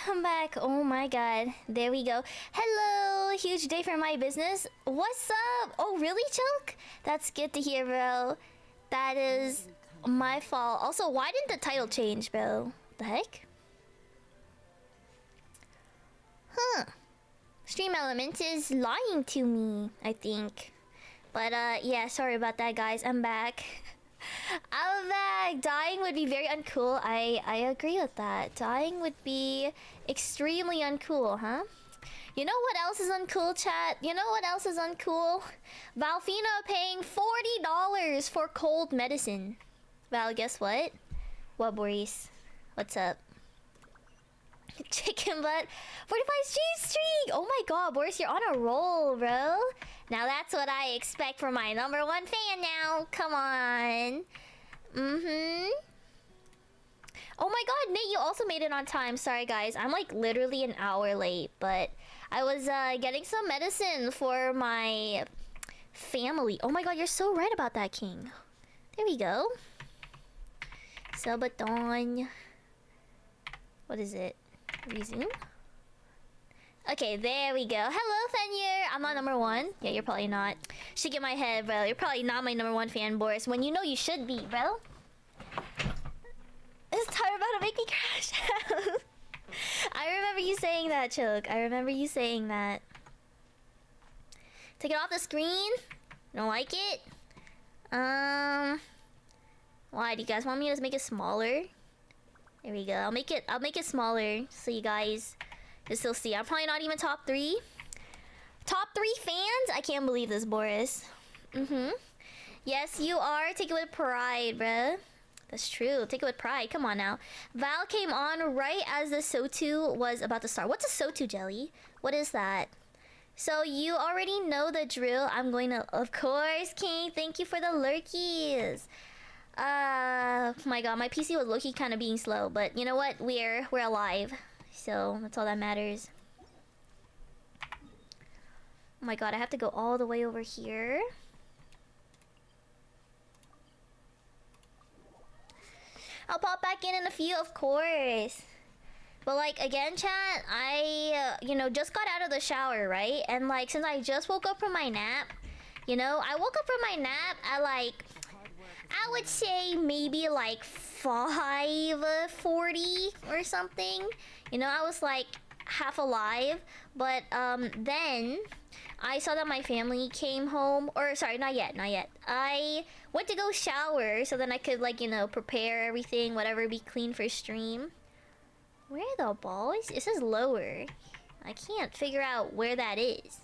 I'm back. Oh my god. There we go. Hello! Huge day for my business. What's up? Oh, really, Choke? That's good to hear, bro. That is my fault. Also, why didn't the title change, bro? The heck? Huh. Stream Element is lying to me, I think. But, yeah, sorry about that, guys. I'm back. I'm back! Dying would be very uncool. I agree with that. Dying would be extremely uncool, huh? You know what else is uncool, chat? You know what else is uncool? Valfina paying $40 for cold medicine. Val, guess what? What, Boris? What's up? Chicken butt. 45 stream streak! Oh my god, Boris, you're on a roll, bro. Now that's what I expect from my #1 fan now. Come on. Oh my god, Nate, you also made it on time. Sorry, guys. I'm like literally an hour late, but I was getting some medicine for my family. Oh my god, you're so right about that, King. There we go. Subathon. What is it? Resume? Okay, there we go. Hello, Fenyer! I'm not #1. Yeah, you're probably not. Should get my head, bro. You're probably not my #1 fan, Boris. When you know you should be, bro. This timer about to make me crash out. I remember you saying that, Choke. I remember you saying that. Take it off the screen? Don't like it? Why? Do you guys want me to make it smaller? There we go. I'll make it smaller so you guys can still see. I'm probably not even top 3. Top 3 fans? I can't believe this, Boris. Yes, you are. Take it with pride, bruh. That's true. Take it with pride. Come on now. Val came on right as the Sotu was about to start. What's a Sotu jelly? What is that? So you already know the drill. I'm going to... Of course, King. Thank you for the lurkies. My god, my PC was low-key kind of being slow, but you know what? We're alive, so that's all that matters. Oh my god, I have to go all the way over here. I'll pop back in a few, of course. But like, again, chat, I, you know, just got out of the shower, right? And like, since I just woke up from my nap, you know, I woke up from my nap at like... I would say maybe like 5:40 or something. You know, I was like half alive. But then I saw that my family came home. Or sorry, not yet. I went to go shower so then I could like, you know, prepare everything, whatever, be clean for stream. Where the ball is? It says lower. I can't figure out where that is.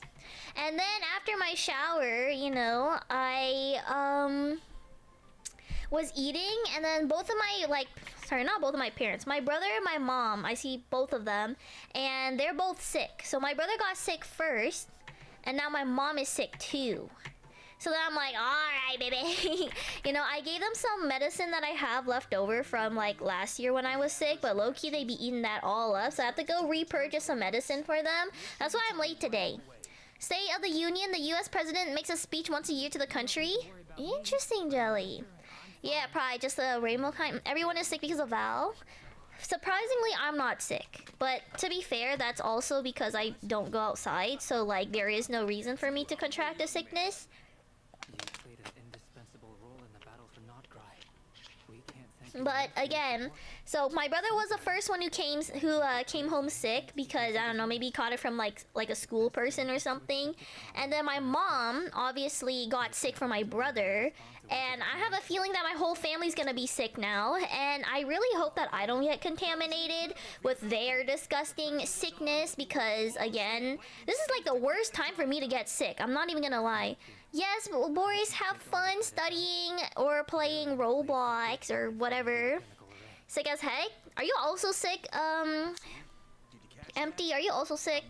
And then after my shower, you know, I was eating, and then both of my, like, sorry, not both of my parents, my brother and my mom, I see both of them, and they're both sick. So my brother got sick first, and now my mom is sick too. So then I'm like, alright, baby. You know, I gave them some medicine that I have left over from, like, last year when I was sick, but low-key they be eating that all up, so I have to go repurchase some medicine for them. That's why I'm late today. State of the Union, the US president makes a speech once a year to the country. Interesting, Jelly. Yeah, probably just the rainbow kind. Everyone is sick because of Val. Surprisingly, I'm not sick. But to be fair, that's also because I don't go outside. So, like, there is no reason for me to contract a sickness. You played an indispensable role in the battle for Notgrai. We can't thank you. But again, so my brother was the first one who came home sick because I don't know, maybe he caught it from like a school person or something. And then my mom obviously got sick from my brother, and I have a feeling that my whole family's gonna be sick now, and I really hope that I don't get contaminated with their disgusting sickness because again, this is like the worst time for me to get sick. I'm not even gonna lie. Yes, Boris, have fun studying or playing Roblox or whatever. Sick as heck? Are you also sick? Empty, are you also sick?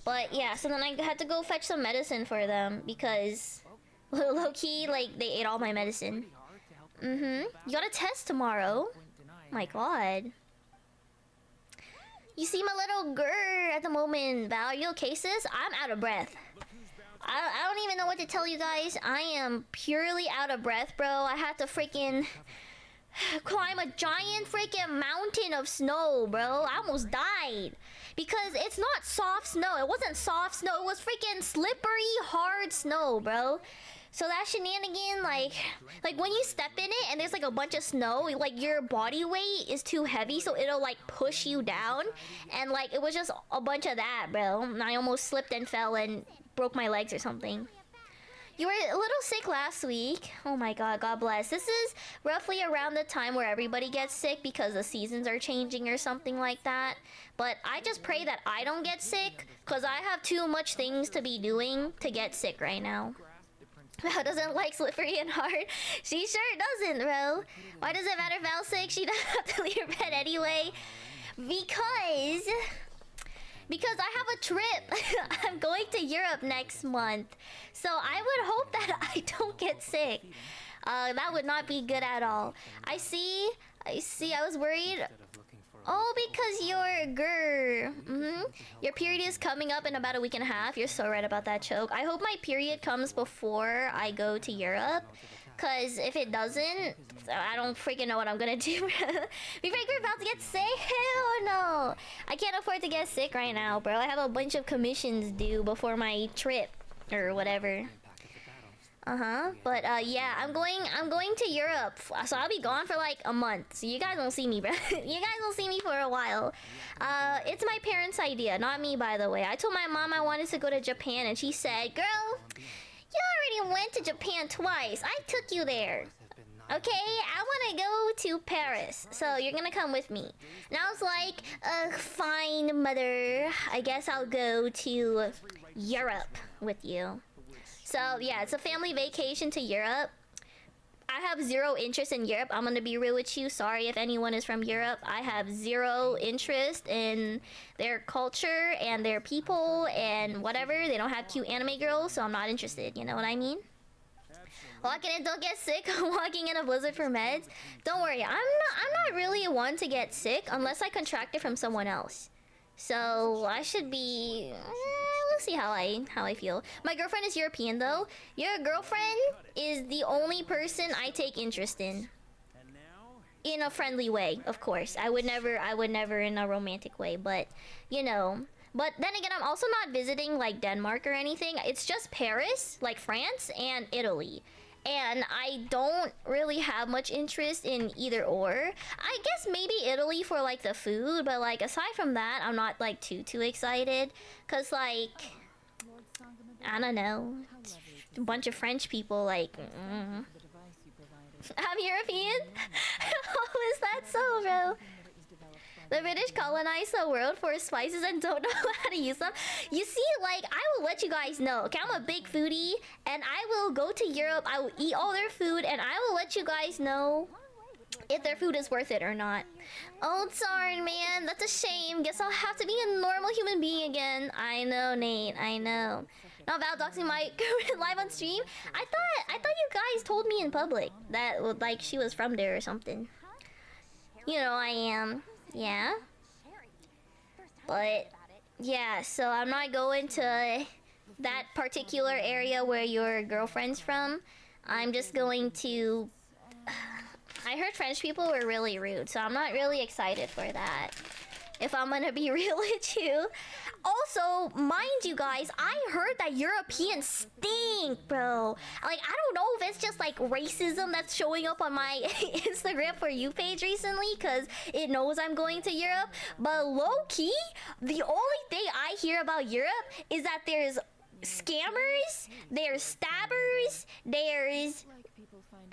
But yeah, so then I had to go fetch some medicine for them because low-key, like, they ate all my medicine. You got a test tomorrow. My god. You seem a little grr at the moment, Val. Are you okay, sis? I'm out of breath. I don't even know what to tell you guys. I am purely out of breath, bro. I had to freaking climb a giant freaking mountain of snow, bro. I almost died. Because it's not soft snow. It wasn't soft snow. It was freaking slippery, hard snow, bro. So that shenanigan, like when you step in it and there's like a bunch of snow, like your body weight is too heavy, so it'll like push you down. And like it was just a bunch of that, bro. And I almost slipped and fell and broke my legs or something. You were a little sick last week. Oh my god, God bless. This is roughly around the time where everybody gets sick because the seasons are changing or something like that. But I just pray that I don't get sick because I have too much things to be doing to get sick right now. Val doesn't like slippery and hard. She sure doesn't, bro. Why does it matter if Val's sick? She doesn't have to leave her bed anyway. Because I have a trip. I'm going to Europe next month. So I would hope that I don't get sick. That would not be good at all. I see. I was worried. Oh, because you're your period is coming up in about a week and a half. You're so right about that, Choke. I hope my period comes before I go to Europe. Because if it doesn't, I don't freaking know what I'm gonna do. We think we're about to get sick? Hell no. I can't afford to get sick right now, bro. I have a bunch of commissions due before my trip or whatever. But yeah, I'm going to Europe. So I'll be gone for like a month. So you guys won't see me, bro. You guys won't see me for a while. It's my parents' idea, not me, by the way. I told my mom I wanted to go to Japan and she said, "Girl, you already went to Japan twice. I took you there. Okay, I want to go to Paris, so you're gonna come with me." And I was like, fine, mother. I guess I'll go to Europe with you. So yeah, it's a family vacation to Europe. I have zero interest in Europe. I'm gonna be real with you. Sorry if anyone is from Europe. I have zero interest in their culture and their people and whatever. They don't have cute anime girls, so I'm not interested. You know what I mean? Walking in, don't get sick. Walking in a blizzard for meds. Don't worry, I'm not really one to get sick unless I contract it from someone else. So I should be. We'll see how I feel. My girlfriend is European though. Your girlfriend is the only person I take interest in a friendly way, of course. I would never in a romantic way, but you know. But then again, I'm also not visiting like Denmark or anything. It's just Paris, like France, and Italy. And I don't really have much interest in either or. I guess maybe Italy for like the food, but like aside from that, I'm not like too excited. Cause like, I don't know, a bunch of French people like. I'm European? How is that so, bro? The British colonized the world for spices and don't know how to use them. You see, like, I will let you guys know. Okay, I'm a big foodie, and I will go to Europe. I will eat all their food, and I will let you guys know if their food is worth it or not. Oh, darn, man. That's a shame. Guess I'll have to be a normal human being again. I know, Nate. I know. Not doxing my live on stream. I thought you guys told me in public that, like, she was from there or something. You know, I am. Yeah. But yeah, so I'm not going to that particular area where your girlfriend's from. I'm just going to. I heard French people were really rude, so I'm not really excited for that. If I'm gonna be real with you. Also, mind you guys, I heard that Europeans stink, bro. Like, I don't know if it's just like racism that's showing up on my Instagram For You page recently, because it knows I'm going to Europe. But low-key, the only thing I hear about Europe is that there's scammers, there's stabbers, there's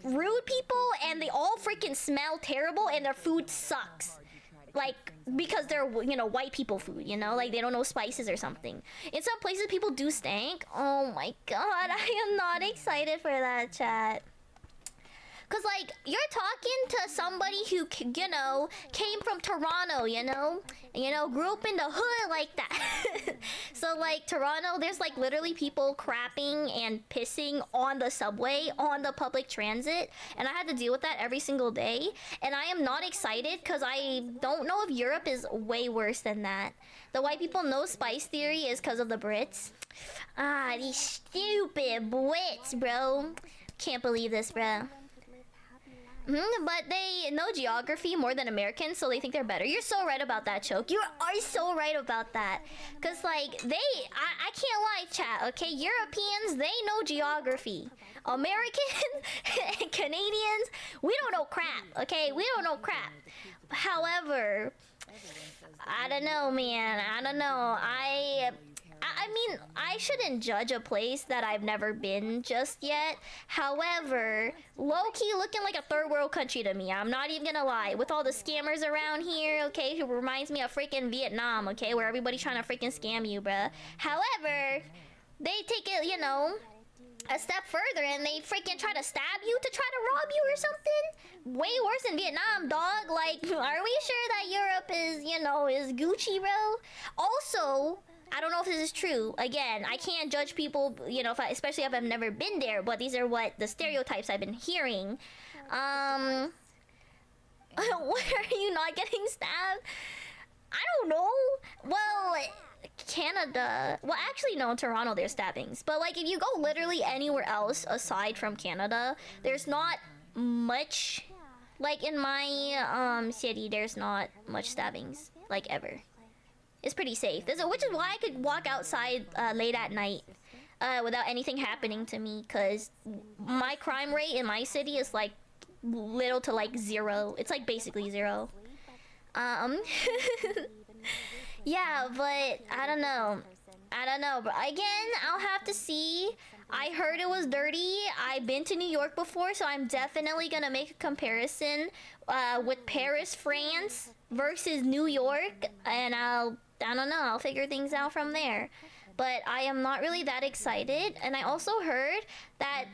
rude people, and they all freaking smell terrible and their food sucks. Like, because they're, you know, white people food, you know? Like, they don't know spices or something. In some places, people do stank. Oh my god, I am not excited for that, chat. Because, like, you're talking to somebody who, you know, came from Toronto, you know? And, you know, grew up in the hood like that. So, like, Toronto, there's, like, literally people crapping and pissing on the subway, on the public transit. And I had to deal with that every single day. And I am not excited because I don't know if Europe is way worse than that. The white people know spice theory is because of the Brits. Ah, these stupid Brits, bro. Can't believe this, bro. But they know geography more than Americans, so they think they're better. You're so right about that, Choke. You are so right about that. Cause like I can't lie, chat. Okay, Europeans, they know geography. Americans and Canadians, we don't know crap. Okay, we don't know crap. However, I don't know, man. I don't know. I mean, I shouldn't judge a place that I've never been just yet. However, low-key looking like a third world country to me. I'm not even gonna lie. With all the scammers around here, okay, who reminds me of freaking Vietnam, okay, where everybody's trying to freaking scam you, bruh. However, they take it, you know, a step further and they freaking try to stab you to try to rob you or something. Way worse than Vietnam, dog. Like, are we sure that Europe is, you know, is Gucci, bro? Also, I don't know if this is true. Again, I can't judge people, you know, especially if I've never been there, but these are what the stereotypes I've been hearing. Why are you not getting stabbed? I don't know. Well, Canada. Well, actually, no, in Toronto there's stabbings. But like, if you go literally anywhere else aside from Canada, there's not much. Like in my city, there's not much stabbings, like ever. It's pretty safe. Which is why I could walk outside late at night without anything happening to me, because my crime rate in my city is like little to like 0. It's like basically 0. Yeah, but I don't know. But again, I'll have to see. I heard it was dirty. I've been to New York before, so I'm definitely gonna make a comparison with Paris, France versus New York, and I don't know, I'll figure things out from there. But I am not really that excited, and I also heard that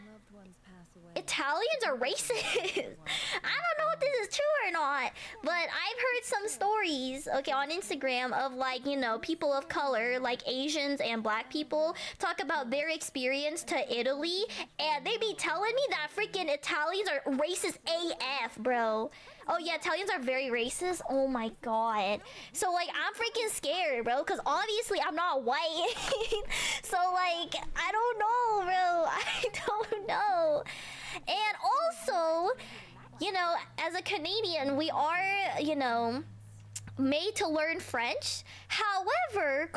Italians are racist. I don't know if this is true or not, but I've heard some stories, okay, on Instagram of like, you know, people of color, like Asians and black people, talk about their experience to Italy, and they be telling me that freaking Italians are racist AF, bro. Oh yeah, Italians are very racist. Oh my god. So like, I'm freaking scared, bro, because obviously I'm not white. So like, I don't know, bro. I don't know. And also, you know, as a Canadian, we are, you know, made to learn French. However,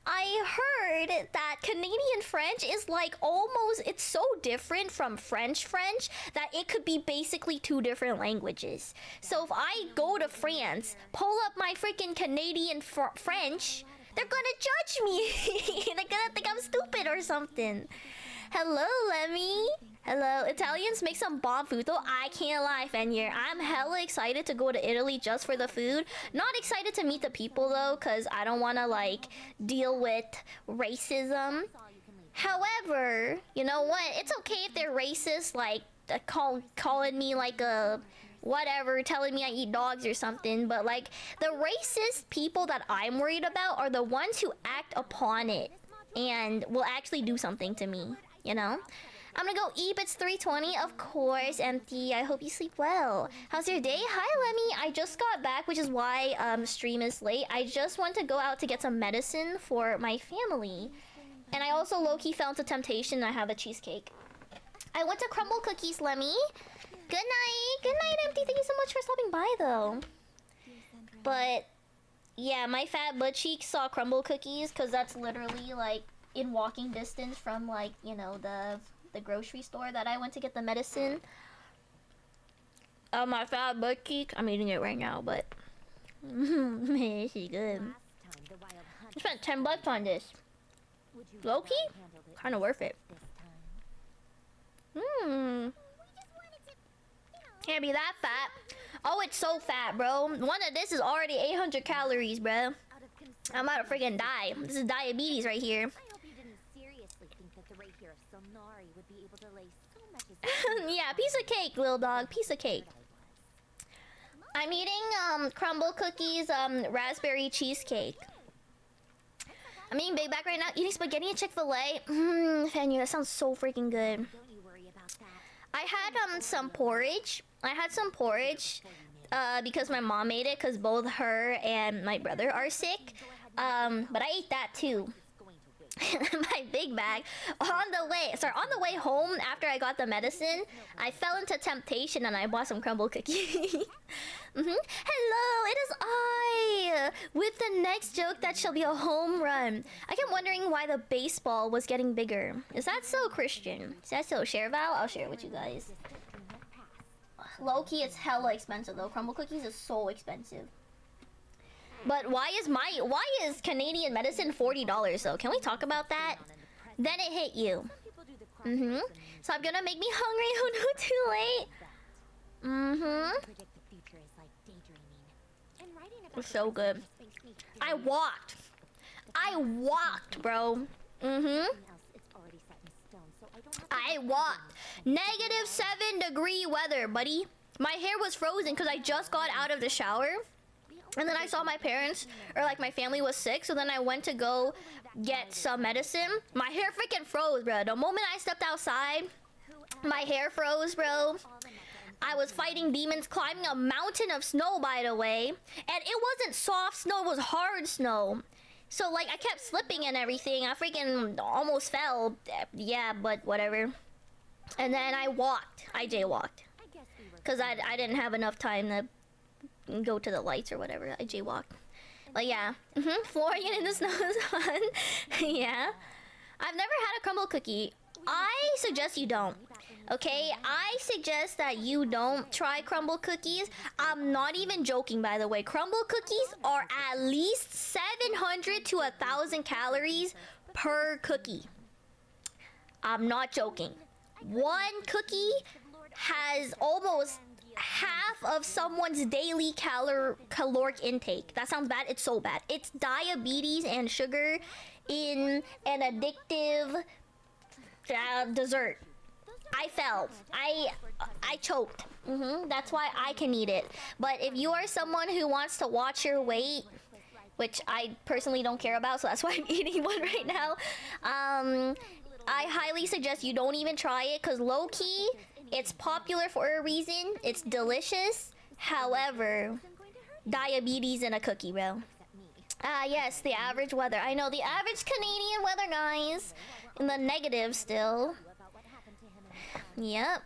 I heard that Canadian French is like almost, it's so different from French that it could be basically 2 different languages. So if I go to France, pull up my freaking Canadian French, they're gonna judge me. They're gonna think I'm stupid or something. Hello, Lemmy. Hello. Italians make some bomb food, though. I can't lie, Fenyer. I'm hella excited to go to Italy just for the food. Not excited to meet the people, though, because I don't want to, like, deal with racism. However, you know what? It's okay if they're racist, like, calling me, like, a whatever, telling me I eat dogs or something. But, like, the racist people that I'm worried about are the ones who act upon it and will actually do something to me, you know? I'm gonna go eat. It's 3:20, of course. Empty. I hope you sleep well. How's your day? Hi, Lemmy. I just got back, which is why stream is late. I just went to go out to get some medicine for my family, and I also low-key fell into temptation. I have a cheesecake. I went to Crumble Cookies, Lemmy. Good night. Good night, Empty. Thank you so much for stopping by, though. But yeah, my fat butt cheeks saw Crumble Cookies because that's literally like in walking distance from like, you know, the grocery store that I went to get the medicine. My fat butt cheek. I'm eating it right now, but man, this is good. I spent $10 on this. Low-key? Kind of worth it. Can't be that fat. Oh, it's so fat, bro. One of this is already 800 calories, bro. I'm about to freaking die. This is diabetes right here. Yeah, piece of cake, little dog. Piece of cake. I'm eating crumble cookies, raspberry cheesecake. I'm eating Big Back right now. Eating spaghetti and Chick-fil-A. Fanny, that sounds so freaking good. I had some porridge. Because my mom made it, because both her and my brother are sick. But I ate that too. my big bag. On the way home after I got the medicine, I fell into temptation and I bought some crumble cookies. Hello, it is I with the next joke that shall be a home run. I kept wondering why the baseball was getting bigger. Is that so, Christian? Is that so? Share Val? I'll share it with you guys. Low key, it's hella expensive though. Crumble cookies is so expensive. But why is Canadian medicine $40 though? Can we talk about that? Then it hit you. So I'm gonna make me hungry. Oh no, too late. It's so good. I walked, bro. I walked. -7-degree weather, buddy. My hair was frozen because I just got out of the shower. And then I saw my parents, or like my family was sick, so then I went to go get some medicine. My hair freaking froze, bro. The moment I stepped outside, my hair froze, bro. I was fighting demons, climbing a mountain of snow, by the way. And it wasn't soft snow, it was hard snow. So like I kept slipping and everything. I freaking almost fell. Yeah, but whatever. And then I jaywalked. Because I didn't have enough time to go to the lights or whatever. I jaywalked. But yeah. Flooring it in the snow is fun. Yeah. I've never had a crumble cookie. I suggest you don't. Okay? I suggest that you don't try crumble cookies. I'm not even joking, by the way. Crumble cookies are at least 700 to 1,000 calories per cookie. I'm not joking. One cookie has almost half of someone's daily caloric intake. That sounds bad. It's so bad. It's diabetes and sugar in an addictive dessert. I fell. I choked. That's why I can eat it. But if you are someone who wants to watch your weight, which I personally don't care about, so that's why I'm eating one right now. I highly suggest you don't even try it, because low-key, it's popular for a reason. It's delicious. However, diabetes in a cookie, bro. Yes, the average weather. I know, the average Canadian weather, guys. In the negative still. Yep.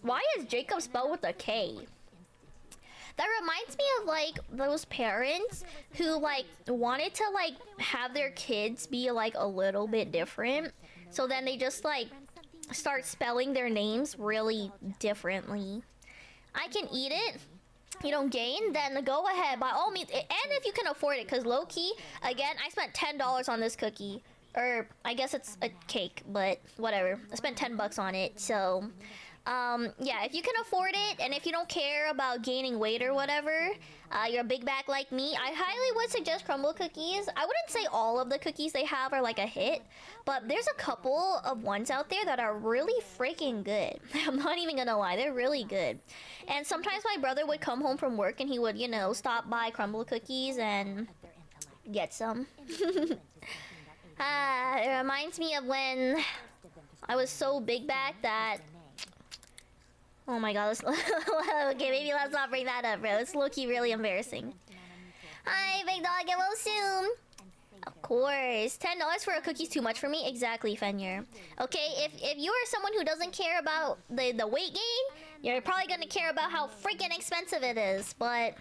Why is Jacob spelled with a K? That reminds me of like those parents who like wanted to like have their kids be like a little bit different. So then they just like start spelling their names really differently. I can eat it. You don't gain, then go ahead by all means. And if you can afford it, because low key, again, I spent $10 on this cookie. Or I guess it's a cake, but whatever. I spent 10 bucks on it, so yeah, if you can afford it, and if you don't care about gaining weight or whatever, you're a big bag like me, I highly would suggest crumble cookies. I wouldn't say all of the cookies they have are like a hit, but there's a couple of ones out there that are really freaking good. I'm not even gonna lie, they're really good. And sometimes my brother would come home from work and he would, you know, stop by crumble cookies and get some. It reminds me of when I was so big back that... Oh my god, okay, maybe let's not bring that up, bro. It's low-key really embarrassing. Hi, big dog, get well soon. Of course. $10 for a cookie's too much for me? Exactly, Fenyer. Okay, if you are someone who doesn't care about the weight gain, you're probably gonna care about how freaking expensive it is. But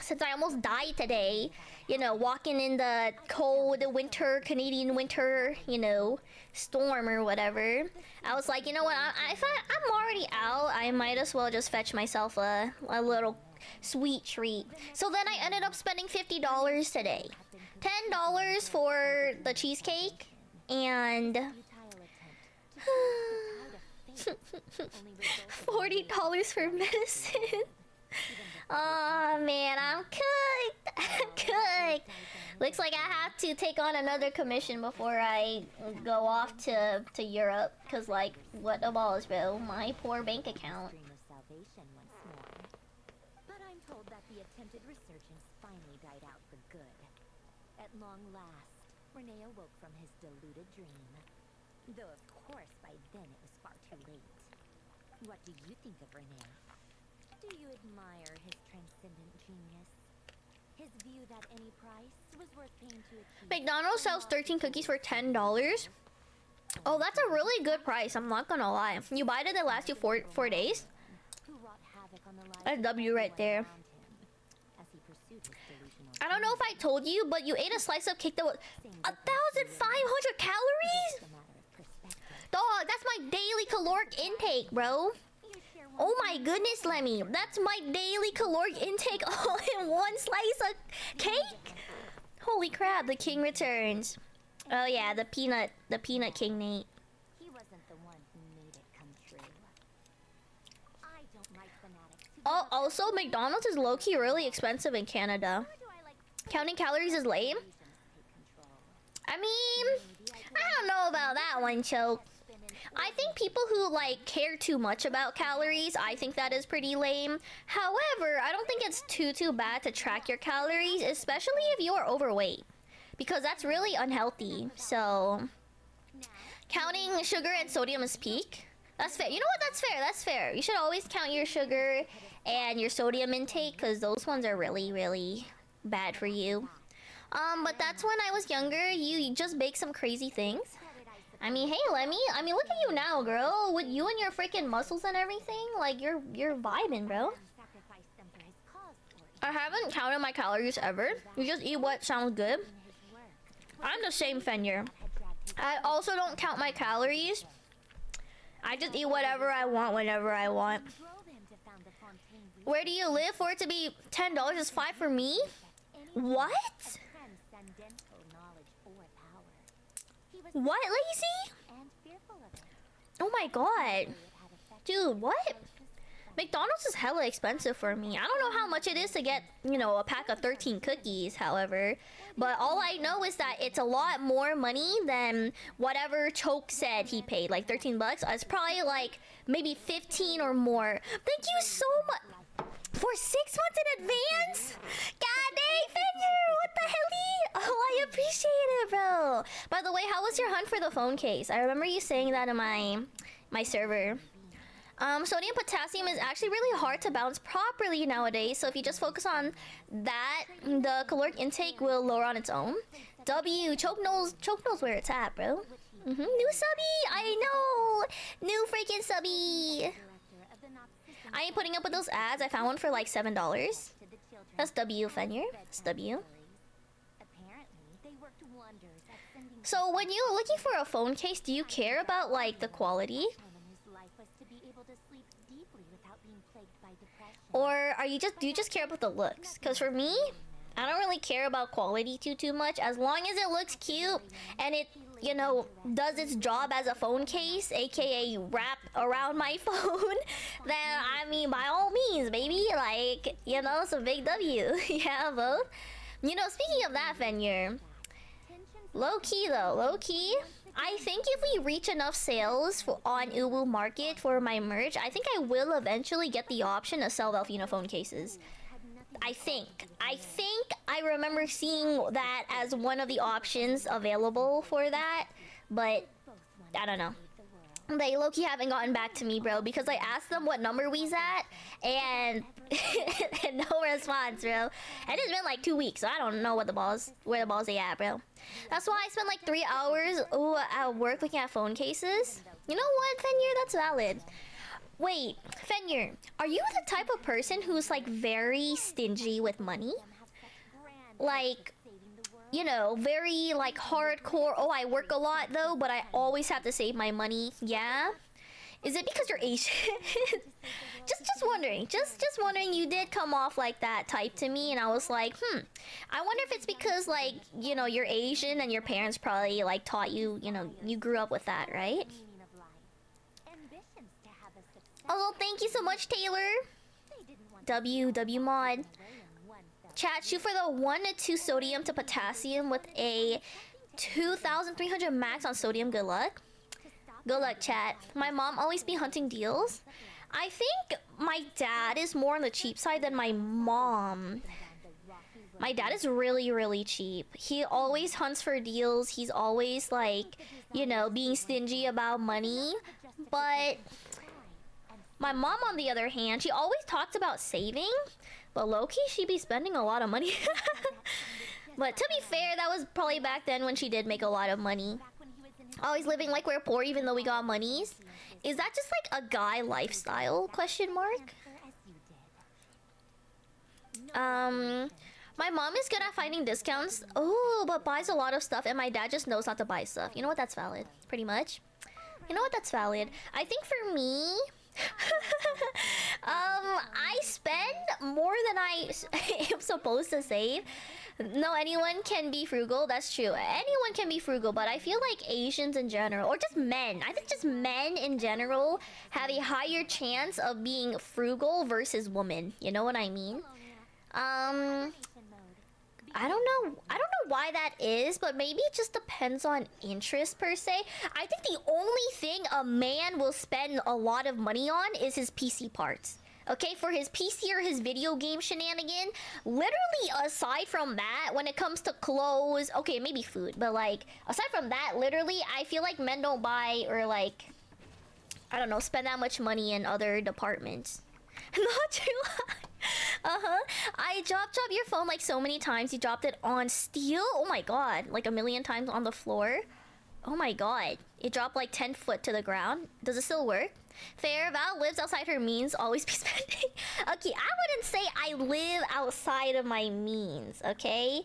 since I almost died today, you know, walking in the cold winter, Canadian winter, you know, storm or whatever, I was like, you know what, if I'm already out, I might as well just fetch myself a little sweet treat. So then I ended up spending $50 today. $10 for the cheesecake, and $40 for medicine. Oh man, I'm cooked. I'm cooked. Looks like I have to take on another commission before I go off to Europe, cause like, what the balls, bro? My poor bank account. But I'm told that the attempted resurgence finally died out for good. At long last, Rene awoke from his deluded dream. Though of course by then it was far too late. What do you think of Rene? Do you admire his transcendent genius? His view that any price was worth paying to achieve McDonald's sells 13 cookies for $10. Oh, that's a really good price. I'm not gonna lie. You buy it, it lasts you four days. who wrought havoc on the lives That's of W right everyone there. around him as he pursued his delusional I don't know if I told you, but you ate a slice of cake that was 1,500 calories? Just a matter of perspective. Dog, that's my daily caloric intake, bro. You share one Oh my goodness, Lemmy. That's my daily caloric intake all in one slice of cake. Holy crap, the king returns. Oh yeah, the peanut king Nate. He wasn't the one who made it come true. I don't like fanatics who Oh, give up also McDonald's is low-key really expensive in Canada. Nor do I like Counting calories is lame. illusions take control. I mean, Maybe I could I don't know about that one, Choke. spin an I think people who like care too much about calories, I think that is pretty lame. However, I don't think it's too bad to track your calories, especially if you are overweight, because that's really unhealthy. So, now. counting sugar and sodium is peak. That's fair. You know what? That's fair. That's fair. You should always count your sugar and your sodium intake, because those ones are really bad for you. But that's when I was younger. You just bake some crazy things. I mean, hey, Lemmy. I mean, look at you now, girl. With you and your freaking muscles and everything, like you're vibing, bro. Sacrifice them for his cause or I haven't counted my calories ever. You just eat what sounds good. in his work. I'm the same, Fenyer. Had dragged his I also don't count my calories. I just eat whatever I want whenever I want. drove him to found the Fontaine Research Where do you live? For it to be $10 is $5 for me? anything What? of transcendental knowledge or power. He was What, lazy? and fearful of it. Oh my god. It had affected Dude, what? his closest McDonald's is hella expensive for me. I don't know how much it is to get, you know, a pack of 13 cookies, however. But all I know is that it's a lot more money than whatever Choke said he paid. Like 13 bucks. It's probably like maybe 15 or more. Thank you so much. For 6 months in advance? God dang, Fenyer, what the hell? Oh, I appreciate it, bro. By the way, how was your hunt for the phone case? I remember you saying that in my server. Sodium potassium is actually really hard to balance properly nowadays, so if you just focus on that, the caloric intake will lower on its own. W, Choke knows where it's at, bro. New subby, I know, new freaking subby. director of the Knox System I ain't putting up with those ads. I found one for like $7. to the children. That's W, Fenyer. That's W. Apparently, they worked wonders at sending So when you're looking for a phone case, do you care about like the quality? someone whose life was to be able to sleep deeply without being plagued by depression. Or do you just care about the looks? Because for me, I don't really care about quality too much. As long as it looks cute and it, you know, does its job as a phone case, aka wrap around my phone, then I mean, by all means, baby, like, you know, it's a big W. Yeah, both. You know, speaking of that, Fenyer, low key though, low key, I think if we reach enough sales on Uwu Market for my merch, I think I will eventually get the option to sell Velfino phone cases. I think I remember seeing that as one of the options available for that, but I don't know. They low-key haven't gotten back to me, bro, because I asked them what number we's at, and no response, bro. And it's been like 2 weeks, so I don't know where the balls they at, bro. That's why I spent like 3 hours at work looking at phone cases. You know what, Fenyer? That's valid. Wait, Fenyer, are you the type of person who's like very stingy with money? Like, you know, very like hardcore, oh, I work a lot though, but I always have to save my money. Yeah? Is it because you're Asian? just wondering. Just wondering. You did come off like that type to me, and I was like, I wonder if it's because, like, you know, you're Asian and your parents probably like taught you, you know, you grew up with that, right? meaning of life. Ambitions to have a success. Oh, thank you so much, Taylor. They didn't want W mod. away in one fell Chat, shoot for the 1 to 2 sodium to potassium with a 2,300 max on sodium. Good luck. Good luck, chat. My mom always be hunting deals. I think my dad is more on the cheap side than my mom. My dad is really cheap. He always hunts for deals. He's always like, you know, being stingy about money. But my mom, on the other hand, she always talks about saving, But low-key, she be spending a lot of money. But to be fair, that was probably back then when she did make a lot of money. Always living like we're poor even though we got monies. Is that just like a guy lifestyle? Question mark. My mom is good at finding discounts. Oh, but buys a lot of stuff, and my dad just knows not to buy stuff. You know what? That's valid. Pretty much. You know what? That's valid. I think for me, I spend more than I am supposed to save. No, anyone can be frugal. That's true. Anyone can be frugal, but I feel like Asians in general, or just men. I think just men in general have a higher chance of being frugal versus women. You know what I mean? I don't know why that is, but maybe it just depends on interest per se. I think the only thing a man will spend a lot of money on is his PC parts. Okay, for his PC or his video game shenanigan. Literally, aside from that, when it comes to clothes, okay, maybe food, but like, aside from that, literally, I feel like men don't buy or like, I don't know, spend that much money in other departments. Not too high. I dropped your phone like so many times. You dropped it on steel? Oh my god. Like a million times on the floor. Oh my god. It dropped like 10 foot to the ground. Does it still work? Fair. Val lives outside her means. Always be spending. Okay, I wouldn't say I live outside of my means, okay?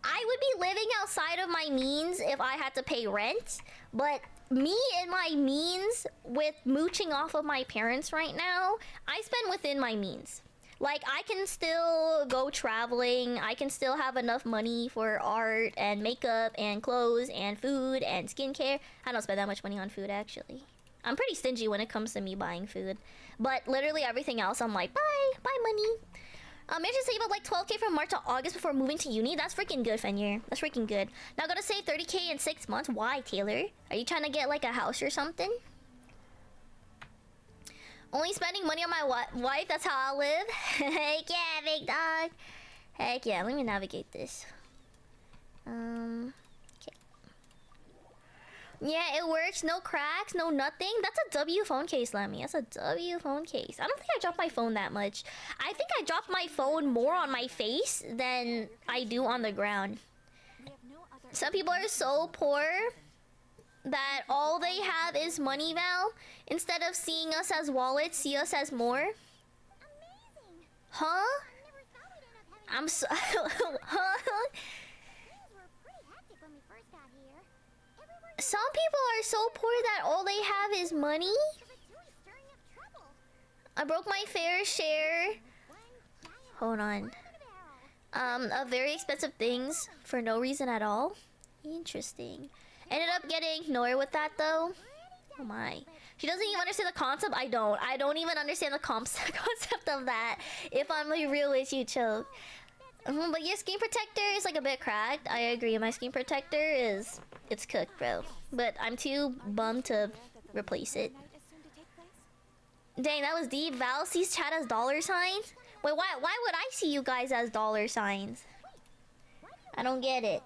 I would be living outside of my means if I had to pay rent. But me and my means with mooching off of my parents right now, I spend within my means. Like, I can still go traveling. I can still have enough money for art and makeup and clothes and food and skincare. I don't spend that much money on food, actually. I'm pretty stingy when it comes to me buying food. But literally everything else, I'm like, buy money. Managed to save up like 12k from March to August before moving to uni. That's freaking good, Fenrir. That's freaking good. Now gotta save 30k in 6 months. Why, Taylor? Are you trying to get like a house or something? Only spending money on my wife. That's how I live. Heck yeah, big dog. Heck yeah. Let me navigate this. Okay. Yeah, it works. No cracks. No nothing. That's a W phone case, Lemmy. That's a W phone case. I don't think I dropped my phone that much. I think I dropped my phone more on my face than I do on the ground. Some people are so poor that all they have is money, Val. Instead of seeing us as wallets, see us as more. Huh? I'm so... Huh? Some people are so poor that all they have is money. I broke my fair share. Hold on. Of very expensive things for no reason at all. Interesting. Ended up getting ignored with that though. Oh my. She doesn't even understand the concept. I don't even understand the concept of that. If I'm like real with you, Choke. But your screen protector is like a bit cracked. I agree. My screen protector is... It's cooked, bro. But I'm too bummed to replace it. Dang, that was deep. Val sees chat as dollar signs? Wait, why would I see you guys as dollar signs? I don't get it.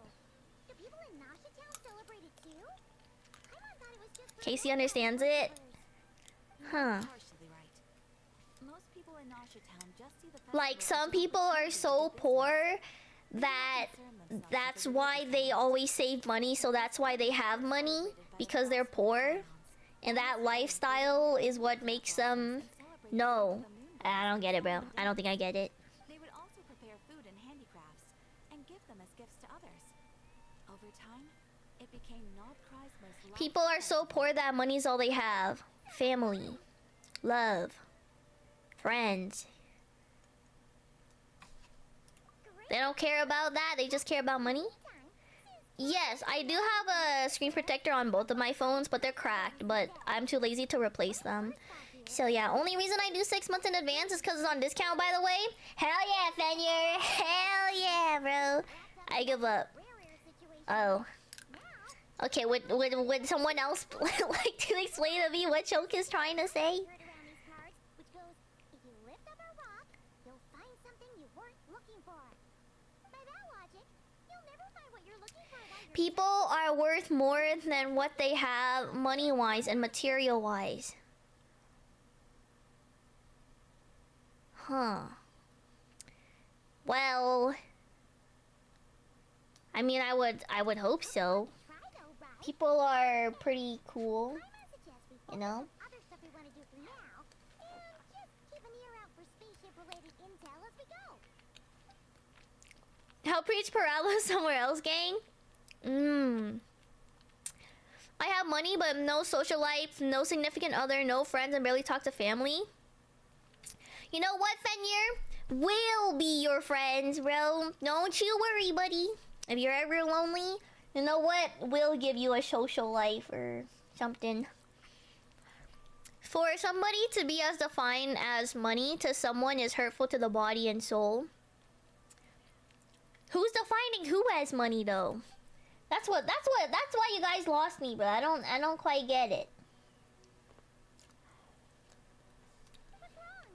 Casey understands it? Huh. Like, some people are so poor that that's why they always save money, so that's why they have money, because they're poor. And that lifestyle is what makes them... No. I don't get it, bro. I don't think I get it. They would also prepare food and handicrafts and give them as gifts to others. Over time, it became Nodcry's most... People are so poor that money's all they have. Family. Love. Friends. They don't care about that. They just care about money. Yes, I do have a screen protector on both of my phones, but they're cracked. But I'm too lazy to replace them. So yeah, only reason I do 6 months in advance is because it's on discount, by the way. Hell yeah, Fenrir. Hell yeah, bro. I give up. Oh. Okay, would someone else like to explain to me what Choke is trying to say? People are worth more than what they have money-wise and material-wise. Huh. Well, I mean, I would hope so. Try though, right? People are pretty cool, I might suggest we you focus know? on other stuff we want to do for now, and just keep an ear out for spaceship-related intel as we go. Help preach Paralysis somewhere else, gang? I have money, but no social life, no significant other, no friends, and barely talk to family. You know what, Fenrir? We'll be your friends, bro. Don't you worry, buddy. If you're ever lonely, you know what? We'll give you a social life or something. For somebody to be as defined as money to someone is hurtful to the body and soul. Who's defining who has money though? That's why you guys lost me, bro. I don't quite get it. What's wrong?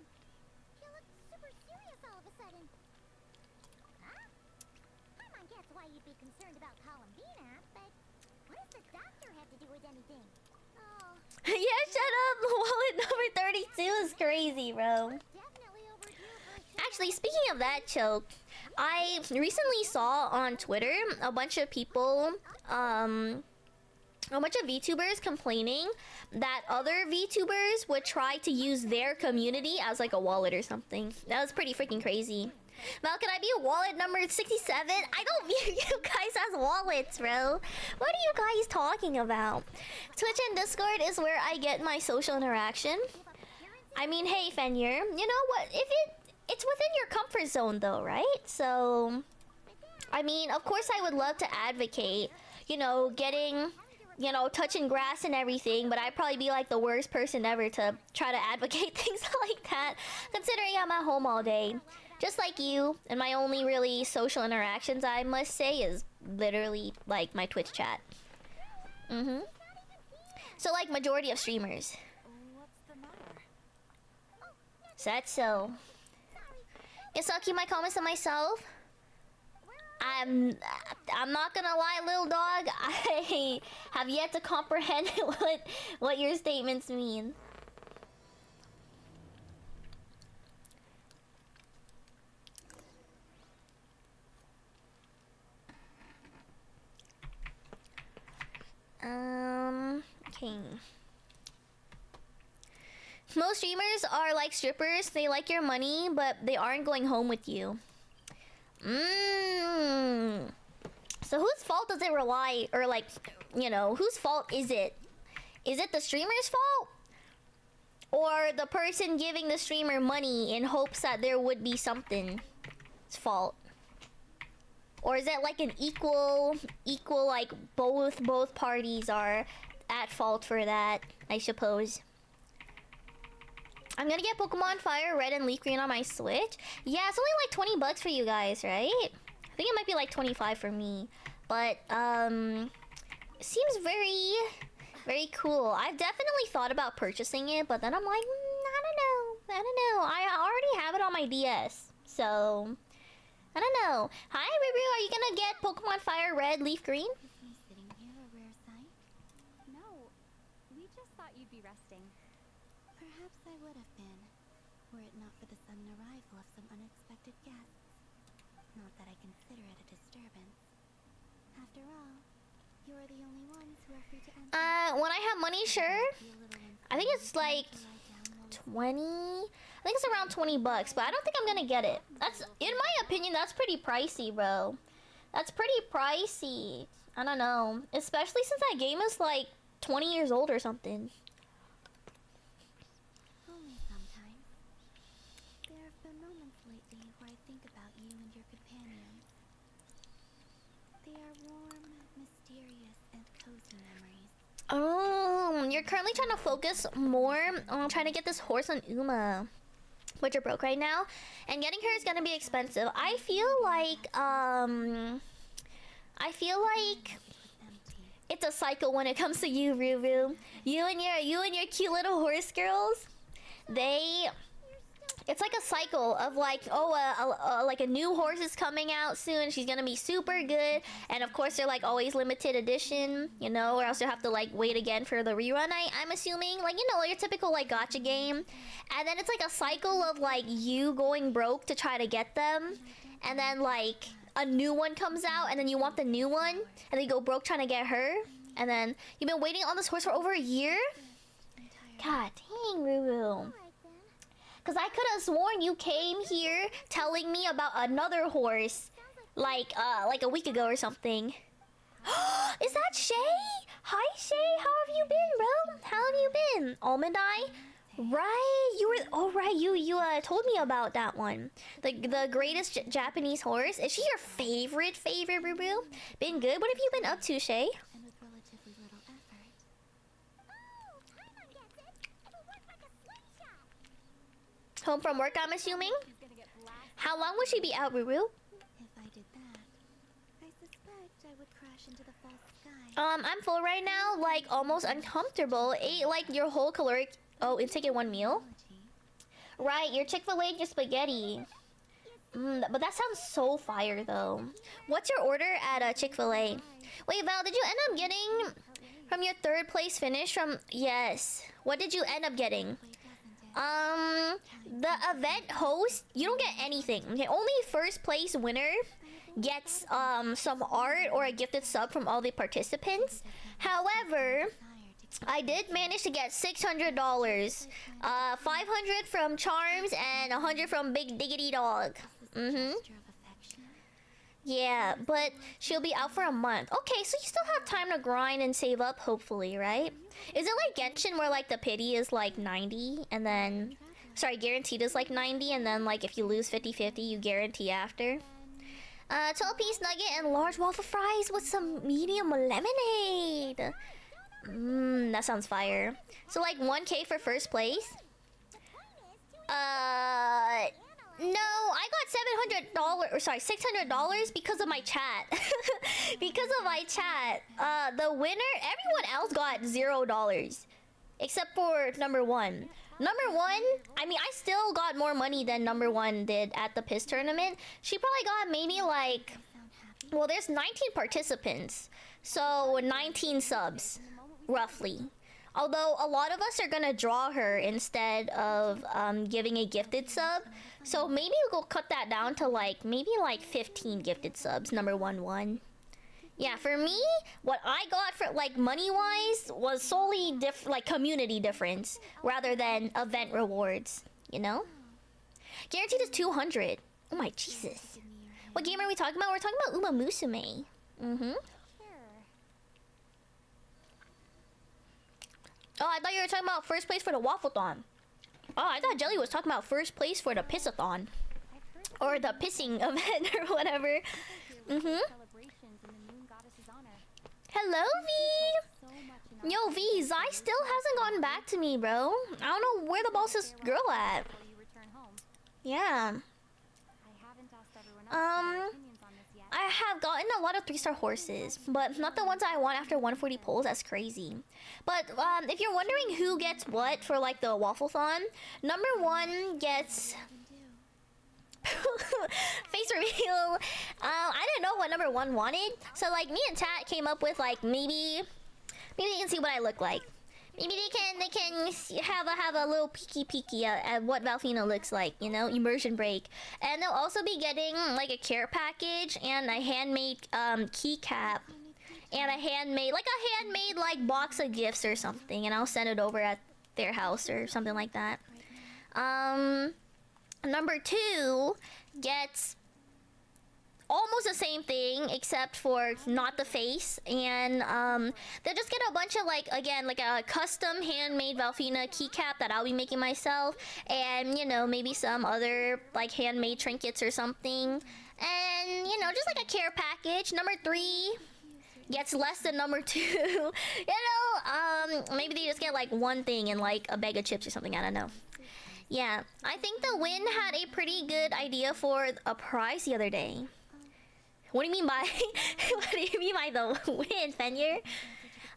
You look super serious all of a sudden. Huh? I might guess why you'd be concerned about Columbina, but what does the doctor have to do with anything? Oh, Yeah, shut up. Wallet number 32 is crazy, bro. definitely overdue for a Actually, speaking of that, Choke, I recently saw on Twitter a bunch of people, a bunch of VTubers complaining that other VTubers would try to use their community as like a wallet or something. That was pretty freaking crazy. Mal, can I be a wallet number 67? I don't view you guys as wallets, bro. What are you guys talking about? Twitch and Discord is where I get my social interaction. I mean, hey, Fenrir, you know what? It's within your comfort zone though, right? So, I mean, of course I would love to advocate, you know, getting, you know, touching grass and everything, but I'd probably be like the worst person ever to try to advocate things like that, considering I'm at home all day. Just like you, and my only really social interactions, I must say, is literally like my Twitch chat. So like majority of streamers. What's the matter? So that's so. Guess I'll keep my comments to myself. I'm not gonna lie, little dog. I have yet to comprehend what your statements mean. Okay. Most streamers are like strippers. They like your money, but they aren't going home with you. So whose fault does it rely, or like, you know, whose fault is it? Is it the streamer's fault? Or the person giving the streamer money in hopes that there would be something's fault? Or is it like an equal, like both parties are at fault for that, I suppose. I'm gonna get Pokemon Fire Red and Leaf Green on my Switch. Yeah, it's only like 20 bucks for you guys, right? I think it might be like 25 for me. But, it seems very, very cool. I've definitely thought about purchasing it, but then I'm like, I don't know. I already have it on my DS, so I don't know. Hi, Ruru, are you gonna get Pokemon Fire Red, Leaf Green? Is me sitting here a rare sight? No, we just thought you'd be resting. Perhaps I would have been, were it not for the sudden arrival of some unexpected guests. Not that I consider it a disturbance. After all, you're the only ones who are free to answer. When I have money, sure. I think it's like 20. I think it's around 20 bucks, but I don't think I'm gonna get it. That's, in my opinion, that's pretty pricey, bro. That's pretty pricey. I don't know. Especially since that game is like 20 years old or something. Only sometimes. There have been moments lately where I think about you and your companions. They are warm, mysterious, and cozy memories. Oh, you're currently trying to focus more on trying to get this horse on Uma, which are broke right now, and getting her is gonna be expensive. I feel like it's a cycle when it comes to you, Ruru. You and your cute little horse girls. It's like a cycle of like, oh, like a new horse is coming out soon. She's gonna be super good, and of course they're like always limited edition, you know, or else you have to like wait again for the rerun. I'm assuming, like, you know, your typical like gacha game, and then it's like a cycle of like you going broke to try to get them, and then like a new one comes out, and then you want the new one, and then you go broke trying to get her, and then you've been waiting on this horse for over a year? God dang, Ruru. Cause I could have sworn you came here telling me about another horse like a week ago or something. Is that Shay? Hi Shay, how have you been, bro? How have you been? Almond Eye? Right, you were. Oh right, you told me about that one. The greatest Japanese horse. Is she your favorite, Rubu? Been good. What have you been up to, Shay? And with relatively little effort. Oh, Tyler gets it. It'll work like a slingshot. Home from work, I'm assuming. How long will she be out, Ruru? If I did that, I suspect I would crash into the false sky. I'm full right now, like almost uncomfortable. Ate like your whole caloric. Oh, intake in one meal. Right, your Chick-fil-A and your spaghetti. But that sounds so fire though. What's your order at Chick-fil-A? Wait, Val, did you end up getting from your third place finish from? Yes. What did you end up getting? The event host, you don't get anything. Okay, only first place winner gets some art or a gifted sub from all the participants. However, I did manage to get $600, 500 from Charms and 100 from Big Diggity Dog. Yeah, but she'll be out for a month. Okay, so you still have time to grind and save up, hopefully, right? Is it like Genshin where like the pity is like 90 and then... Sorry, guaranteed is like 90 and then like if you lose 50-50, you guarantee after? 12-piece nugget and large waffle fries with some medium lemonade. That sounds fire. So like 1K for first place? No, I got $700 or sorry, $600 because of my chat. Because of my chat. The winner, everyone else got $0. Except for number one. Number one, I mean I still got more money than number one did at the piss tournament. She probably got maybe like, well there's 19 participants. So 19 subs. Roughly. Although a lot of us are gonna draw her instead of giving a gifted sub. So maybe we'll cut that down to like maybe like 15 gifted subs, number one. Yeah, for me, what I got for like money wise was solely like community difference rather than event rewards, you know? Guaranteed is 200. Oh my Jesus. What game are we talking about? We're talking about Uma Musume. Oh, I thought you were talking about first place for the wafflethon. Oh, I thought Jelly was talking about first place for the pissathon. Or the pissing event or whatever. Hello, V! Yo, V, Zai still hasn't gotten back to me, bro. I don't know where the boss's girl at. Yeah. I have gotten a lot of 3-star horses, but not the ones I want after 140 pulls. That's crazy. But if you're wondering who gets what for like the wafflethon, number one gets face reveal. I didn't know what number one wanted, so like me and Tat came up with like maybe you can see what I look like. Maybe they can have a little peeky at what Valfina looks like, you know, immersion break. And they'll also be getting like a care package and a handmade keycap and a handmade like box of gifts or something, and I'll send it over at their house or something like that. Number two gets almost the same thing except for not the face, and they'll just get a bunch of like, again, like a custom handmade Valfina keycap that I'll be making myself, and you know, maybe some other like handmade trinkets or something, and you know, just like a care package. Number three gets less than number two. You know, maybe they just get like one thing and like a bag of chips or something, I don't know. Yeah, I think the Win had a pretty good idea for a prize the other day. What do you mean by what do you mean by the Win, Fenyer?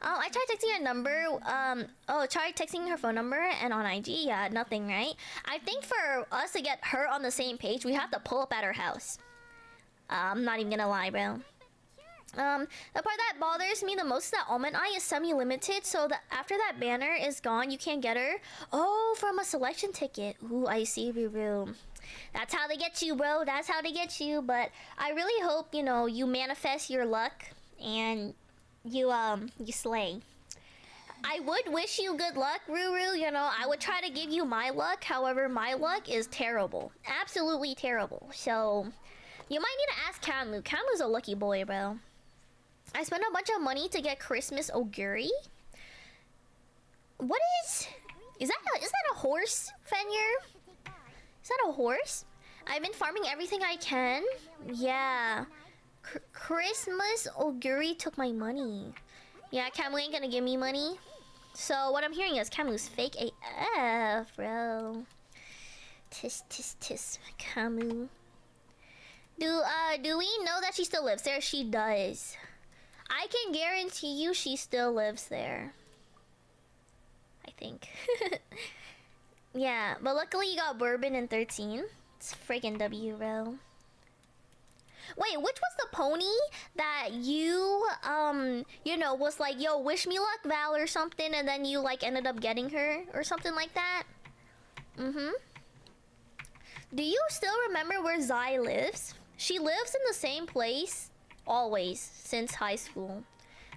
Oh, I tried texting her number. Tried texting her phone number and on IG. Yeah, nothing, right? I think for us to get her on the same page, we have to pull up at her house. I'm not even gonna lie, bro. The part that bothers me the most is that Almond Eye is semi-limited, so that after that banner is gone, you can't get her. Oh, from a selection ticket. Ooh, I see, Ruru. That's how they get you, bro. That's how they get you. But I really hope, you know, you manifest your luck and you slay. I would wish you good luck, Ruru. You know, I would try to give you my luck. However, my luck is terrible. Absolutely terrible. So, you might need to ask Camu. Camu's a lucky boy, bro. I spent a bunch of money to get Christmas Oguri. What is that a horse, Fenrir? Is that a horse? I've been farming everything I can. Yeah. Christmas Oguri took my money. Yeah, Camu ain't gonna give me money. So what I'm hearing is Camu's fake AF, bro. Tis, Camu. Do we know that she still lives there? She does. I can guarantee you she still lives there. I think. Yeah, but luckily you got bourbon in 13. It's freaking W, bro. Wait, which was the pony that you know, was like, yo, wish me luck, Val, or something, and then you, like, ended up getting her, or something like that? Mm-hmm. Do you still remember where Zai lives? She lives in the same place, always, since high school.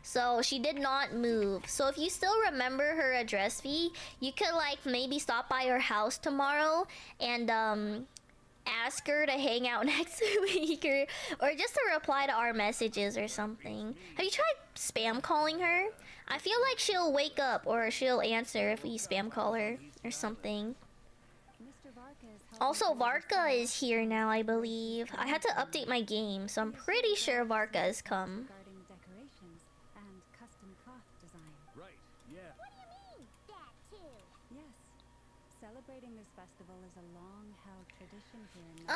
So, she did not move. So, if you still remember her address, V, you could, like, maybe stop by her house tomorrow, and, ask her to hang out next week, or just to reply to our messages or something. Have you tried spam calling her? I feel like she'll wake up or she'll answer if we spam call her or something. Also, Varka is here now, I believe. I had to update my game, so I'm pretty sure Varka has come. Decorations and custom cloth design. Right, yeah. What do you mean, that too? Yes. Celebrating this festival is a long-held tradition here in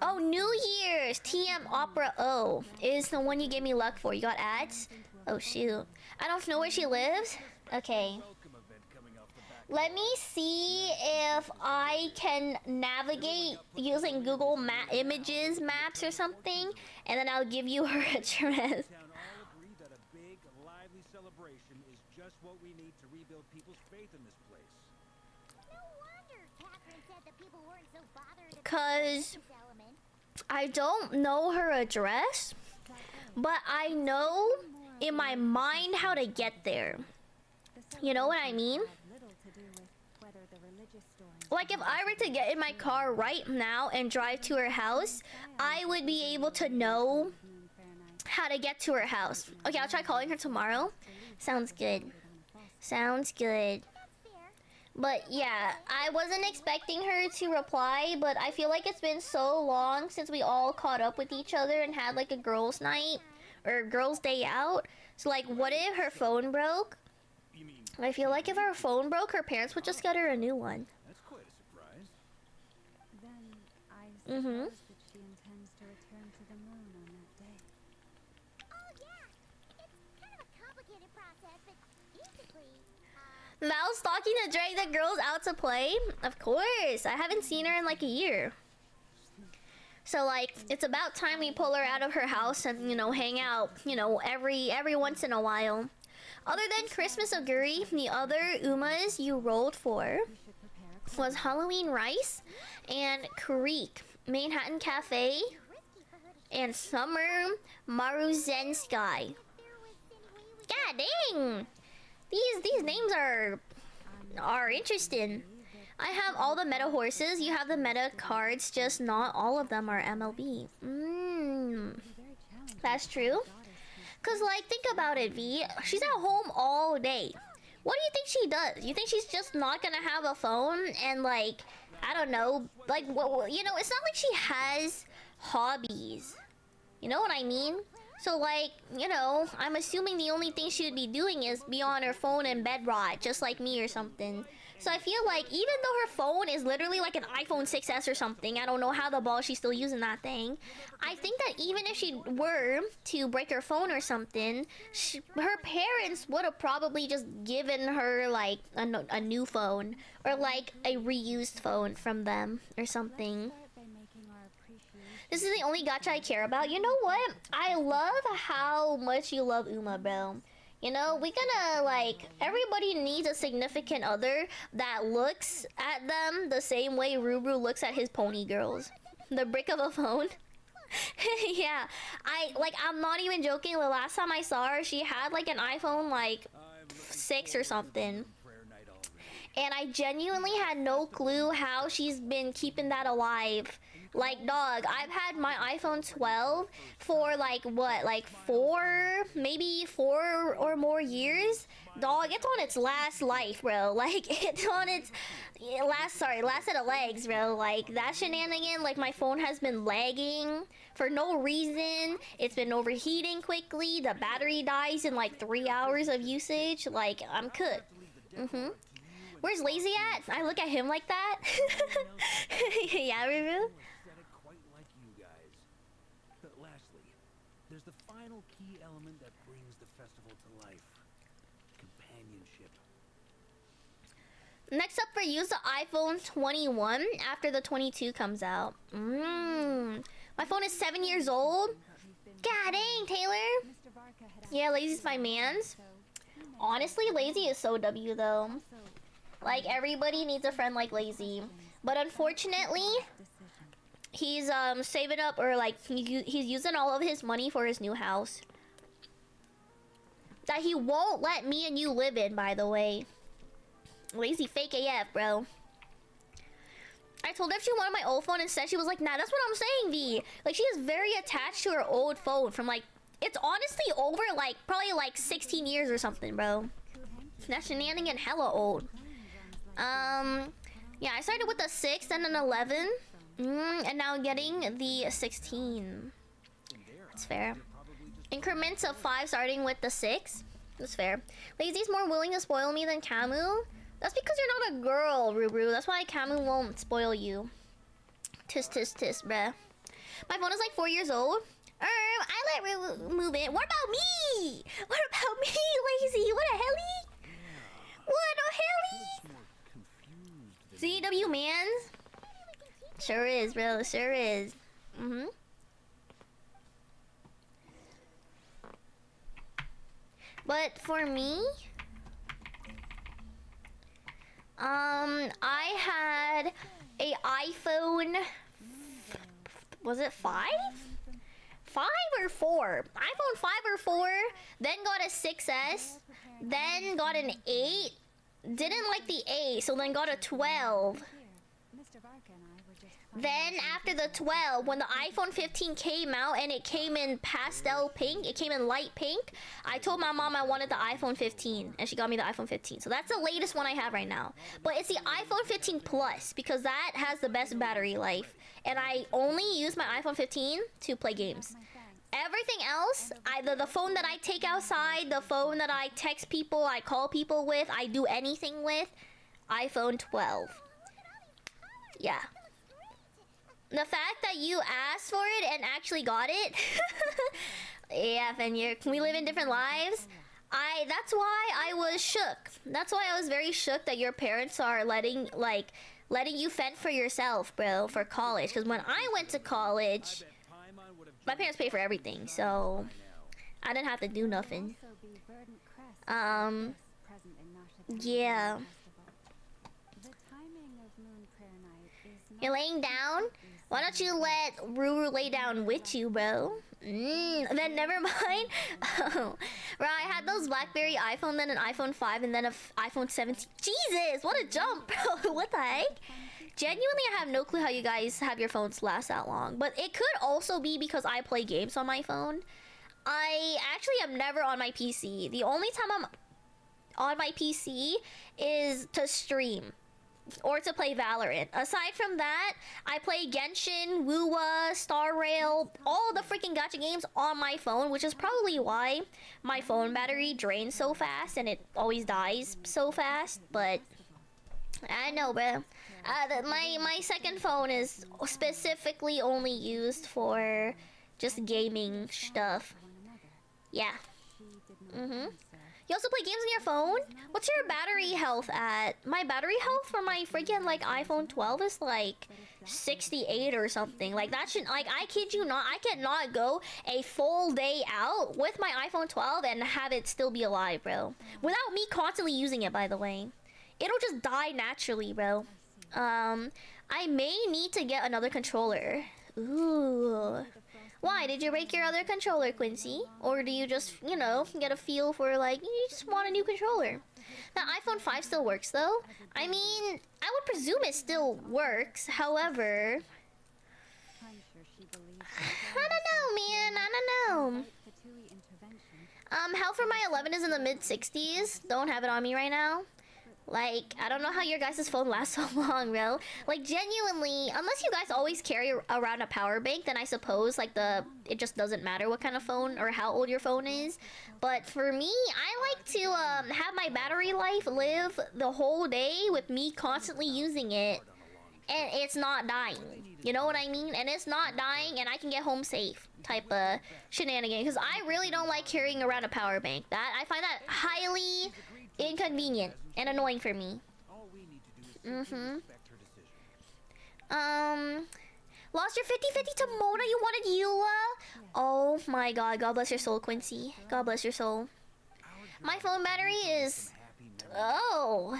Oh, New Year's! TM Opera O is the one you gave me luck for. You got ads? Oh, shoot. I don't know where she lives? Okay. Welcome event coming off the back. Let me see if I can navigate using Google Images maps or something, and then I'll give you her address. Town all agree that a big, lively celebration is just what we need to rebuild people's faith in this place. No wonder Catherine said that people weren't so bothered about 'Cause this element. I don't know her address, but I know in my mind how to get there. You know what I mean? little to do with whether the religious story Like, if I were to get in my car right now and drive to her house, I would be able to know how to get to her house. Okay, I'll try calling her tomorrow. Sounds good. Sounds good. But yeah, I wasn't expecting her to reply, but I feel like it's been so long since we all caught up with each other and had like a girls' night or girls' day out. So like, what if her phone broke? You mean, I feel like if her phone broke, her parents would just get her a new one. that's quite a surprise. Then I Mhm. suppose that she intends to return to the moon on that day. Oh yeah, it's kind of a complicated process, but basically, Val's stalking to drag the girls out to play? Of course. I haven't seen her in like a year. So like, it's about time we pull her out of her house and, you know, hang out, you know, every once in a while. Other than Christmas Oguri, the other Umas you rolled for was Halloween Rice and Creek, Manhattan Cafe, and Summer Maruzen Sky. God dang! These names are interesting. I have all the meta horses. You have the meta cards, just not all of them are MLB. That's true. Cause like, think about it, V. She's at home all day. What do you think she does? You think she's just not gonna have a phone and like, I don't know, like what? You know, it's not like she has hobbies. You know what I mean? So like, you know, I'm assuming the only thing she would be doing is be on her phone and bed rot, just like me or something. So I feel like even though her phone is literally like an iPhone 6S or something, I don't know how the ball she's still using that thing. I think that even if she were to break her phone or something, her parents would have probably just given her like a new phone or like a reused phone from them or something. Start by making our appreciation This is the only gacha I care about. You know what? I love how much you love Uma, bro. You know, we gonna, like, everybody needs a significant other that looks at them the same way Ruru looks at his pony girls. The brick of a phone. Yeah, I'm not even joking. The last time I saw her, she had like an iPhone like 6 or something. And I genuinely had no clue how she's been keeping that alive. Like, dog, I've had my iPhone 12 for like what, like 4 or more years. Dog, it's on its last life, bro. Like, it's on its last set of legs, bro. Like, that shenanigan, like, my phone has been lagging for no reason. It's been overheating quickly. The battery dies in like 3 hours of usage. Like, I'm cooked. Where's Lazy at? I look at him like that. Yeah, Ruru? Quite like you guys. But lastly, there's the final key element that brings the festival to life. Companionship. Next up for you is the iPhone 21 after the 22 comes out. My phone is 7 years old. God dang, Taylor. Yeah, Lazy's my man's. Honestly, Lazy is so W though. Like, everybody needs a friend like Lazy. But unfortunately, he's saving up, or like he's using all of his money for his new house. That he won't let me and you live in, by the way. Lazy fake AF, bro. I told her if she wanted my old phone instead, she was like, nah, that's what I'm saying, V. Like, she is very attached to her old phone from like, it's honestly over like, probably like 16 years or something, bro. That shenanigan hella old. Yeah, I started with a 6 and an 11. And now getting the 16. That's fair. Increments of 5 starting with the 6. That's fair. Lazy's more willing to spoil me than Camu. That's because you're not a girl, Ruru. That's why Camu won't spoil you. Tis, bruh. My phone is like 4 years old. I let Ruru move in. What about me? What about me, Lazy? What a helly? What a helly? CW mans? Sure is, bro. Sure is. But for me, I had a iPhone. Was it 5? 5 or 4? iPhone 5 or 4. Then got a 6S. Then got an 8. Didn't like the 8, so then got a 12. Then after the 12, when the iPhone 15 came out and it came in pastel pink, it came in light pink, I told my mom I wanted the iPhone 15 and she got me the iPhone 15. So that's the latest one I have right now. But it's the iPhone 15 Plus because that has the best battery life. And I only use my iPhone 15 to play games. Everything else, either the phone that I take outside, the phone that I text people, I call people with, I do anything with, iPhone 12. Yeah. The fact that you asked for it and actually got it. Yeah, Fenrir, we live in different lives. That's why I was shook. That's why I was very shook that your parents are letting you fend for yourself, bro, for college. Because when I went to college, my parents paid for everything, so I didn't have to do nothing. Yeah. You're laying down? Why don't you let Ruru lay down with you, bro? Then never mind. Oh. Bro, I had those BlackBerry iPhone, then an iPhone 5, and then an iPhone 17. Jesus, what a jump, bro. What the heck? Genuinely, I have no clue how you guys have your phones last that long. But it could also be because I play games on my phone. I actually am never on my PC. The only time I'm on my PC is to stream. Or to play Valorant. Aside from that, I play Genshin, Wuwa, Star Rail, all the freaking gacha games on my phone, which is probably why my phone battery drains so fast and it always dies so fast. But I know, bro. My second phone is specifically only used for just gaming stuff. Yeah. You also play games on your phone? What's your battery health at? My battery health for my freaking like iPhone 12 is like 68 or something. Like that should, like, I kid you not, I cannot go a full day out with my iPhone 12 and have it still be alive, bro. Without me constantly using it, by the way. It'll just die naturally, bro. I may need to get another controller. Ooh. Why? Did you break your other controller, Quincy? Or do you just, you know, get a feel for, like, you just want a new controller? That iPhone 5 still works, though. I mean, I would presume it still works. However, I'm sure she believes I don't know, man. I don't know. Fatui intervention. Health for my 11 is in the mid-60s. Don't have it on me right now. Like, I don't know how your guys' phone lasts so long, bro. Like, genuinely, unless you guys always carry around a power bank, then I suppose, like, it just doesn't matter what kind of phone or how old your phone is. But for me, I like to, have my battery life live the whole day with me constantly using it. And it's not dying. You know what I mean? And it's not dying and I can get home safe type of shenanigan. Because I really don't like carrying around a power bank. I find that highly inconvenient and annoying for me. Lost your 50-50 to Mona? You wanted Eula? Oh my god, God bless your soul, Quincy. God bless your soul. My phone battery is... Oh.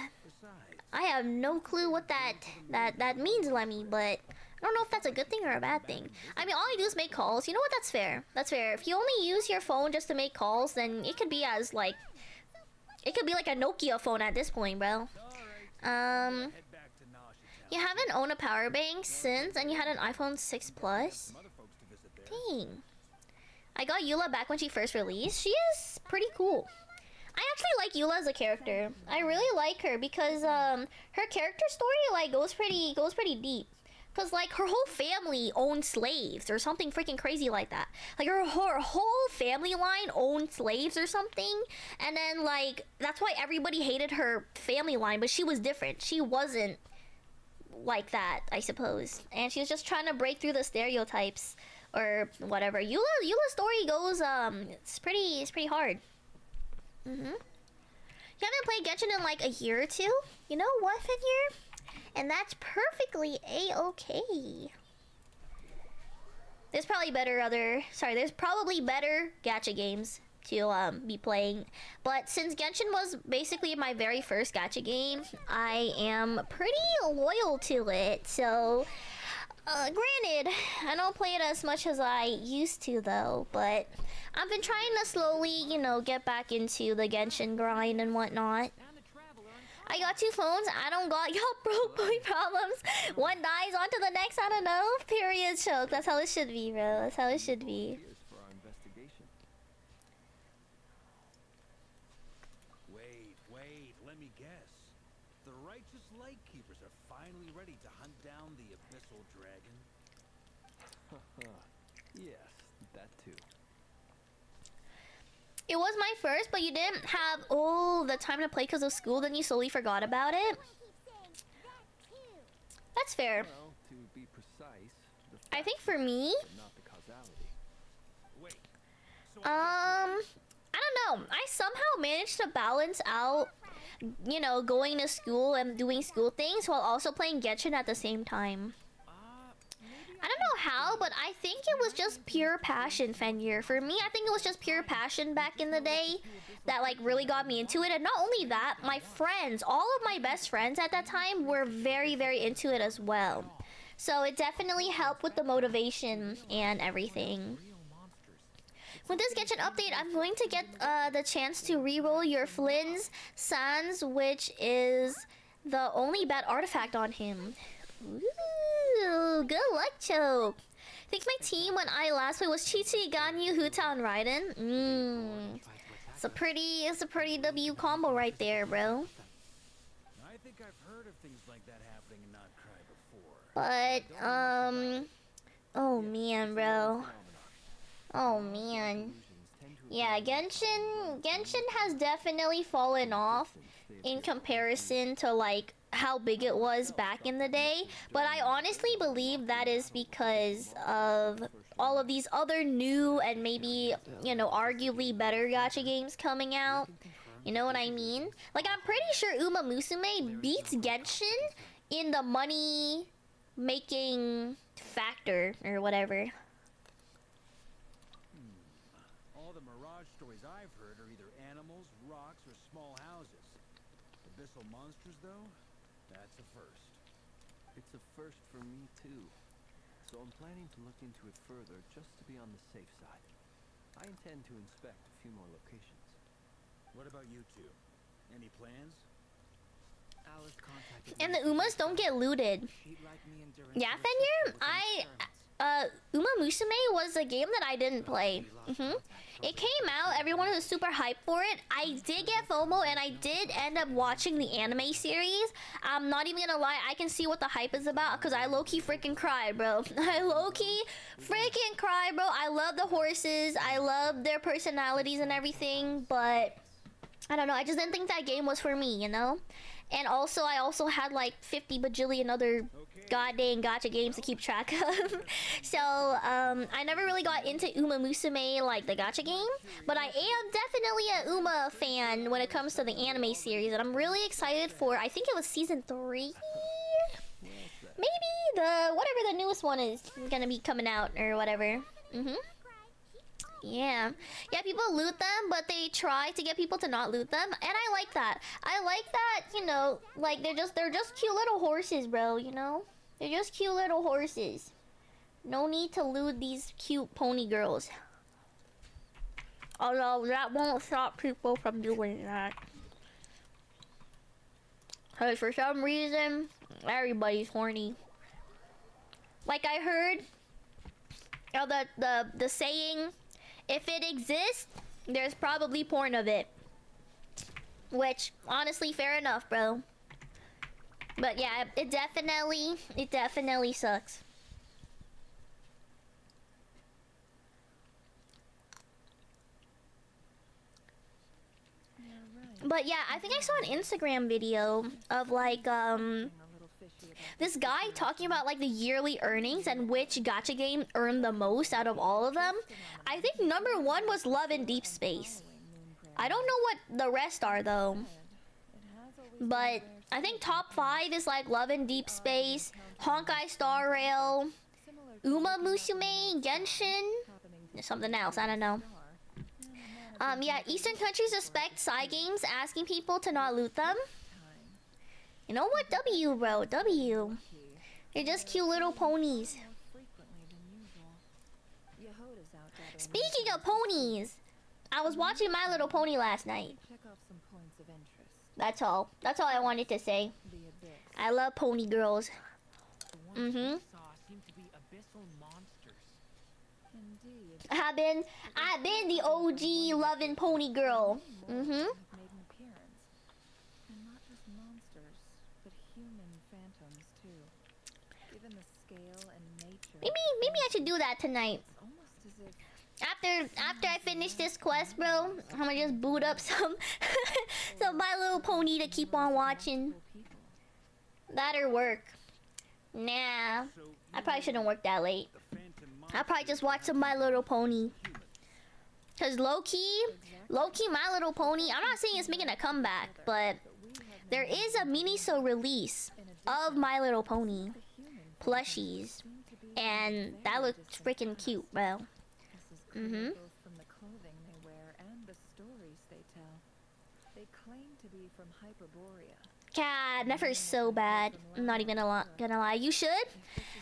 I have no clue what that means, Lemmy, but I don't know if that's a good thing or a bad thing. I mean, all I do is make calls. You know what? That's fair. That's fair. If you only use your phone just to make calls, then it could be as, like... It could be like a Nokia phone at this point, bro. You haven't owned a power bank since, and you had an iPhone 6 Plus? Dang. I got Eula back when she first released. She is pretty cool. I actually like Eula as a character. I really like her because her character story like goes pretty deep. Cause like her whole family owned slaves or something freaking crazy like that. Like her whole family line owned slaves or something. And then like that's why everybody hated her family line, but she was different. She wasn't like that, I suppose. And she was just trying to break through the stereotypes or whatever. Eula's story goes it's pretty hard. You haven't played Genshin in like a year or two? You know what, Figure? And that's perfectly a-okay. There's probably better gacha games to be playing. But since Genshin was basically my very first gacha game, I am pretty loyal to it. So, granted, I don't play it as much as I used to though, but I've been trying to slowly, you know, get back into the Genshin grind and whatnot. I got 2 phones. I don't got y'all broke boy problems. One dies onto the next. I don't know. Period choke. That's how it should be, bro. That's how it should be. Wait. Let me guess. The righteous light keepers are finally ready to hunt down the abyssal dragon. Yes, that too. It was my first, but you didn't have the time to play because of school, then you slowly forgot about it. That's fair. Well, to be precise, I think for me, not the causality. Wait. I don't know. I somehow managed to balance out, you know, going to school and doing school things while also playing Genshin at the same time. I don't know how, but I think it was just pure passion, Fenrir. For me, I think it was just pure passion back in the day that like really got me into it. And not only that, my friends, all of my best friends at that time were very, very into it as well. So it definitely helped with the motivation and everything. With this Genshin update, I'm going to get the chance to reroll your Flynn's Sans, which is the only bad artifact on him. Ooh, good luck, Choke. I think my team when I last played was Chi-Chi, Ganyu, Huta, and Raiden. It's a pretty W combo right there, bro. I think I've heard of things like that happening in Not Cry before. But, oh man, bro. Oh man. Yeah, Genshin has definitely fallen off in comparison to like how big it was back in the day, but I honestly believe that is because of all of these other new and maybe, you know, arguably better gacha games coming out. You know what I mean? Like, I'm pretty sure Uma Musume beats Genshin in the money making factor or whatever. All the Mirage stories I've heard are either animals, rocks, or small houses. Abyssal monsters, though? That's a first. It's a first for me too. So I'm planning to look into it further just to be on the safe side. I intend to inspect a few more locations. What about you two? Any plans? Alice contacted And me. the Umas don't get looted. She'd like me and Duran Yeah, to Fenrir, assist her with experiments. Uma Musume was a game that I didn't play. It came out, everyone was super hyped for it. I did get FOMO and I did end up watching the anime series. I'm not even gonna lie, I can see what the hype is about because I low-key freaking cried, bro. I low-key freaking cried, bro. I love the horses, I love their personalities and everything, but I don't know, I just didn't think that game was for me, you know? And also, I also had like 50 bajillion other goddamn gacha games to keep track of. So, I never really got into Uma Musume, like the gacha game. But I am definitely a Uma fan when it comes to the anime series. And I'm really excited for, I think it was season 3? Maybe whatever the newest one is gonna be coming out or whatever. Yeah, people loot them, but they try to get people to not loot them, and I like that. I like that, you know, like they're just cute little horses, bro, you know? They're just cute little horses. No need to loot these cute pony girls. Although that won't stop people from doing that. Cause for some reason, everybody's horny. Like I heard, the saying, if it exists, there's probably porn of it. Which, honestly, fair enough, bro. But yeah, it definitely sucks. But yeah, I think I saw an Instagram video of like, this guy talking about like the yearly earnings and which gacha game earned the most out of all of them. I think number 1 was Love in Deep Space. I don't know what the rest are though. But I think top 5 is like Love in Deep Space, Honkai Star Rail, Uma Musume, Genshin, something else, I don't know. Yeah, Eastern countries respect side games, asking people to not loot them. You know what? W, bro. W. They're just cute little ponies. Speaking of ponies, I was watching My Little Pony last night. That's all. That's all I wanted to say. I love pony girls. Saw seem to be abyssal monsters. I've been the OG loving pony girl. Made an appearance. And not just monsters, but human phantoms too. Given the scale and nature, Maybe I should do that tonight. it's almost as if After I finish this quest, bro, I'm gonna just boot up some some My Little Pony to keep on watching. people. That'll work. Nah, I probably shouldn't work that late. The Phantom I'll probably just watch some My Little Pony. Cause low-key, My Little Pony, I'm not saying it's making a comeback, but there is a mini-so release of My Little Pony plushies, and that looks freaking cute, bro. This is clear both from the clothing they wear and the stories they tell. They claim to be from Hyperborea. God, Nefer's so bad. I'm not even gonna lie. You should.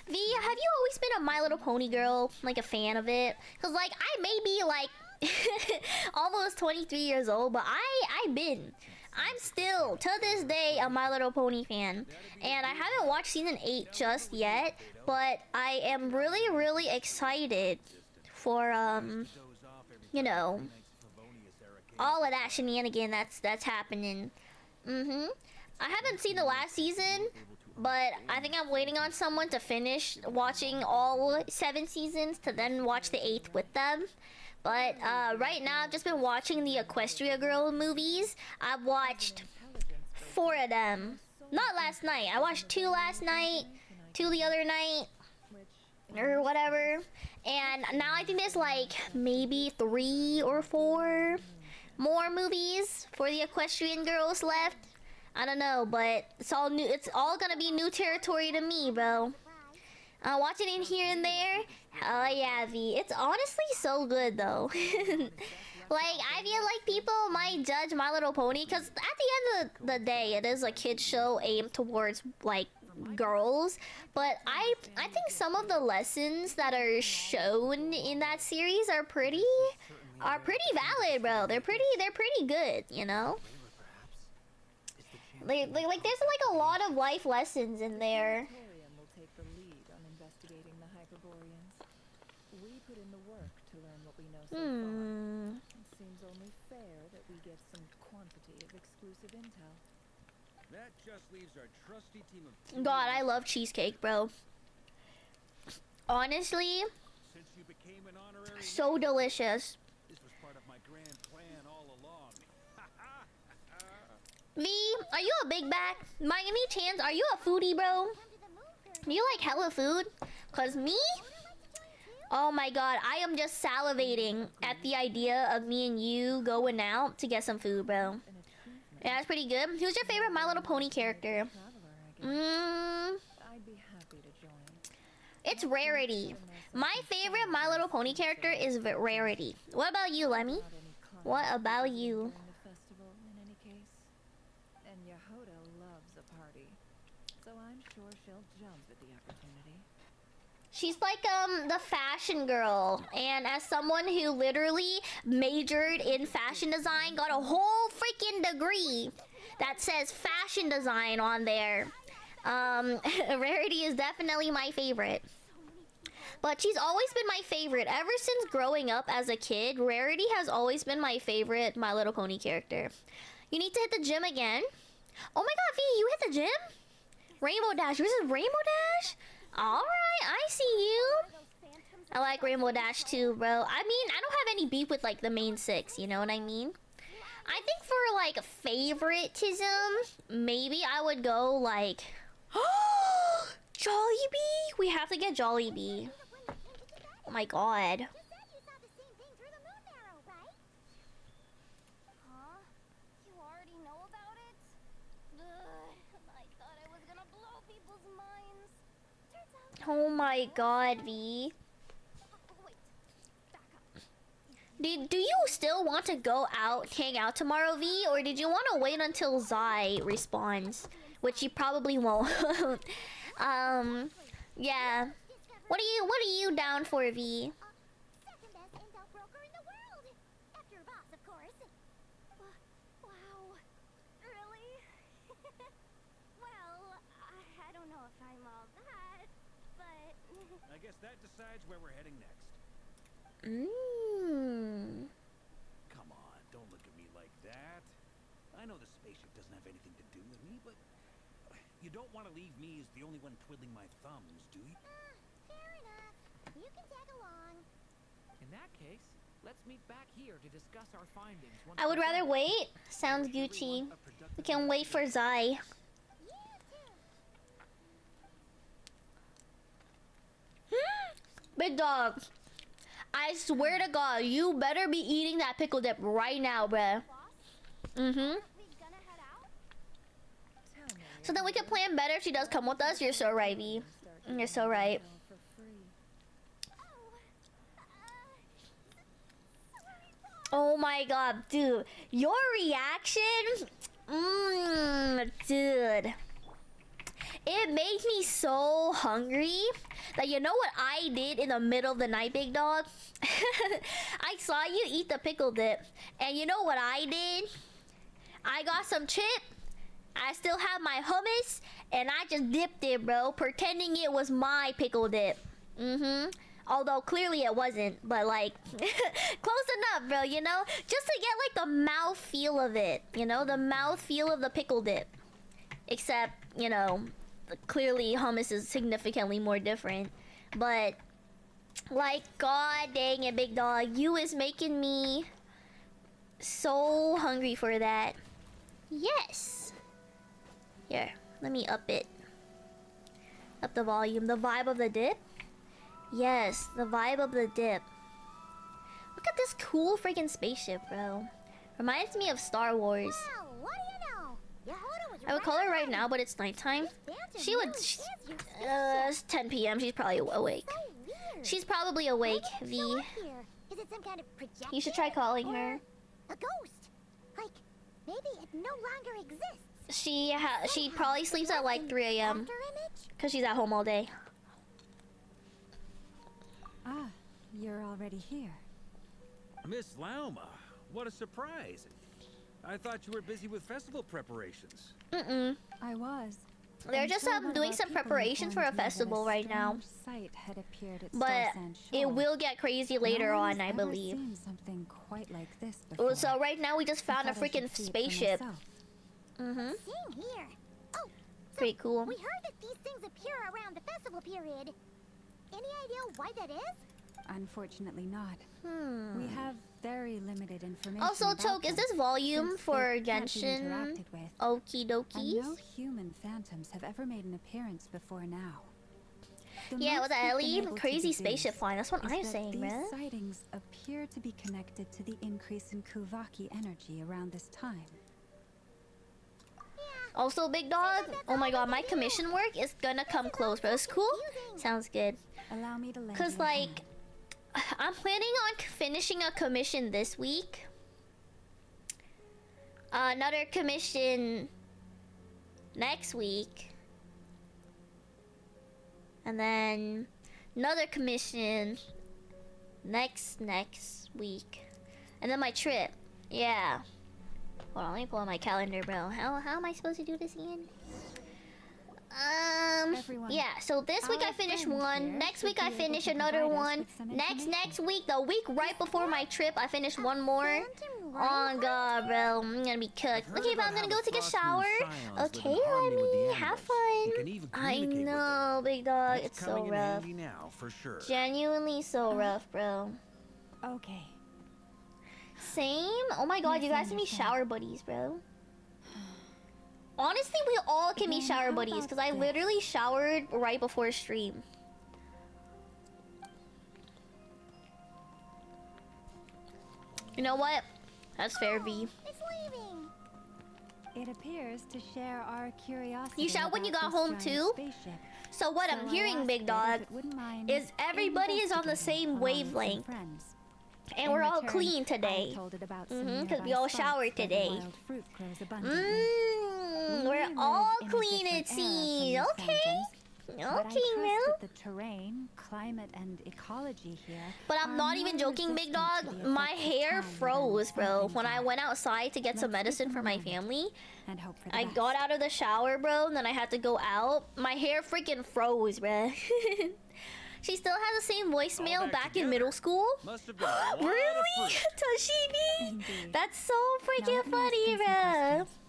V, have you always been a My Little Pony girl? Like a fan of it? Cause like I may be like almost 23 years old, but I'm still to this day a My Little Pony fan. And I haven't watched season 8 just yet, but I am really excited for you know, all of that shenanigan that's happening. I haven't seen the last season, but I think I'm waiting on someone to finish watching all 7 seasons to then watch the 8th with them. But right now I've just been watching the Equestria Girl movies. I've watched 4 of them. Not last night. I watched 2 last night, 2 the other night, or whatever. And now I think there's like maybe 3 or 4 more movies for the equestrian girls left. I don't know, but it's all new. It's all gonna be new territory to me, bro. Watching it here and there. Oh yeah, V. It's honestly so good though. Like, I feel like people might judge My Little Pony because at the end of the day, it is a kids show aimed towards like girls. But I think some of the lessons that are shown in that series are pretty valid, bro. They're pretty good, you know. Like there's like a lot of life lessons in there. Torium will take the lead on investigating the Hyperboreans. We put in the work to learn what we know so far. It seems only fair that we get some quantity of exclusive intel. That just leaves our trusty team of God, I love cheesecake, bro. Honestly, Since you became an honorary so delicious. this was part of my grand plan all along. V, are you a big back? By any chance, are you a foodie, bro? Do you like hella food? Cause me? Oh my god, I am just salivating at the idea of me and you going out to get some food, bro. An achievement. Yeah, that's pretty good. Who's your favorite My Little Pony character? Traveler, I guess. I'd be happy to join. It's Rarity. My favorite My Little Pony character is Rarity. What about you, Lemmy? Without any clients What about you? during the festival, in any case. And Yehoda loves a party, so I'm sure she'll jump at the opportunity. She's like the fashion girl, and as someone who literally majored in fashion design, got a whole freaking degree that says fashion design on there. Rarity is definitely my favorite. But she's always been my favorite ever since growing up as a kid. Rarity has always been my favorite My Little Pony character. You need to hit the gym again. Oh my god, V, you hit the gym? Rainbow Dash. This is Rainbow Dash? Alright, I see you. I like Rainbow Dash too, bro. I mean, I don't have any beef with like the main six, you know what I mean? I think for like favoritism, maybe I would go like Jollibee? We have to get Jollibee. Oh my god. You said you saw the same thing through the moon arrow, right? Huh? You already know about it? Ugh, I thought I was gonna blow people's minds. Turns out. Oh my god, V. Wait, back up. Do you still want to go out, hang out tomorrow, V? Or did you want to wait until Zai respawns? Which you probably won't. Yeah. What are you down for, V? Second best intel broker in the world. After your boss, of course. Wow. Really? Well, I don't know if I'm all that, but... I guess that decides where we're heading next. Come on, don't look at me like that. I know the spaceship doesn't have anything to do with me, but you don't want to leave me as the only one twiddling my thumbs, do you? Fair enough. You can tag along. In that case, let's meet back here to discuss our findings. once I would we're rather done. wait. Sounds Gucci. A productive We can wait for Zai. You too. Big dog. I swear to God, you better be eating that pickle dip right now, bruh. We gonna head out? Tell me, So then we can plan better if she does come with us. You're so right, V. start You're so right. intel for free. Oh my god, dude. Your reaction? Dude. It made me so hungry that you know what I did in the middle of the night, big dog? I saw you eat the pickle dip. And you know what I did? I got some chip. I still have my hummus. And I just dipped it, bro. Pretending it was my pickle dip. Although clearly it wasn't, but like close enough, bro, you know? Just to get like the mouth feel of it, you know? The mouth feel of the pickle dip. Except, you know, clearly hummus is significantly more different. But like, god dang it, big dog, you is making me so hungry for that. Yes. Here, let me up it. Up the volume. The vibe of the dip. Yes, the vibe of the dip. Look at this cool freaking spaceship, bro. Reminds me of Star Wars. Well, what do you know? Yehuda was I would call her right now, but it's nighttime. She would. It's 10 p.m. She's probably awake. So weird. She's probably awake. Why did it V. show up here? Is it some kind of projection? You should try calling Or her. A ghost. Like maybe it no longer exists. She Somehow, probably sleeps at like 3 a.m. after image? because she's at home all day. Ah, you're already here. Miss Lauma, what a surprise. I thought you were busy with festival preparations. I was. They're just until one of doing our some people preparations for a informed me that festival right now. strange sight had appeared at But Starsand it Shore. will get crazy later No on, one's I ever believe. seen something quite like this before. Well, so right now we just found a I thought I should freaking see it for spaceship. myself. Same here. Oh, Pretty cool. we heard that these things appear around the festival period. Any idea why that is? Unfortunately not. We have very limited information Also, about Toke, is them, this volume since for they can't be Genshin? interacted with. Okie And no dokies. human phantoms have ever made an appearance before now. The Yeah, most with we've been Ellie, able to crazy deduce spaceship flying. That's what is I'm that saying, these man. sightings appear to be connected to the increase in Kuvaki energy around this time. Also, big dog. Oh my god, my commission work is gonna come close, bro. It's cool. Sounds good. Allow me to lend Cause you a like, I'm planning on finishing a commission this week. Another commission next week. And then another commission next week. And then my trip. Yeah. Hold on, let me pull out my calendar, bro. How am I supposed to do this again? Everyone, Yeah, so this week our I finish friend one. here Next should week be I able finish to another provide us one. with some Next information. week, the week right before my trip, I finish one more. Phantom Oh god, bro, I'm gonna be cooked. I've heard Okay, but about I'm gonna how go the take a Frost Moon shower. Scions live in Okay, harmony with the Lemmy, have animals fun. and can even I communicate with them. know, big dog, That's it's so coming in rough. handy now, for sure. Genuinely so rough, bro. Okay. Same? Oh my god, Yes, you I guys can be understand. shower buddies, bro. Honestly, we all can be Then shower how buddies about because I this? literally showered right before stream. You know what? That's fair, V. It's leaving. It appears to share our curiosity. You showered when you about got this home giant too? spaceship. So what So I'm I hearing, asked big it dog, if it wouldn't mind is everybody is on the investigating same along with some wavelength. friends. And In we're all return, clean I today. told it about some Because we nearby all spots showered where the today. wild fruit grows abundantly. Mmm, We we're live all in a clean, it different era from seems. these Okay. phantoms, but I Okay, trust Mel. that the terrain, climate, and ecology here But I'm are not even more joking, big resistant to dog. the My effects of hair time than froze, bro. something When I else. went outside to get some Let's give medicine them for a my moment family, and hope for the I best. got out of the shower, bro, and then I had to go out. My hair freaking froze, bro. She still has the same voicemail back back in together. middle school. Must have been a lot Really? of fruit. Toshimi? Indeed. That's so Now freaking let me ask funny, them some bro. questions.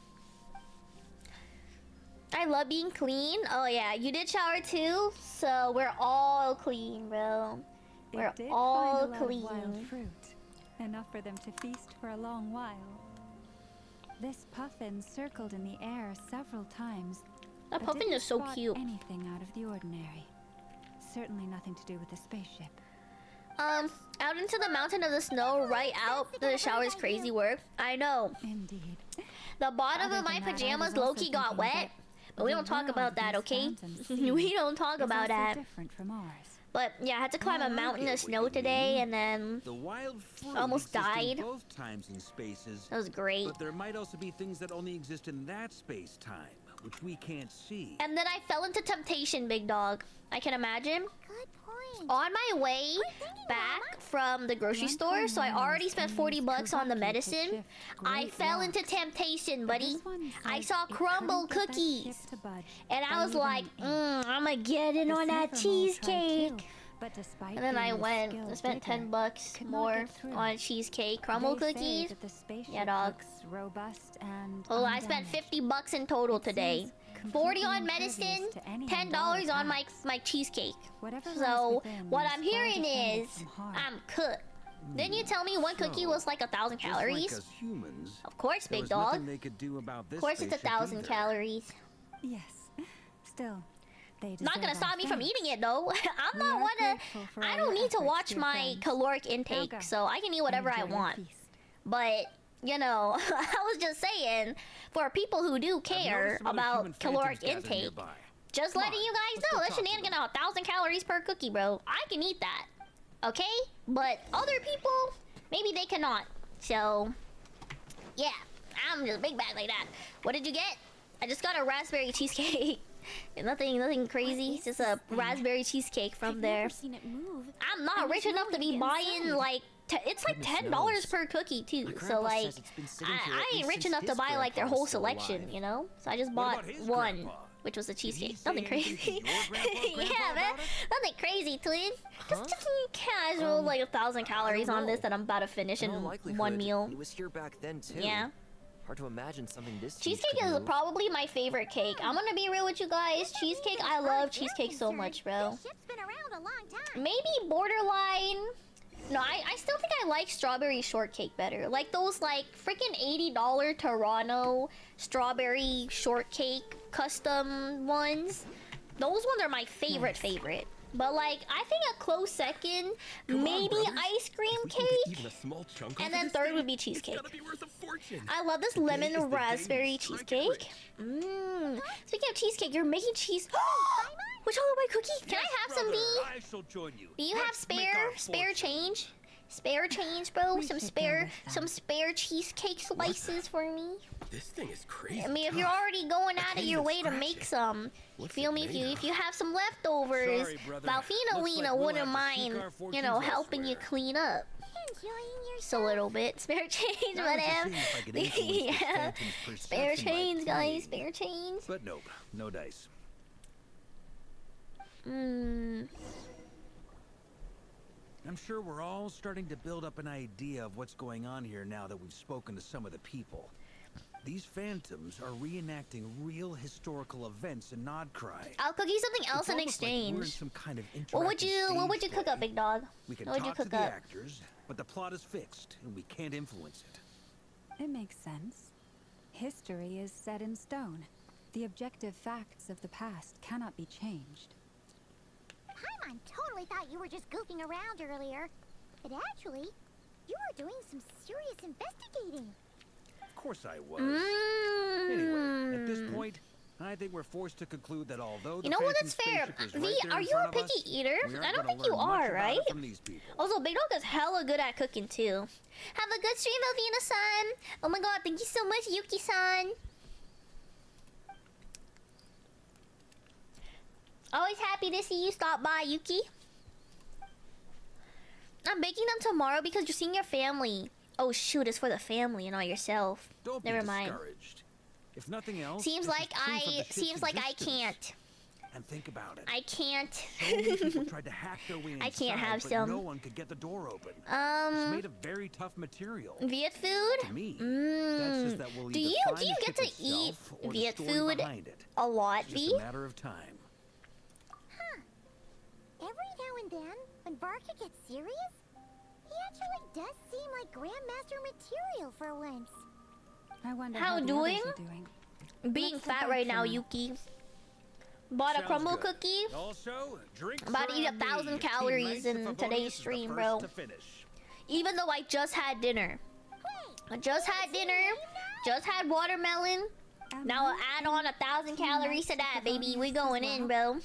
I love being clean. Oh yeah, you did shower too, so we're all clean, bro. It We're did all find a lot of clean. wild fruit, enough for them to feast for a long while. This puffin circled in the air several times. That but puffin didn't is so spot cute. Anything out of the ordinary. Certainly nothing to do with the spaceship. Out into the mountain of the snow, right out the shower's crazy work. I know. Indeed. The bottom Other of my than that, I pajamas was also low-key got thinking wet. that But we the don't talk world about that, these okay? phantoms see We don't talk is about also that. different from ours. But yeah, I had to climb a Oh, I mountain get of what snow you today, mean. and then The wild fruit Almost exists died. in both times and spaces. that was great. But there might also be things that only exist in that space-time, which we can't see. And then I fell into temptation, big dog. I can imagine. Good point. On my way thinking, back from the grocery One store, so I time already was spent used 40 bucks on the Kuvaki to medicine. shift I great fell into rocks. temptation, But buddy. this one I said saw it couldn't crumble get that cookies. ship to budge And by I was even like, an inch. I'ma get in The on that silver mole tried cheesecake. too, but despite And then I being a went and skilled spent 10 digger, bucks could not more get through. on cheesecake. Crumble They say cookies. that the spaceship Yeah, dog. looks robust and Oh, I spent undamaged. 50 bucks in total It today. seems 40 completely on impervious medicine, to any $10 on my attacks. cheesecake. Whatever lies So within what is I'm far hearing defended is from harm. I'm cooked. Didn't you tell me one cookie So, was like 1,000 Just calories? like us humans, Of course, there big was dog. nothing they could do about this Of course, it's spaceship 1,000 either. calories. Yes. Still, they Not deserve gonna our stop me from thanks. eating it though. I'm We not are one to. grateful for I all don't your need to efforts, watch dear my friends. caloric intake, Now go so I can eat whatever I Enjoy your want. feast. But you know, I was just saying, for people who do care about caloric intake, just letting you guys know, that shenanigan 1,000 calories per cookie, bro. I can eat that, okay? But other people, maybe they cannot. So, yeah, I'm just big bag like that. What did you get? I just got a raspberry cheesecake. nothing crazy. It's just a raspberry cheesecake from there. Seen it move. I'm not rich enough to be buying like. It's like $10 per cookie too. So like, I ain't rich enough to buy like their whole selection, you know. So I just bought one, which was a cheesecake. Nothing crazy. Yeah, man. Nothing crazy, twin. Just casual, like 1,000 calories on this that I'm about to finish in one meal. It was here back then too. Yeah. Hard to imagine something this Cheesecake is probably my favorite cake. I'm gonna be real with you guys. Cheesecake, I love cheesecake so much, bro. This ship's been around a long time. Maybe borderline. No, I still think I like strawberry shortcake better. Like those like freaking $80 Toronto strawberry shortcake custom ones. Those ones are my favorite. But like, I think a close second, maybe ice cream cake, and then third would be cheesecake. I love this lemon raspberry cheesecake. Speaking of cheesecake, you're making cheese. Which all my cookie? Can I have some, B? Do you have spare change? Spare change, bro? Some spare cheesecake slices for me? This thing is crazy. I mean, if you're already going out of your way to make some, you feel me? If you have some leftovers, Valfina wouldn't mind, you know, helping you clean up. Just a little bit. Spare change, whatever. Yeah. Spare change, guys. Spare change. But nope, no dice. Hmm. I'm sure we're all starting to build up an idea of what's going on here now that we've spoken to some of the people. These phantoms are reenacting real historical events in Nodcry. I'll cook you something else in exchange. Like we're in some kind of what would you cook up, big dog? We can what would you talk to cook the up? actors, but the plot is fixed and we can't influence it. It makes sense. History is set in stone. The objective facts of the past cannot be changed. Paimon totally thought you were just goofing around earlier. But actually, you were doing some serious investigating. Of course I was. Anyway, at this point, I think we're forced to conclude that although the you know what? That's fair. V, are you a picky eater? I don't think you are, right? Also, Big Dog is hella good at cooking too. Have a good stream, Elvina-san. Oh my god, thank you so much, Yuki-san. Always happy to see you stop by, Yuki. I'm baking them tomorrow because you're seeing your family. Oh shoot, it's for the family and not yourself. Never mind. If nothing else, seems like I can't. And think about it. I can't. So many people tried to hack their way inside, I can't have but some. no one could get the door open. It's made of very tough material. Viet food? To me, that's just that we'll do you get to eat Viet food a lot, V? Just a matter of time. Every now and then, when Barca gets serious, he actually does seem like Grandmaster material for once. I wonder how the doing? others are doing. Being Let's fat head right back now, for Yuki. Bought a crumble cookie. Also, drink about to eat 1,000 calories in today's stream, bro. Even though I just had dinner. I just had dinner. Just had watermelon. Now I'll add on 1,000 calories to that, baby. We going in, bro.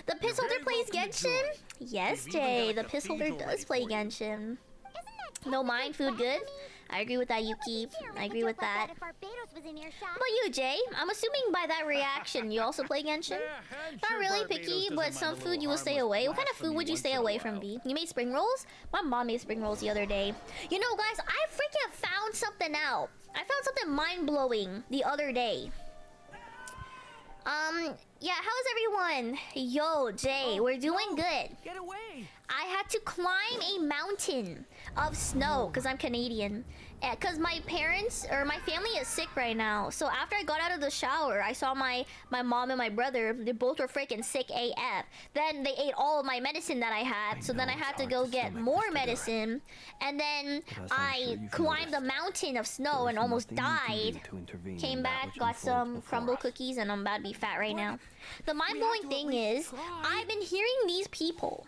The piss holder plays Genshin? Yes, Jay. The piss holder does play Genshin. No mind food good? I agree with that, Yuki. I agree with that. How about you, Jay? I'm assuming by that reaction you also play Genshin? Not really picky, but some food you will stay away. What kind of food would you stay away from, V? You made spring rolls? My mom made spring rolls the other day. You know, guys, I freaking found something out. I found something mind-blowing the other day. Yeah, how's everyone? Yo, Jay, we're doing good. Get away! I had to climb a mountain of snow because I'm Canadian. Because my parents, or my family is sick right now. So after I got out of the shower, I saw my mom and my brother. They both were freaking sick AF. Then they ate all of my medicine that I had. So then I had to go get more medicine. And then I climbed the mountain of snow and almost died. Came back, got some crumble cookies, and I'm about to be fat right now. The mind-blowing thing is, I've been hearing these people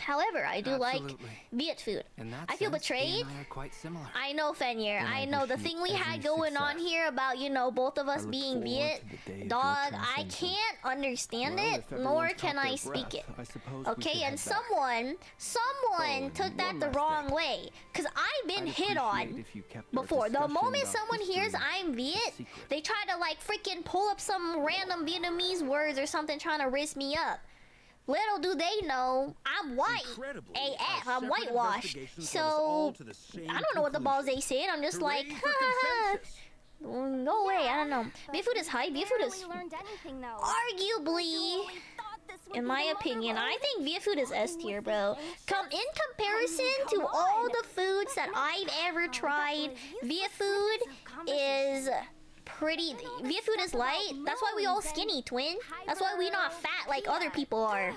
However, I do like Absolutely. Viet food. In that I feel sense, betrayed. he and I are quite similar. I know, Fenrir. And I I know the wish you thing we had every going on success. here about, you know, both of us I look being forward Viet. to the day of your Dog, I transcendence. can't understand Well, it, if nor everyone's can caught I their speak breath, it. I suppose we Okay, could and head back. someone and took that one the last wrong thing. way. Because I've been I'd hit appreciate on if you kept our before. The discussion moment about someone hears history I'm Viet, a secret. they try to like freaking pull up some random Vietnamese words or something trying to risk me up. Little do they know, I'm white. Incredibly, AF, our I'm separate whitewashed. investigations led us all So, to the same I don't know what the balls conclusion. they said. I'm just like, Hooray ha for ha ha. consensus. No way, I don't know. Viet food is hype. Viet food is Barely learned anything, though. arguably, in my opinion, I think Viet food is S tier, bro. In comparison to all the foods that I've ever tried, Viet food is pretty. Viet food is light. That's why we all skinny, twin. That's why we not fat like other people are.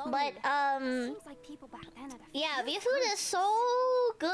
But Seems like people back then had a yeah, Viet food is so I good,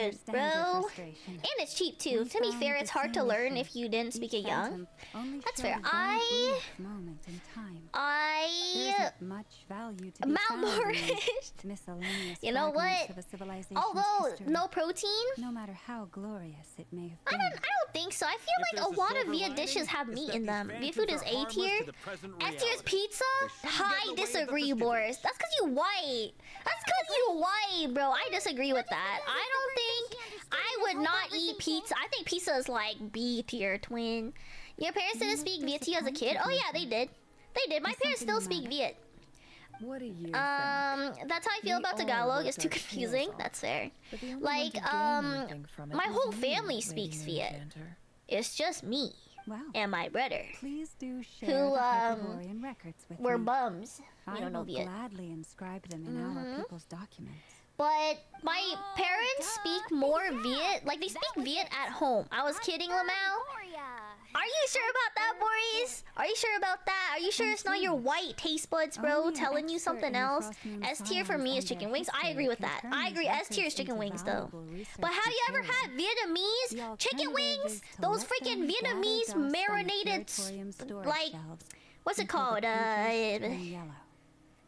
understand your bro. frustration. And it's cheap too. We To be found fair, the it's hard to same learn issue. if you didn't speak it Each young. phantom only That's showed fair. a very brief moment in time. There I isn't much value to be found in malnourished. these miscellaneous You know fragments what? of a civilization's Although history, no protein, no matter how glorious it may have I been. don't think so. I feel If like a there's lot of silver Viet lining, dishes have it's meat that in these them. Viet phantoms food is are A harmless tier. to the present S tier is reality. pizza. They shouldn't I get in the way of the disagree, festivities. Boris. That's because you white. That's because you white, bro. I disagree with that. I don't think I would not eat pizza. I think pizza is like B tier, twin. Your parents didn't speak Viet to you as a kid? Oh yeah, they did. They did. My There's parents still something speak the Viet. What do you think? That's how I feel We about all Tagalog. worked It's too our tails confusing. off. That's fair. But the only like, one to gain anything from it my was whole you, family Lady speaks New Viet. Enchanter. It's just me Wow. and my brother. Please do share Who, the Hyperborean records with We're me. bums. We I don't know will Viet. gladly inscribe them in our people's documents. But my parents speak more Viet. Like, they speak Viet at home. I was kidding, Lamau. Are you sure about that, Boris? Are you sure about that? Are you sure it's not your white taste buds, bro, Only an telling you expert something in the else? Frost Moon S tier for songs me is and chicken their wings. I history agree with can that. turn I these agree. S tier is records chicken into wings, though. valuable research But have you ever material. had Vietnamese The chicken alternative wings? is to Those let freaking them gather Vietnamese dust on the marinated, curatorium storage like, shelves what's it until the called? pages turn yellow.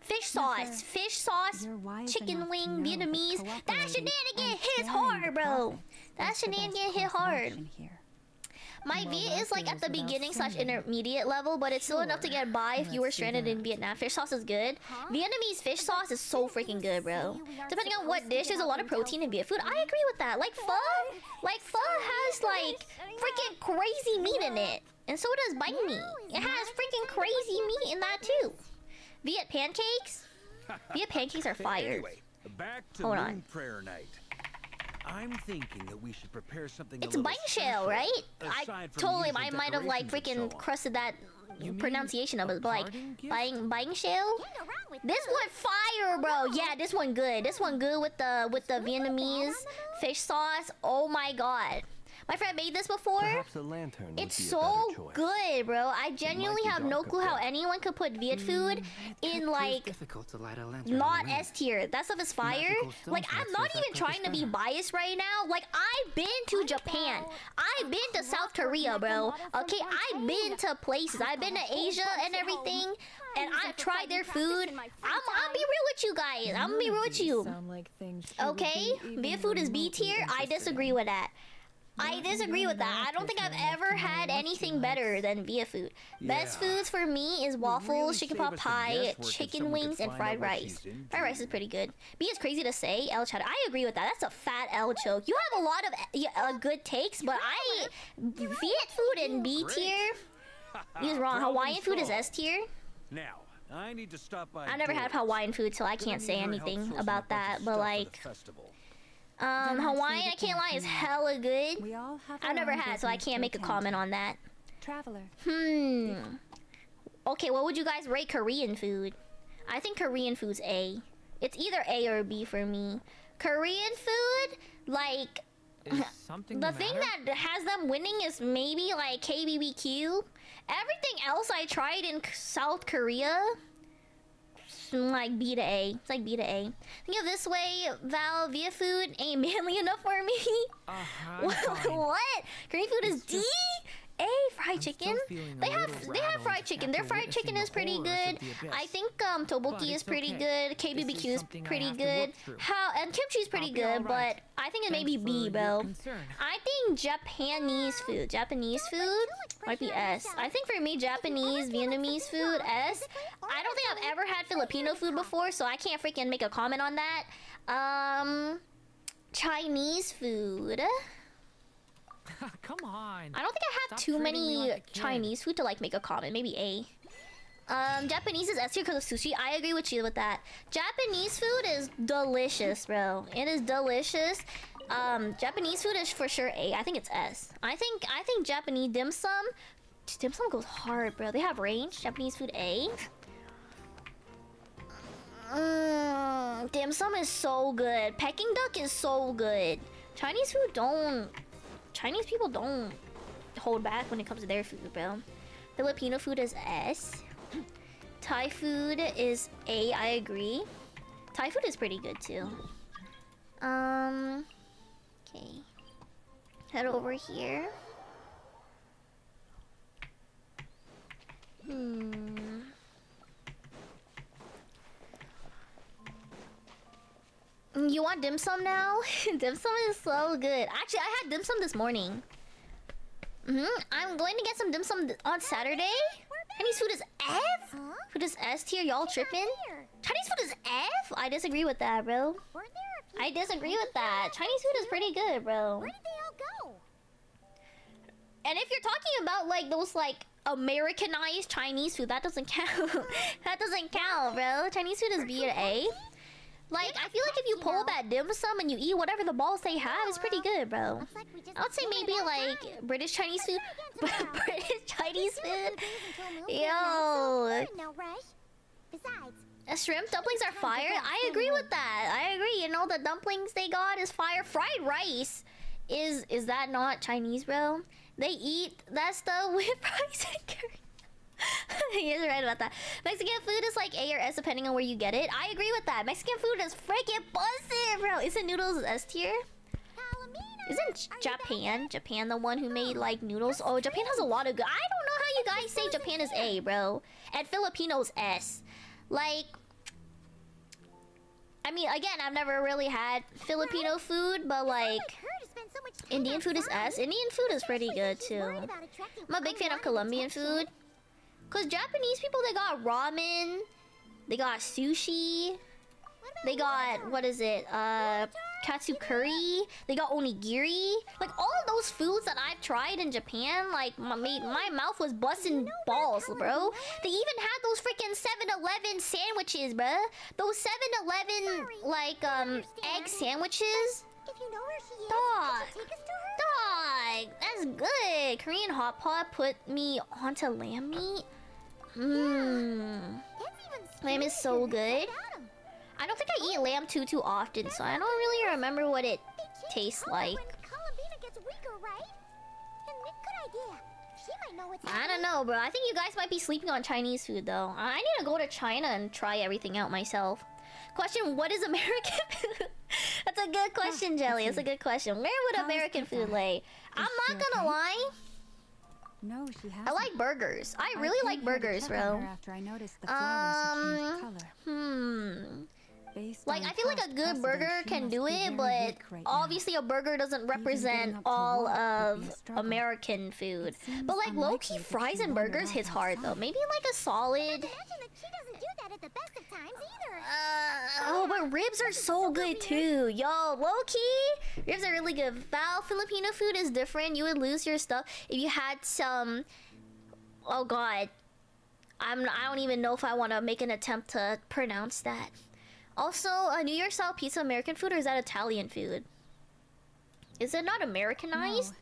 Fish sauce. Never. Fish sauce, You're wise chicken enough to wing, know that Vietnamese. That cooperating shenanigan and hits sharing hard, the bro. profits That is the best shenanigan hit course of hard. action here. My Well, Viet that is like at goes the without beginning slash saying. intermediate level, but it's still enough to Sure. get by if you were Let's see stranded in that. Vietnam. Fish sauce is good. Vietnamese fish sauce is so freaking good, bro. Depending on what dish, there's a lot of protein in Viet food. I agree with that. Like pho has like freaking crazy meat in it, and so does banh mi. It has freaking crazy meat in that too. Viet pancakes. Viet pancakes are fire. Anyway, back to Hold Moon on. Prayer Night. I'm thinking that we should prepare something. It's a little banh shell, special, right? I aside from totally, usual I might have like decorations and freaking so on. crusted that You mean pronunciation of a it, but like parting gift? banh shell. This one fire, bro. Yeah, this one good. This one good with the Vietnamese fish sauce. Oh my god. My friend made this before. Perhaps a lantern would It's be a so better choice. good, bro. I genuinely be have no dark up clue how there. anyone could put Viet food in like difficult to light a lantern not in the wind. S tier. That stuff is fire. Magical stone Like, I'm types not serve that even trying to be purpose better. biased right now. Like, I've been to Japan. I've been to South Korea, bro. Okay, I've been to places. I've been to Asia and everything. And I've tried their food. I'll be real with you guys. I'm gonna be real with you. Sound like things you would Okay, be even Viet food is B remotely tier. I interested disagree in. with that. I disagree with that. I don't think I've ever had anything better than Viet food. Best Yeah. foods for me is Would waffles, really chicken save pot us some pie, guesswork if chicken someone could wings, and find fried out what rice. she's into. Fried rice is pretty good. B is crazy to say. El Chato. I agree with that. That's a fat El choke. You have a lot of good takes, but Viet food in B tier. He was wrong. Problem Hawaiian food is solved. S tier. Now, I need to stop by. I never had Dora's. Hawaiian food, so I Gonna can't need say her help anything sourcing a about bunch of that. stuff But for the like, festival. Hawaiian, I can't lie, is hella good. We all have I've our never own had, so I business can't to make a attend comment to. on that. Traveler. Okay, what would you guys rate Korean food? I think Korean food's A. It's either A or B for me. Korean food, like, Is something the thing matter? that has them winning is maybe like KBBQ. Everything else I tried in South Korea, it's like B to A. It's like B to A. Think of it this way, Val, Viet food ain't manly enough for me. I'm What? fine. What? Korean food is It's D? A fried chicken. They have fried chicken. Their fried chicken is pretty good. I think tteokbokki is pretty good. KBBQ is pretty good. And kimchi is pretty good, but I think it may be B, bro. I think Japanese food might be S. I think for me, Japanese, Vietnamese food, S. I don't think I've ever had Filipino food before, so I can't freaking make a comment on that. Chinese food. Come on. I don't think I have too many Chinese food to like make a comment. Maybe A. Japanese is S tier because of sushi. I agree with you with that. Japanese food is delicious, bro. It is delicious. Japanese food is for sure A. I think it's S. I think Japanese dim sum. Dim sum goes hard, bro. They have range. Japanese food A. Dim sum is so good. Peking duck is so good. Chinese food don't. Chinese people don't hold back when it comes to their food, bro. Filipino food is S. Thai food is A. I agree. Thai food is pretty good too. Okay. Head over here. You want dim sum now? Dim sum is so good. Actually, I had dim sum this morning. I'm going to get some dim sum on Saturday. Chinese food is F? Food is S tier? Y'all tripping? Chinese food is F? I disagree with that, bro. I disagree with that. Chinese food is pretty good, bro. Where did they all go? And if you're talking about like those like Americanized Chinese food, that doesn't count. That doesn't count, bro. Chinese food is B or A. Like, I feel like if you pull up at dim sum and you eat whatever the balls they have, it's pretty good, bro. I would say maybe like British Chinese food. British Chinese food? Yo. Shrimp dumplings are fire? I agree with that. I agree. You know, the dumplings they got is fire. Fried rice is that not Chinese, bro? They eat that stuff with rice and curry. You're right about that. Mexican food is like A or S depending on where you get it. I agree with that. Mexican food is freaking busted, bro. Isn't noodles S tier? Isn't Japan the one who made like noodles? Oh, Japan has a lot of good. I don't know how you guys say Japan is A, bro. And Filipinos S. Like, I mean, again, I've never really had Filipino food, but like Indian food is S. Indian food is pretty good too. I'm a big fan of Colombian food. Cause Japanese people, they got ramen, they got sushi, they got, what is it, katsu curry, they got onigiri. Like all of those foods that I've tried in Japan, like my mouth was busting balls, bro. They even had those freaking 7-Eleven sandwiches, bro. Those 7-Eleven like egg sandwiches. If you know where she is, Dog. could you take us to her? Dog, that's good. Korean hot pot put me onto lamb meat. Lamb is so good. I don't think I eat lamb too often, so I don't really remember what it tastes like. I don't know, bro. I think you guys might be sleeping on Chinese food, though. I need to go to China and try everything out myself. Question, what is American food? That's a good question, Jelly. That's a good question. Where would American food lay? I'm not gonna lie. No, she hasn't. I like burgers. I really like burgers, bro. After I noticed the flowers had changed color. Like, I feel like a good burger can do it, but obviously a burger doesn't represent all of American food. But like low-key fries and burgers hits hard though. Maybe like a solid. Oh, but ribs are so good too. Yo, low-key, ribs are really good. Val, Filipino food is different. You would lose your stuff if you had some. Oh God, I don't even know if I want to make an attempt to pronounce that. Also, a New York style pizza American food, or is that Italian food? Is it not Americanized? No.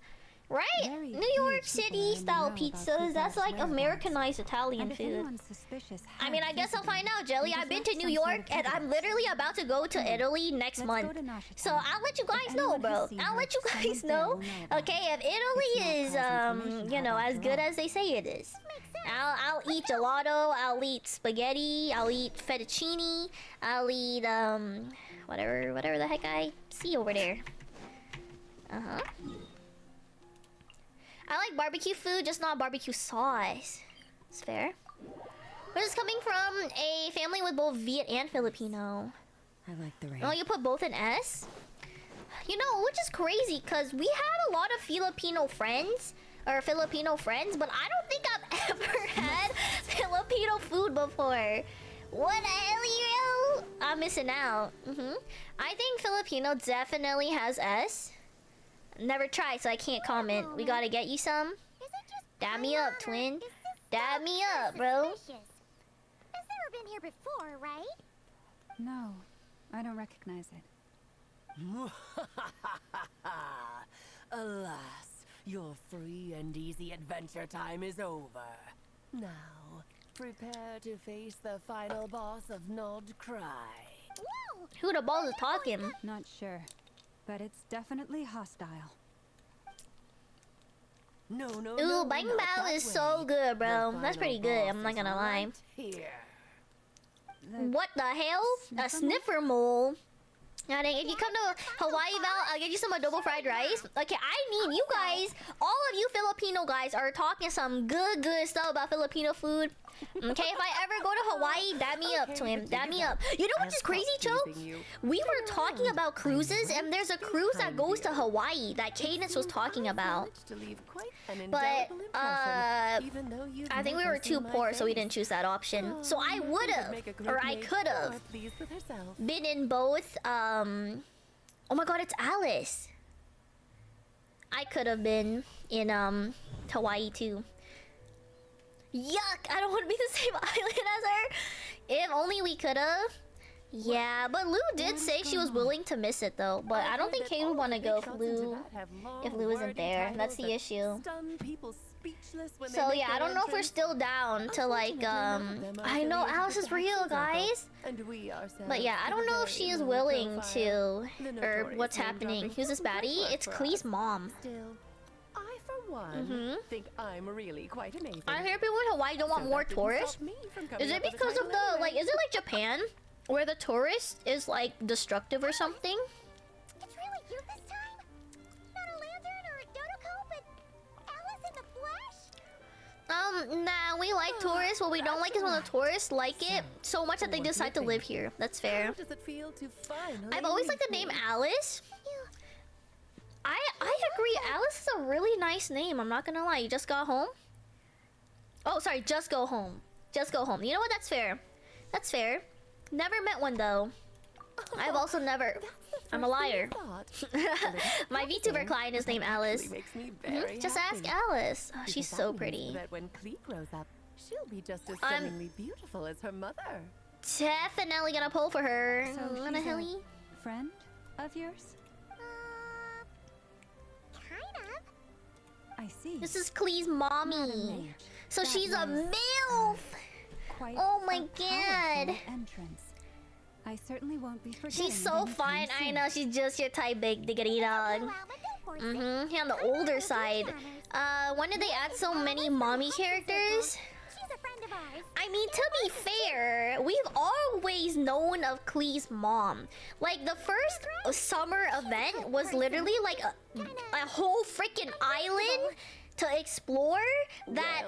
Right? New York City style pizzas, that's like Americanized Italian food. I mean, I guess I'll find out, Jelly. I've been to New York and I'm literally about to go to Italy next month. So I'll let you guys know, bro. I'll let you guys know. Okay, if Italy is, you know, as good as they say it is. I'll eat gelato, I'll eat spaghetti, I'll eat fettuccine, I'll eat, whatever the heck I see over there. I like barbecue food, just not barbecue sauce. It's fair. This is coming from a family with both Viet and Filipino. I like the rain. Oh, you put both in S? You know, which is crazy, because we have a lot of Filipino friends. Or Filipino friends, but I don't think I've ever had Filipino food before. What the hell, you? I'm missing out. I think Filipino definitely has S. Never tried, so I can't comment. We gotta get you some. Dab me up, twin. Dab me up, bro. Has never been here before, right? No, I don't recognize it. Alas, your free and easy adventure time is over. Now, prepare to face the final boss of Nod Cry. Who the balls is talking? Not sure, but it's definitely hostile. No, Ooh, Bang Bao is so good, bro. That's pretty good, I'm not gonna lie. Here. What the hell? A sniffer mole? Now, if you come to Hawaii, Val, I'll get you some adobo fried rice. Okay, I mean, you guys, all of you Filipino guys are talking some good stuff about Filipino food. Okay, if I ever go to Hawaii, dab me up, twin. Dab me up. You know what's just crazy, Cho? We were talking about cruises, and there's a cruise that goes to Hawaii that Cadence was talking about. But, I think we were too poor, so we didn't choose that option. So I would've, or I could've, been in both, oh my god, it's Alice. I could've been in, Hawaii too. Yuck! I don't want to be the same island as her. If only we could've. Yeah, but Lou did say she was willing to miss it though. But I don't think Kay would want to go if Lou isn't there. That's the issue. So yeah, I don't know if we're still down to like I know Alice is real, guys. But yeah, I don't know if she is willing to, or what's happening. Who's this baddie? It's Klee's mom. I, for one, think I'm really quite amazing. I hear people in Hawaii don't want more tourists. Is it because of the, like, is it like Japan? Where the tourist is, like, destructive or something? It's really you this time? Not a lantern or a Dodoko, but Alice in the flesh? Nah, we like tourists. What we don't like is when the tourists like it so much that they decide to live here. That's fair. How does it feel to finally I've always liked the name Alice. I agree. Alice is a really nice name. I'm not gonna lie. You just got home? Oh, sorry. Just go home. Just go home. You know what? That's fair. That's fair. Never met one though. I've also never. I'm a liar. My VTuber client is named Alice. Just ask Alice. Oh, she's so pretty. That when Klee grows up, she'll be just as stunningly beautiful as her mother. Definitely gonna pull for her. So she's a friend of yours? I see. This is Klee's mommy. So she's a MILF! Oh my god. Entrance. I certainly won't be forgetting. She's so fine. I know, she's just your type big diggity dog. He on the older side. When did they add so many mommy characters? She's a friend of ours. I mean, to be fair, we've always known of Klee's mom. Like, the first summer event was literally like a whole freaking island to explore that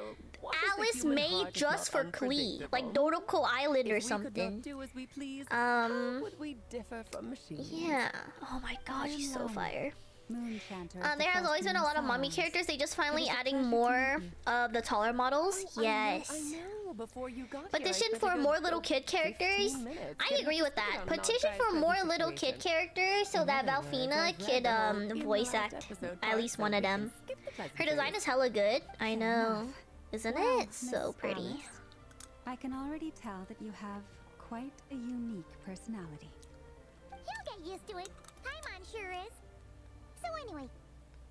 Alice made just for Klee. Like Dodoko Island or something. Yeah. Oh my god, she's so fire. There has always been a lot of mommy characters. They just finally adding more of the taller models. Yes. Petition for more little kid characters. I agree with that. Petition for more little kid characters so that Valfina could voice act at least one of them. Her design is hella good. I know. Isn't it? So pretty. I can already tell that you have quite a unique personality. He'll get used to it. Paimon sure is. So anyway,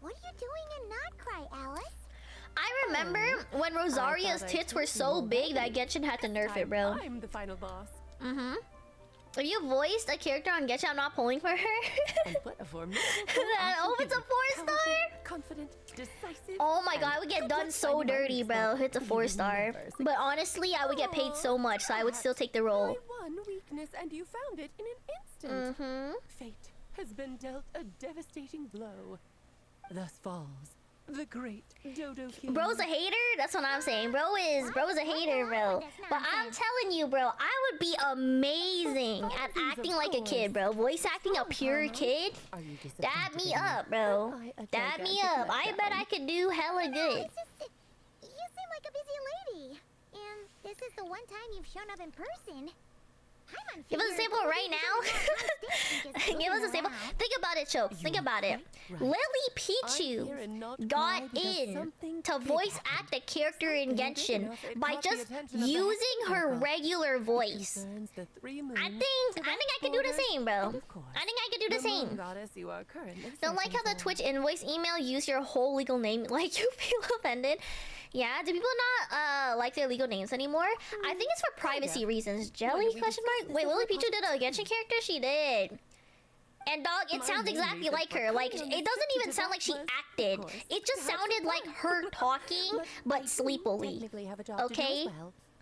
what are you doing in Not Cry, Alice? I remember when Rosaria's tits were so big that Genshin had to nerf it, bro. I'm the final boss. If you voiced a character on Genshin, I'm not pulling for her. Oh, it's a 4-star? Confident, decisive. Oh my god, I would get done so dirty, bro. It's a 4-star. But honestly, I would get paid so much, so I would still take the role. One weakness, and you found it in an instant. Fate has been dealt a devastating blow. Thus falls the great Dodo King. Bro's a hater? That's what I'm saying. Bro is a hater, bro. But I'm telling you, bro, I would be amazing at acting like a kid, bro. Voice acting a pure kid. Dab me up, bro. Dab me up. I bet I could do hella good. It's just, you seem like a busy lady. And this is the one time you've shown up in person. Give us a sample right now. Give us a sample. Think about it, Choke. Think about it. Lily Pichu got in to voice act a character in Genshin by just using her regular voice. I think I could do the same, bro. I think I could do the same. Don't like how the Twitch invoice email use your whole legal name like you feel offended. Yeah, do people not like their legal names anymore? I think it's for privacy reasons. Jelly question mark? Wait, Lily Pichu did a Genshin character? She did. And dog, it sounds exactly like her. Like, it doesn't even sound like she acted. It just sounded like her talking, but sleepily. Okay?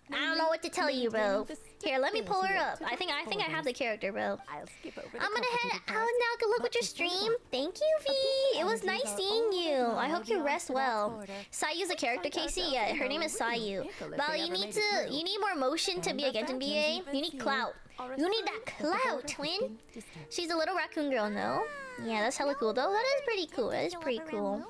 I don't know what to tell you, bro. Here, let me pull her up. I think I have the character, bro. I'm gonna head out now. Good luck with your stream. Thank you, V. It was nice seeing you. I hope you rest well. Sayu's a character, Casey? Yeah, her name is Sayu. Val, you need more motion to be a Genshin BA. You need clout. You need that clout, twin. She's a little raccoon girl, no? Yeah, that's hella cool, though. That is pretty cool. That is pretty cool.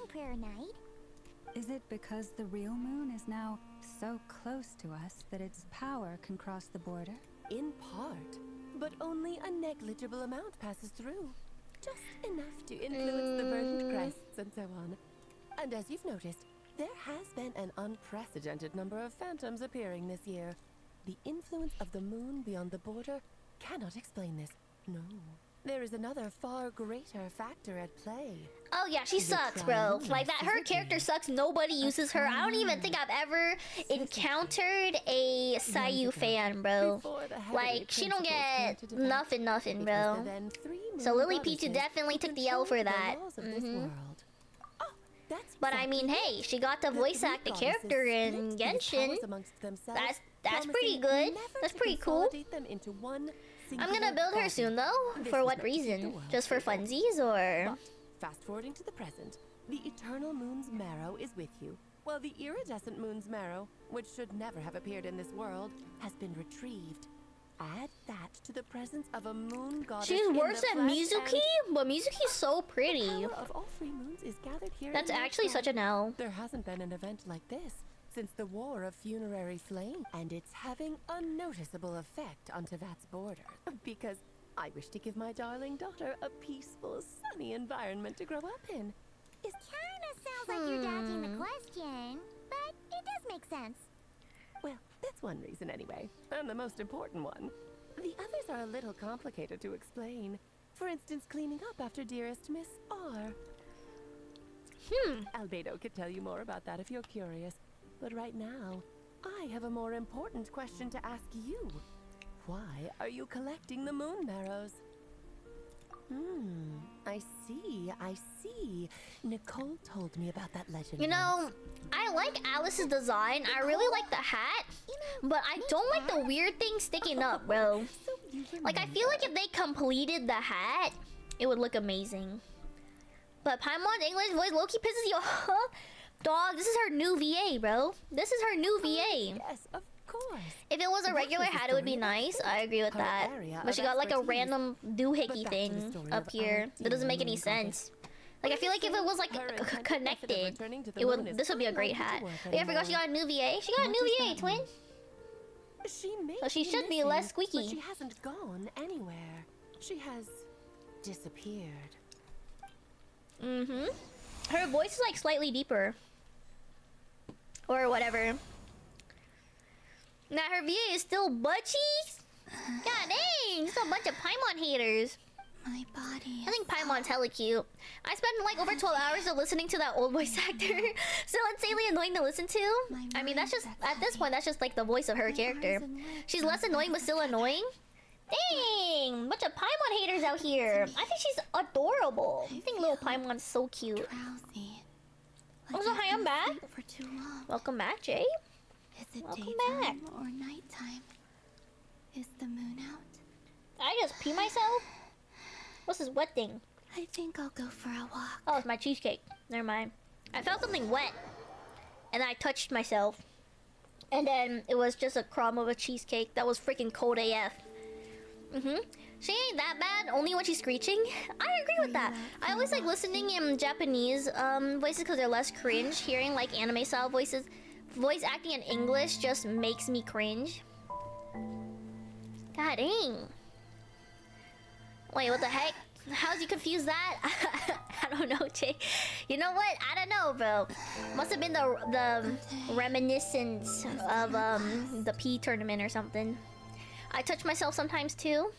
Is it because the real moon is now so close to us that its power can cross the border? In part, but only a negligible amount passes through. Just enough to influence the verdant crests and so on. And as you've noticed, there has been an unprecedented number of phantoms appearing this year. The influence of the moon beyond the border cannot explain this. No. There is another far greater factor at play. Oh yeah, she sucks, bro. Like that, her character sucks. Nobody uses her. I don't even think I've ever encountered a Sayu fan, bro. Like she don't get nothing, bro. So Lily Pichu definitely took the L for that. But I mean, hey, she got to voice act a character in Genshin. That's pretty good. That's pretty cool. I'm gonna build her soon, though. For what reason? Just for funsies, or? Fast forwarding to the present, the eternal moon's marrow is with you, while the iridescent moon's marrow, which should never have appeared in this world, has been retrieved. Add that to the presence of a moon goddess. She's worse than Mizuki, but Mizuki's so pretty. The power of all three moons is gathered here. That's actually such an L. There hasn't been an event like this since the War of Funerary Flame, and it's having a noticeable effect on Tevat's border. Because I wish to give my darling daughter a peaceful, sunny environment to grow up in. It kinda sounds like you're dodging the question, but it does make sense. Well, that's one reason anyway, and the most important one. The others are a little complicated to explain. For instance, cleaning up after dearest Miss R. Albedo could tell you more about that if you're curious. But right now, I have a more important question to ask you. Why are you collecting the moon marrows? I see. Nicole told me about that legend. You know, I like Alice's design. I really like the hat, but I don't like the weird thing sticking up, bro. Like, I feel like if they completed the hat, it would look amazing. But Paimon's English voice low-key pisses you off. Dog, this is her new VA, bro. This is her new VA. Yes, of course. If it was a regular hat, it would be nice. I agree with that. But she got like a random doohickey thing up here. That doesn't make any sense. Like, I feel like if it was like connected, it would. This would be a great hat. But yeah, I forgot she got a new VA. She got a new VA, twin. So she should be less squeaky. But she hasn't gone anywhere. She has disappeared. Her voice is like slightly deeper. Or whatever. Now her VA is still butt cheeks? God dang, just a bunch of Paimon haters. My body. I think Paimon's hella cute. I spent like over 12 hours of listening to that old voice actor. Still insanely annoying to listen to. I mean, that's just, at this point, that's just like the voice of her character. She's less annoying, but still annoying. Dang, bunch of Paimon haters out here. I think she's adorable. I think little Paimon's so cute. Oh, so hi, I'm back. Welcome back, Jay. Is it Welcome daytime back. or nighttime? Is the moon out? I just pee myself? What's this wet thing? I think I'll go for a walk. Oh, it's my cheesecake. Never mind. I felt something wet, and I touched myself, and then it was just a crumb of a cheesecake that was freaking cold AF. She ain't that bad, only when she's screeching. I agree with that. I always like listening in Japanese voices because they're less cringe. Hearing like anime style voices, voice acting in English just makes me cringe. God dang. Wait, what the heck? How'd you confuse that? I don't know, Jay. You know what? I don't know, bro. Must have been the reminiscence of the P tournament or something. I touch myself sometimes too.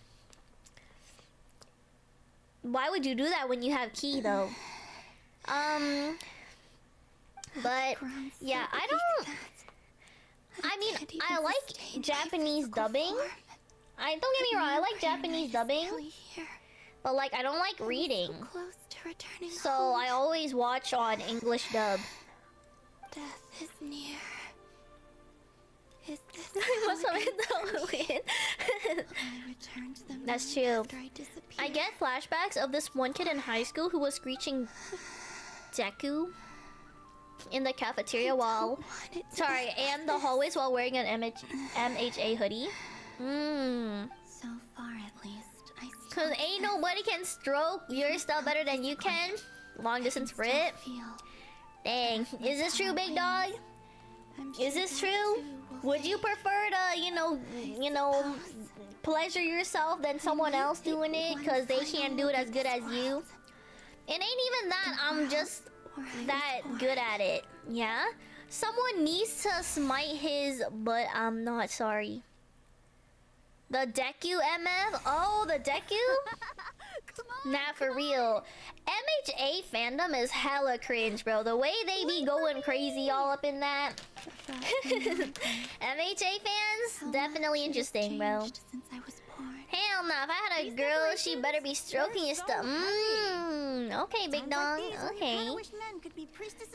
Why would you do that when you have Key though? But yeah, I don't. I mean, I like Japanese dubbing. Don't get me wrong, I like Japanese dubbing. But like, I don't like reading. So I always watch on English dub. Death is near. Is this What's up with the wind? That's true. I get flashbacks of this one kid in high school who was screeching Deku in the cafeteria while... Sorry, and the hallways while wearing an MHA hoodie. So far at least, I Cause ain't nobody can stroke your stuff better than you can. Long distance rip. Dang, is this true, big dog? Is this true? Would you prefer to, you know, pleasure yourself than someone else doing it because they can't do it as good as you? It ain't even that I'm just that good at it, yeah? Someone needs to smite his, but I'm not sorry. The Deku MF? Oh, the Deku? Nah, for real. MHA fandom is hella cringe, bro. The way they be going crazy all up in that. MHA fans? Definitely interesting, bro. Hell nah, if I had a girl, she better be stroking your stuff. Okay, big dog. Okay.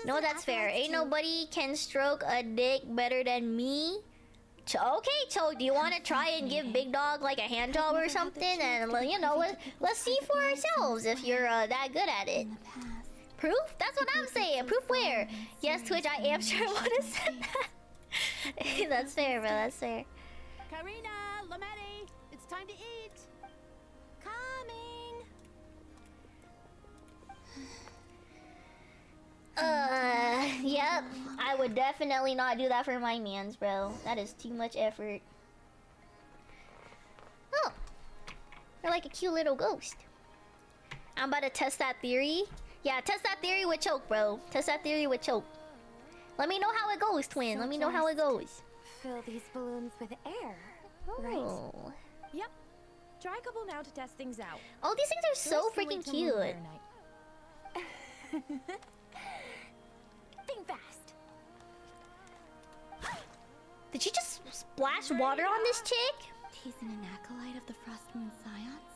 No, that's fair. Ain't nobody can stroke a dick better than me. Okay, Cho, do you want to try and give Big Dog like a hand job or something? And, you know, let's see for ourselves if you're that good at it. Proof? That's what I'm saying. Proof where? Yes, Twitch, I am sure I would have said that. That's fair, bro. That's fair. Karina, Lametti, it's time to eat. Coming. Yep. I would definitely not do that for my mans, bro. That is too much effort. Oh. You're like a cute little ghost. I'm about to test that theory. Yeah, test that theory with choke, bro. Test that theory with choke. Let me know how it goes, twin. Let me know how it goes. Fill these balloons with air, right? Oh. Yep. Try a couple now to test things out. Oh, these things are so freaking cute. Think fast. Did she just splash water on this chick? He's an acolyte of the Frostmoon Scions.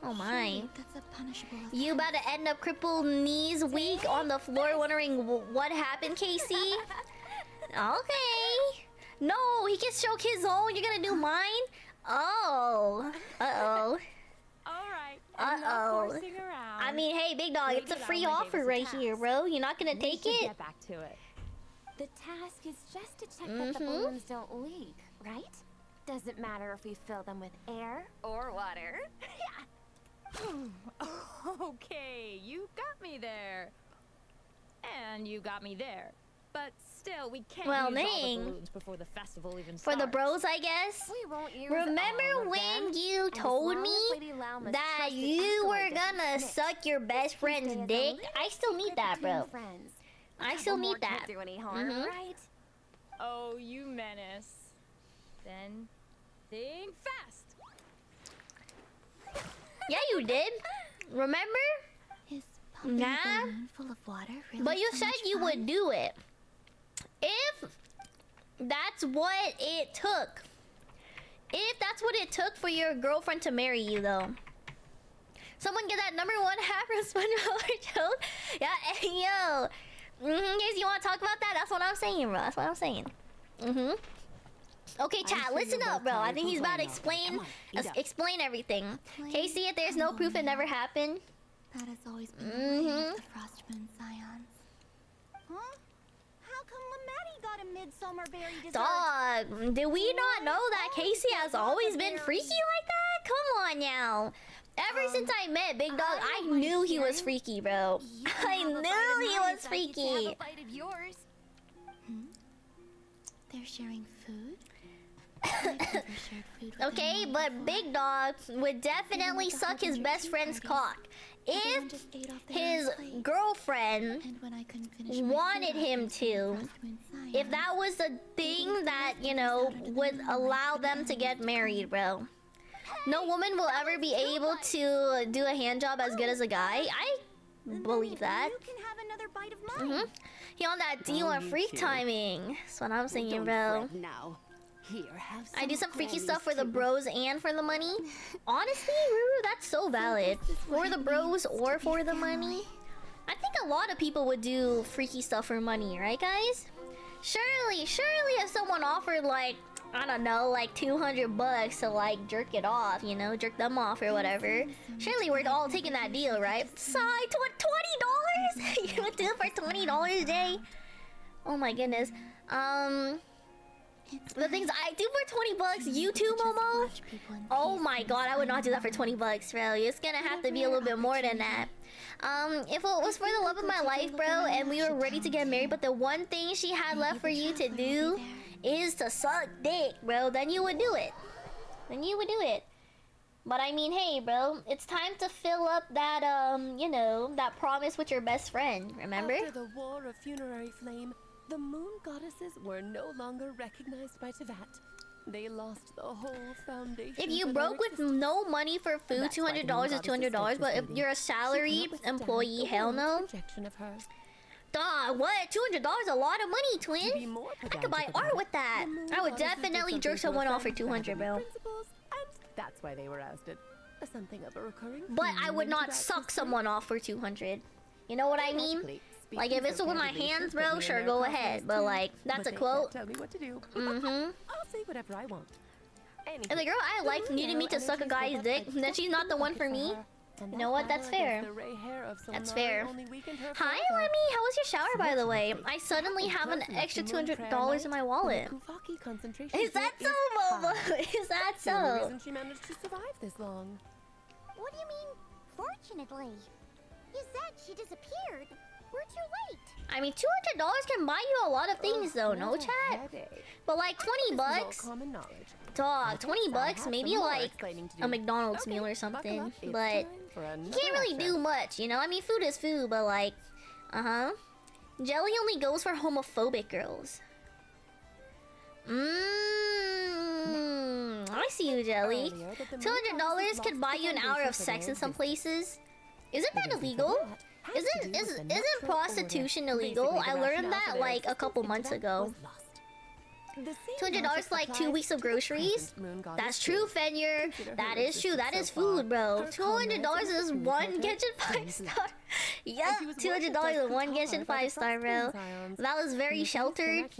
Oh my. That's a punishable offense. You about to end up crippled knees weak on the floor wondering what happened, Casey? Okay. No, he can stroke his own. You're gonna do mine? Oh. Uh-oh. Alright. Uh-oh. I mean, hey, big dog, it's a free offer right here, bro. You're not gonna take it? Get back to it. The task is just to check that the balloons don't leak, right? Doesn't matter if we fill them with air or water. Okay, you got me there. And you got me there. But still, we can't use all the balloons before the festival even starts. For the bros, I guess. We won't use Remember when you told me that you were gonna suck your best friend's dick? I still need that, bro. I still need that. Do any harm, right? Oh, you menace. Then think fast. Yeah, you did. Remember? Nah. Full of water, really But you so said much you fun? would do it. If that's what it took. If that's what it took for your girlfriend to marry you, though. Someone get that #1 half SpongeBob joke. Yeah, yo. Guys, you want to talk about that? That's what I'm saying, bro. That's what I'm saying. Okay, chat, listen up, bro. I think he's about to explain everything. Casey, if there's no proof it never happened. That has always been the way of the Frostmoon Scions. Huh? How come Lamatti got a midsummer berry dessert? Dog, did we not know that Casey has always been freaky like that? Come on now. Ever since I met Big Dog, I knew he was freaky, bro. I knew he was freaky. A bite of yours. They're sharing food? Okay, but Big Dog would definitely suck his best friend's cock if his girlfriend wanted him to. If that was the thing that, you know, would allow them to get married, bro. No woman will ever be able to do a hand job as good as a guy. I believe that. You can have another bite of mine. He on that deal on freak timing. That's what I'm saying, bro. Now. Here, have I do some freaky stuff for the bros and for the money. Honestly, Ruru, that's so valid. For the bros or for the money. I think a lot of people would do freaky stuff for money, right, guys? Surely if someone offered, like, I don't know, like 200 bucks to, like, jerk it off, you know, jerk them off or whatever. Surely we're all taking that deal, right? Sigh, $20? You would do it for $20, Jay? Oh my goodness. The things I do for 20 bucks, you too, Momo? Oh my god, I would not do that for 20 bucks, bro. It's gonna have to be a little bit more than that. If it was for the love of my life, bro, and we were ready to get married, but the one thing she had left for you to do is to suck dick, bro, then you would do it. Then you would do it. But I mean, hey, bro, it's time to fill up that, you know, that promise with your best friend, remember? After the war of funerary flame, the moon goddesses were no longer recognized by Tevat. They lost the whole foundation. If you broke with no money for food, $200 is $200, but if you're a salaried employee, hell no. Dog, what? $200 a lot of money, twin. I could buy art with that. I would definitely jerk someone off for 200, bro. That's why they were ousted. Something of a recurring. But I would not suck someone off for 200. You know what I mean? Like, if it's with my hands, bro, sure, go ahead. But, like, that's a quote. Tell me what to do. Mm-hmm. I'll say whatever I want. If the girl I like needed me to suck a guy's dick, then she's not the one for me. You know what? That's fair. That's fair. Hi, Lemmy. How was your shower, by the way? I suddenly have an extra $200 in my wallet. Is that so, Momo? Is that so? The reason she managed to survive this long. What do you mean, fortunately? You said she disappeared. We're too late. I mean, $200 can buy you a lot of things, though, no, chat? But, like, 20 bucks? Dog, 20 bucks, maybe, like, a McDonald's meal or something. But you can't really do much, you know? I mean, food is food, but, like, Jelly only goes for homophobic girls. I see you, Jelly. $200 could buy you an hour of sex in some places. Isn't that illegal? Isn't prostitution illegal? I learned that like a couple months ago. $200 like 2 weeks of groceries? That's true, Fenyer. That is true. That is food, bro. $200 is one Genshin 5-star. Yeah, $200 is one Genshin 5-star, bro. That was very sheltered.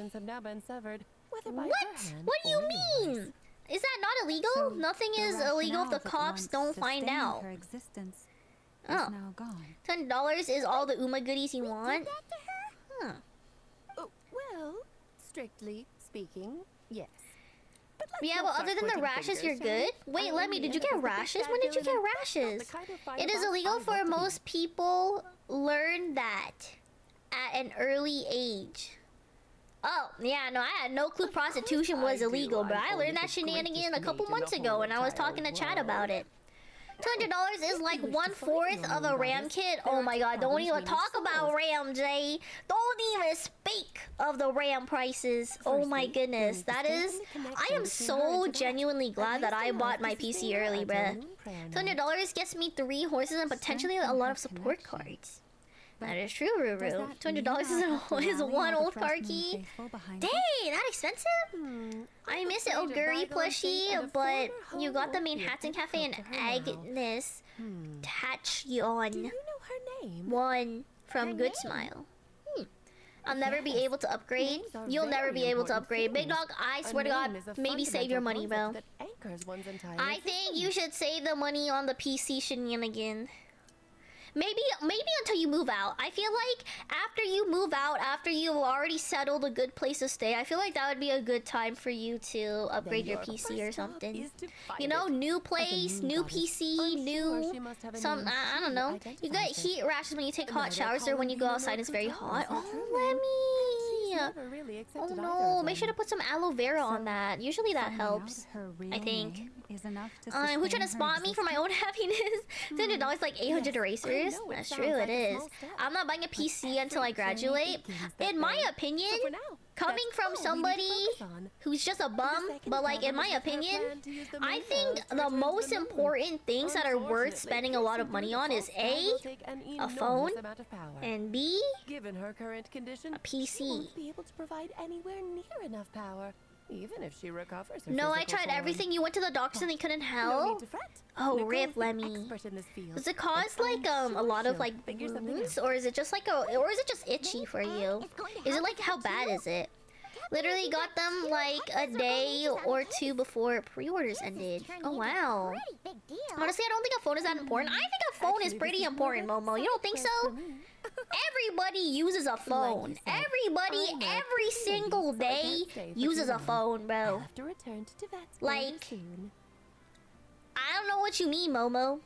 What? What do you mean? Is that not illegal? Nothing is illegal if the cops don't find out. Oh, $10 is all the Uma goodies you want? Huh. Well, strictly speaking, yes. Yeah, but other than the rashes, you're good? Wait, Lemmy, did you get rashes? When did you get rashes? It is illegal for most people learn that at an early age. Oh, yeah, no, I had no clue prostitution was illegal, but I learned that shenanigan a couple months ago when I was talking to Chad about it. $200 is like 1/4 of a RAM kit. Oh my god, don't even talk about RAM, Jay. Don't even speak of the RAM prices. Oh my goodness, that is... I am so genuinely glad that I bought my PC early, bruh. $200 gets me 3 horses and potentially a lot of support cards. That is true, Ruru. $200 is one old car key. Dang, that expensive? I miss it, Oguri plushie, but you got the Manhattan Cafe and Agnes Tachyon. Do you know her name? One from Good Smile. I'll never be able to upgrade. You'll never be able to upgrade. Big Dog, I swear to God, maybe save your money, bro. I think you should save the money on the PC shenanigan. Maybe until you move out. I feel like after you move out, after you've already settled a good place to stay, I feel like that would be a good time for you to upgrade your PC or something. You know, new place, new PC, new some I don't know. You get heat rashes when you take hot showers or when you go outside. It's very hot. Oh, Lemmy. Oh no, make sure to put some aloe vera on that. Usually that helps. I think. Who tried to spot me for my own happiness? $200 like 800 erasers. That's true, it is. I'm not buying a PC until I graduate. In my opinion, coming from somebody who's just a bum, but like in my opinion, I think the most important things that are worth spending a lot of money on is A, a phone, and B, a PC. Be able to provide anywhere near enough power. Even if she recovers her No, I tried everything. You went to the doctors and they couldn't help. Oh, rip, Lemmy. Does it cause like a lot of like wounds, or is it just like or is it just itchy for you? Is it like how bad is it? Literally got them like a day or two before pre-orders ended. Oh wow. Honestly, I don't think a phone is that important. I think a phone is pretty important, Momo. You don't think so? Everybody uses a phone. Everybody, every single day uses a phone, bro. Like, I don't know what you mean, Momo.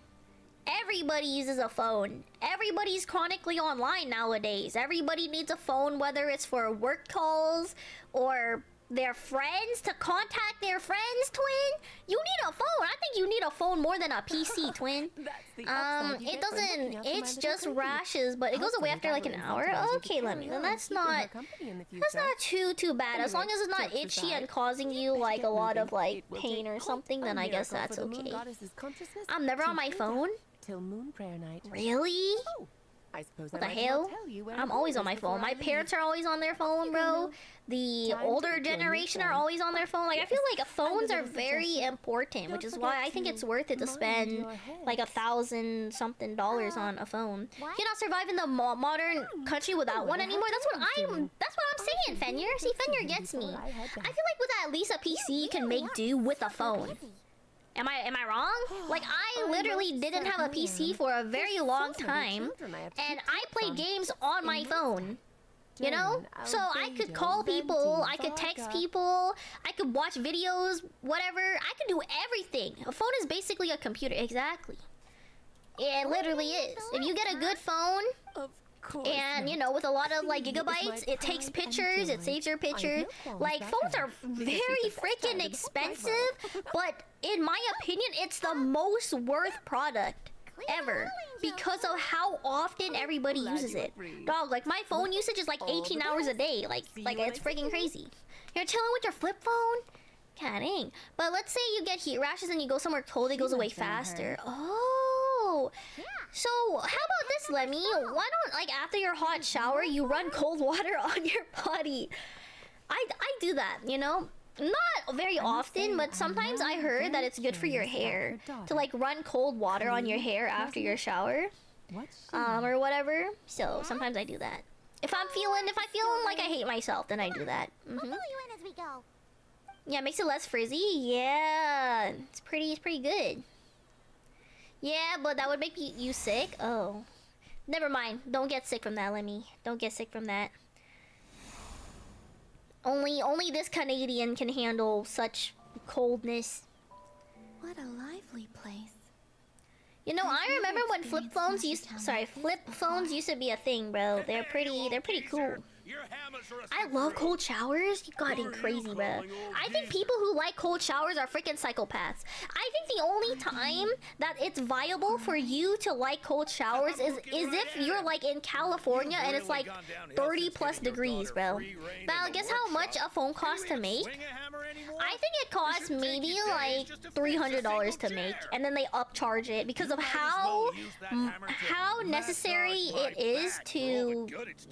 Everybody uses a phone. Everybody's chronically online nowadays. Everybody needs a phone, whether it's for work calls or their friends, to contact their friends, twin. You need a phone. I think you need a phone more than a PC, twin. It doesn't, it's just rashes, but it goes away after like an hour. Okay, let me, then that's not too bad. As long as it's not itchy and causing you like a lot of like pain or something, then I guess that's okay. I'm never on my phone. Really? What the hell? I'm always on my phone. My parents are always on their phone, bro. The older generation are always on their phone. Like, I feel like phones are very important, which is why I think it's worth it to spend like $1,000-something on a phone. You cannot survive in the modern country without one anymore. That's what I'm saying, Fenrir. See, Fenrir gets me. I feel like with at least a PC, you can make do with a phone. Am I wrong? Like, I literally didn't have a PC for a very long time, and I played games on my phone. You know? So I could call people, I could text people, I could watch videos, whatever. I could do everything. A phone is basically a computer. Exactly. It literally is. If you get a good phone, and you know, with a lot of like gigabytes, it takes pictures, it saves your picture. Like, phones are very freaking expensive, but in my opinion, it's the most worth product ever because of how often everybody uses it. Dog, like my phone usage is like 18 hours a day. Like it's freaking crazy. You're chilling with your flip phone? God dang. But let's say you get heat rashes and you go somewhere cold, it goes away faster. Oh. So, how about this, Lemmy? Why don't, like, after your hot shower, you run cold water on your body? I do that, you know? Not very often, but sometimes I heard that it's good for your hair to, like, run cold water on your hair after your shower. Or whatever. So, sometimes I do that. If I feel like I hate myself, then I do that. Yeah, it makes it less frizzy. Yeah, it's pretty good. Yeah, but that would make you sick. Oh, never mind. Don't get sick from that, Lemmy. Don't get sick from that. Only this Canadian can handle such coldness. What a lively place. You know, I remember when flip phones used to be a thing, bro. They're pretty cool. I love cold showers. You goddamn crazy, bro. I think people who like cold showers are freaking psychopaths. I think the only time that it's viable for you to like cold showers is if you're like in California and it's like 30+ degrees, bro. Now, guess how much a phone costs to make? I think it costs maybe like $300 to make, and then they upcharge it because of how necessary it is to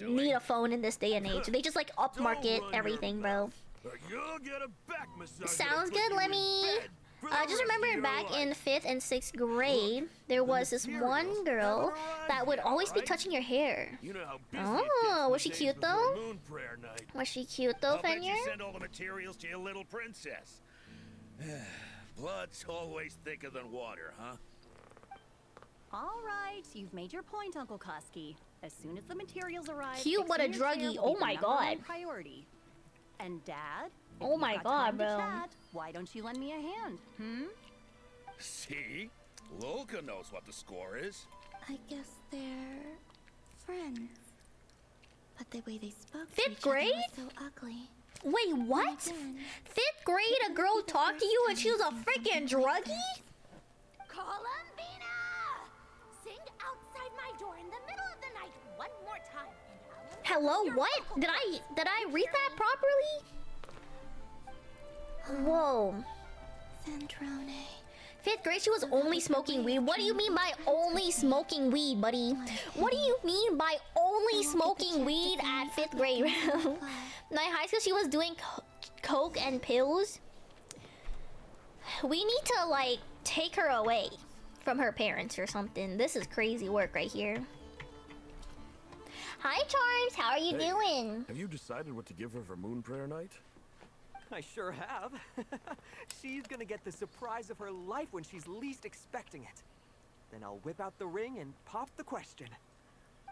need a phone in this day and age. They just like upmarket everything, bro. Sounds good, Lemmy. I just remember back in 5th and 6th grade, there was this one girl that would always be touching your hair. Oh, was she cute though? Was she cute though, Fenrir? Send all the materials to your little princess. Blood's always thicker than water, huh? All right, you've made your point, Uncle Koski. As soon as the materials arrive, Cute but a fixing your chair druggie. will Oh be the my number one God. priority. And Dad, if Oh you've my got God, time to bro. chat, why don't you lend me a hand? See? Loka knows what the score is. I guess they're friends. But the way they spoke to Fifth each other grade? was so ugly. Wait, what? Again, 5th grade, a girl talked to you and she was a freaking druggie? Columbina! Sing outside my door in the middle of the night one more time, and I'll Hello, your what? vocal Did I read that properly? Whoa. Sandrone. 5th grade, she was only smoking weed. What do you mean by only smoking weed, buddy? What do you mean by only smoking weed at 5th grade? My high school, she was doing coke and pills. We need to, like, take her away from her parents or something. This is crazy work right here. Hi, Charms. How are you doing? Have you decided what to give her for moon prayer night? I sure have. She's gonna get the surprise of her life when she's least expecting it. Then I'll whip out the ring and pop the question.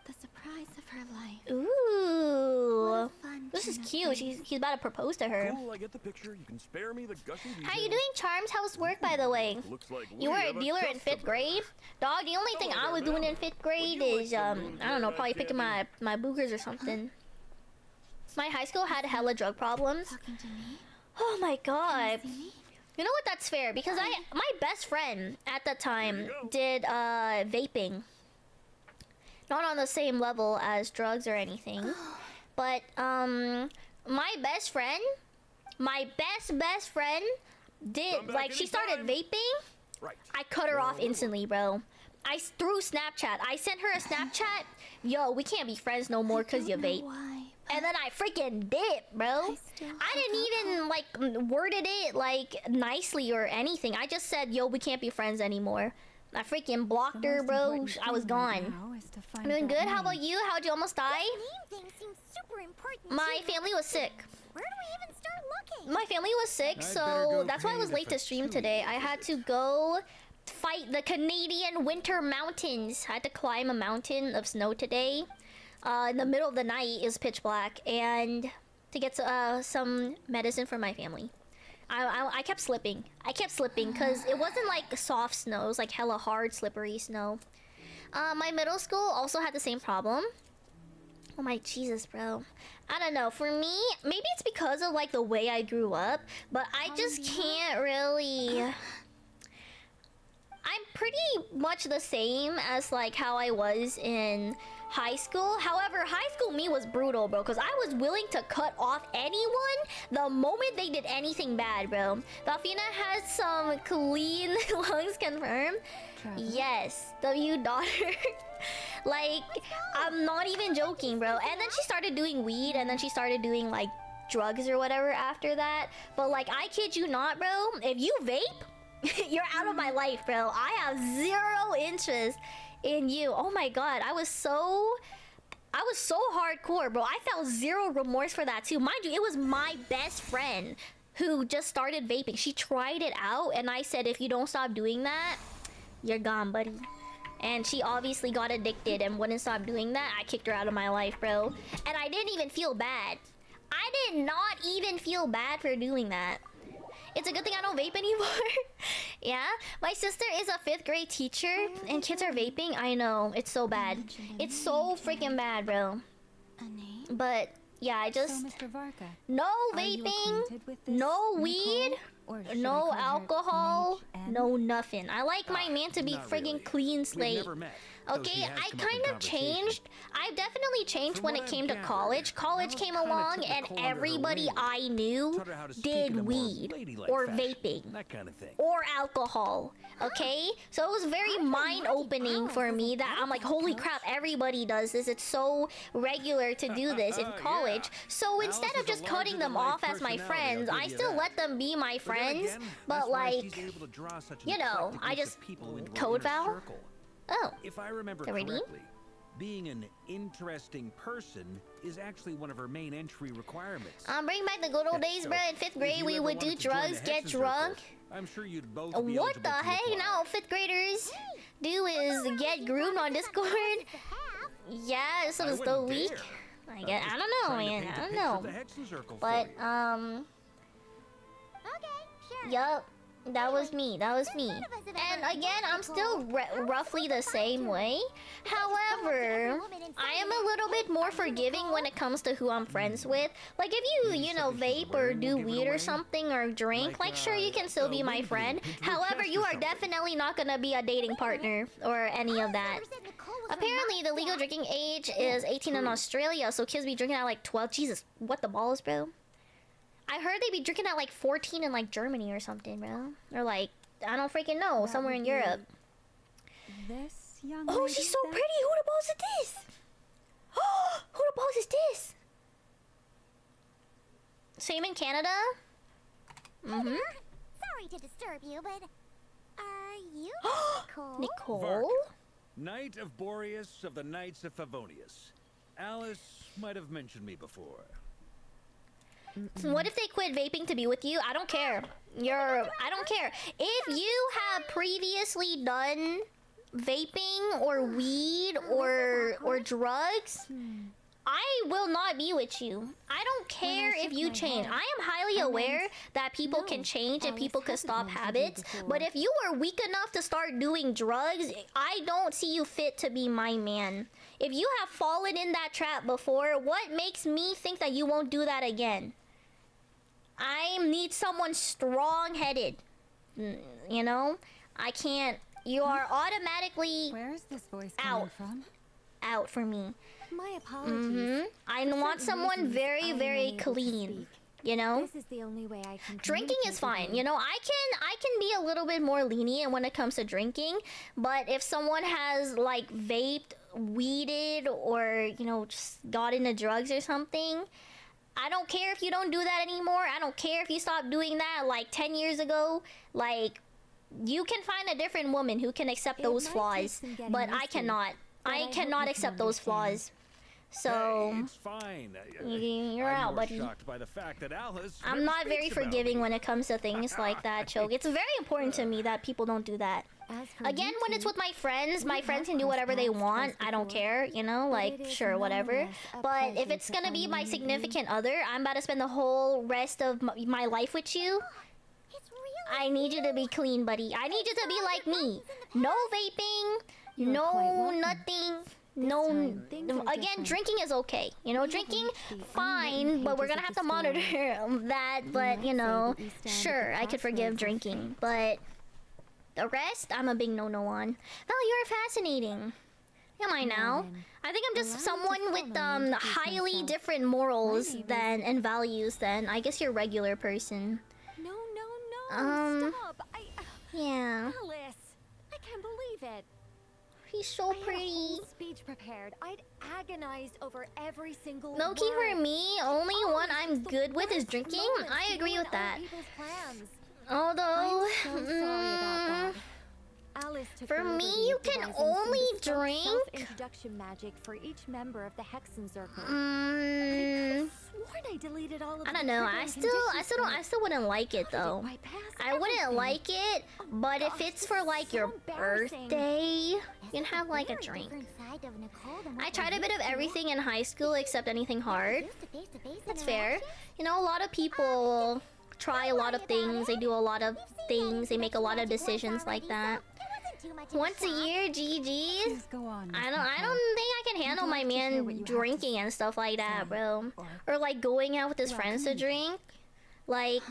The surprise of her life. Ooh. Fun This is kind of cute. thing. He's about to propose to her. Cool, I get the picture. You can spare me the gushing details. How you doing, Charms? How's work, by the way? Looks like You were a dealer in 5th grade? Dog, the only thing I was doing in 5th grade is, I don't know, probably picking my boogers or something. My high school had hella drug problems. Talking to me? Oh my god. See me? You know what? That's fair because my best friend at the time did vaping. Not on the same level as drugs or anything, but my best friend did like she started vaping. Right. I cut her off instantly, bro. Through Snapchat. I sent her a Snapchat. Yo, we can't be friends no more because you vape. Why? And then I freaking did, bro. I didn't even like worded it like nicely or anything. I just said, yo, we can't be friends anymore. I freaking blocked her, bro. I was gone. I'm doing good. How about you? How'd you almost die? name thing seems super important. My family was sick. Where do we even start looking? My family was sick, I'd better so go that's why I was late creative to for stream 2 today. I years. had to go fight the Canadian winter mountains. I had to climb a mountain of snow today. In the middle of the night, it was pitch black, and to get some medicine for my family. I kept slipping. I kept slipping because it wasn't like soft snow. It was like hella hard, slippery snow. My middle school also had the same problem. Oh my Jesus, bro. I don't know. For me, maybe it's because of like the way I grew up, but I just can't really... I'm pretty much the same as like how I was in high school. However, high school me was brutal, bro, because I was willing to cut off anyone the moment they did anything bad, bro. Valfina has some clean lungs confirmed. Yes, W daughter. Like, I'm not even joking, bro. And then she started doing weed, and then she started doing like drugs or whatever after that. But like, I kid you not, bro. If you vape, you're out of my life, bro. I have zero interest in you. Oh my god, I was so hardcore, bro. I felt zero remorse for that too. Mind you, it was my best friend who just started vaping. She tried it out, and I said, if you don't stop doing that, you're gone, buddy. And she obviously got addicted and wouldn't stop doing that. I kicked her out of my life, bro. And I didn't even feel bad. I did not even feel bad for doing that. It's a good thing I don't vape anymore. Yeah? My sister is a 5th grade teacher and kids are vaping. I know. It's so bad. It's so freaking bad, bro. But yeah, I just... So, Mr. Varka, no are you vaping, acquainted with this no Nicole? weed, Or should I no call her alcohol, N? no nothing. I like my man to be not friggin' really. clean We've slate. never met, though she Okay, has I come up in kind of conversation. changed. I've definitely changed From when what it I've came to gathered, college. College Mel came kinda along took and Nicole under her everybody wing. I knew Taught her how to speak in did a more weed ladylike or fashion, vaping that kind of thing. or alcohol. Okay? So it was very mind-opening for me that I'm like, holy crap, everybody does this. It's so regular to do this in college. So instead Alice of is a just cutting them larger-than-life off as my personality, friends, I'll I give you still that. let them be my But then friends. again, But that's why like, she's able to draw such an you know, eclectic I mix of just people into her code inner vow. circle. Oh. If I remember Already? correctly, being an interesting person is actually one of her main entry requirements. Bring back the good old days, So, bro. In 5th if grade, you we ever would do wanted to join drugs, the get Hexen drunk. Circle, I'm sure you'd both be What eligible the to heck? apply. No, 5th graders. do is get groomed on Discord. Yeah, this is so weak. I don't know, man. I don't know. But yup. That was me. That was me. And again, I'm still roughly the same way. However, I am a little bit more forgiving when it comes to who I'm friends with. Like if you know, vape or do weed or something or drink, like sure, you can still be my friend. However, you are definitely not gonna be a dating partner or any of that. Apparently, the legal drinking age is 18 in Australia, so kids be drinking at like 12. Jesus, what the balls, bro? I heard they be drinking at like 14 in like Germany or something, bro. Or like, I don't freaking know, somewhere in Europe. This young oh, she's so pretty! Who the balls is this? Oh, who the balls is this? Same in Canada? Mm-hmm. Sorry to disturb you, but are you Nicole? Nicole? Knight of Boreas of the Knights of Favonius. Alice might have mentioned me before. So what if they quit vaping to be with you? I don't care. I don't care. If you have previously done vaping or weed or drugs, I will not be with you. I don't care if you change. I am highly aware that people can change and people can stop habits. But if you are weak enough to start doing drugs, I don't see you fit to be my man. If you have fallen in that trap before, what makes me think that you won't do that again? I need someone strong-headed. You know? I can't. You are automatically Where is this voice out. From? Out for me. My apologies. I want someone very, very clean. You know? This is the only way I can. Drinking is fine. You know, I can be a little bit more lenient when it comes to drinking. But if someone has like vaped, weeded, or you know, just got into drugs or something, I don't care if you don't do that anymore. I don't care if you stopped doing that like 10 years ago. Like, you can find a different woman who can accept those flaws. But I cannot. I cannot accept those flaws. So, hey, it's fine. you're I'm out, more buddy. shocked by the fact that Alice I'm never not very speaks about forgiving me. when it comes to things like that, Choke. It's very important to me that people don't do that. Again, when it's with my friends can do whatever they want. I don't care, you know, like, sure, whatever. But if it's gonna be my significant other, I'm about to spend the whole rest of my life with you. I need you to be clean, buddy. I need you to be like me. No vaping, no nothing. No, again, drinking is okay. You know, drinking, fine, but we're gonna have to monitor that. But, you know, sure, I could forgive drinking. But the rest, I'm a big no-no on. Val, you're fascinating. Am I now? I think I'm just someone with highly different morals than and values than I guess you're a regular person. No, stop. Yeah. Alice, I can't believe it. He's so pretty. I had a whole speech prepared. I'd agonized over every single Low-key word. for me, only one I'm good with is drinking. I agree with that. Although, I'm so sorry about that. Alice took for the me, liberty you of can devising some only bespoke drink. self-introduction magic for each member of the Hexen Circle. I sworn I deleted all of I don't know. I still wouldn't like it though. I wouldn't like it, but if it's for like your birthday, you can have like a drink. I tried a bit of everything in high school except anything hard. That's fair. You know, a lot of people try a lot of things. They do a lot of things. They make a lot of decisions like that. Once a year, GG's. I don't think I can handle my man drinking and stuff like that, bro. Or like going out with his friends to drink. Like,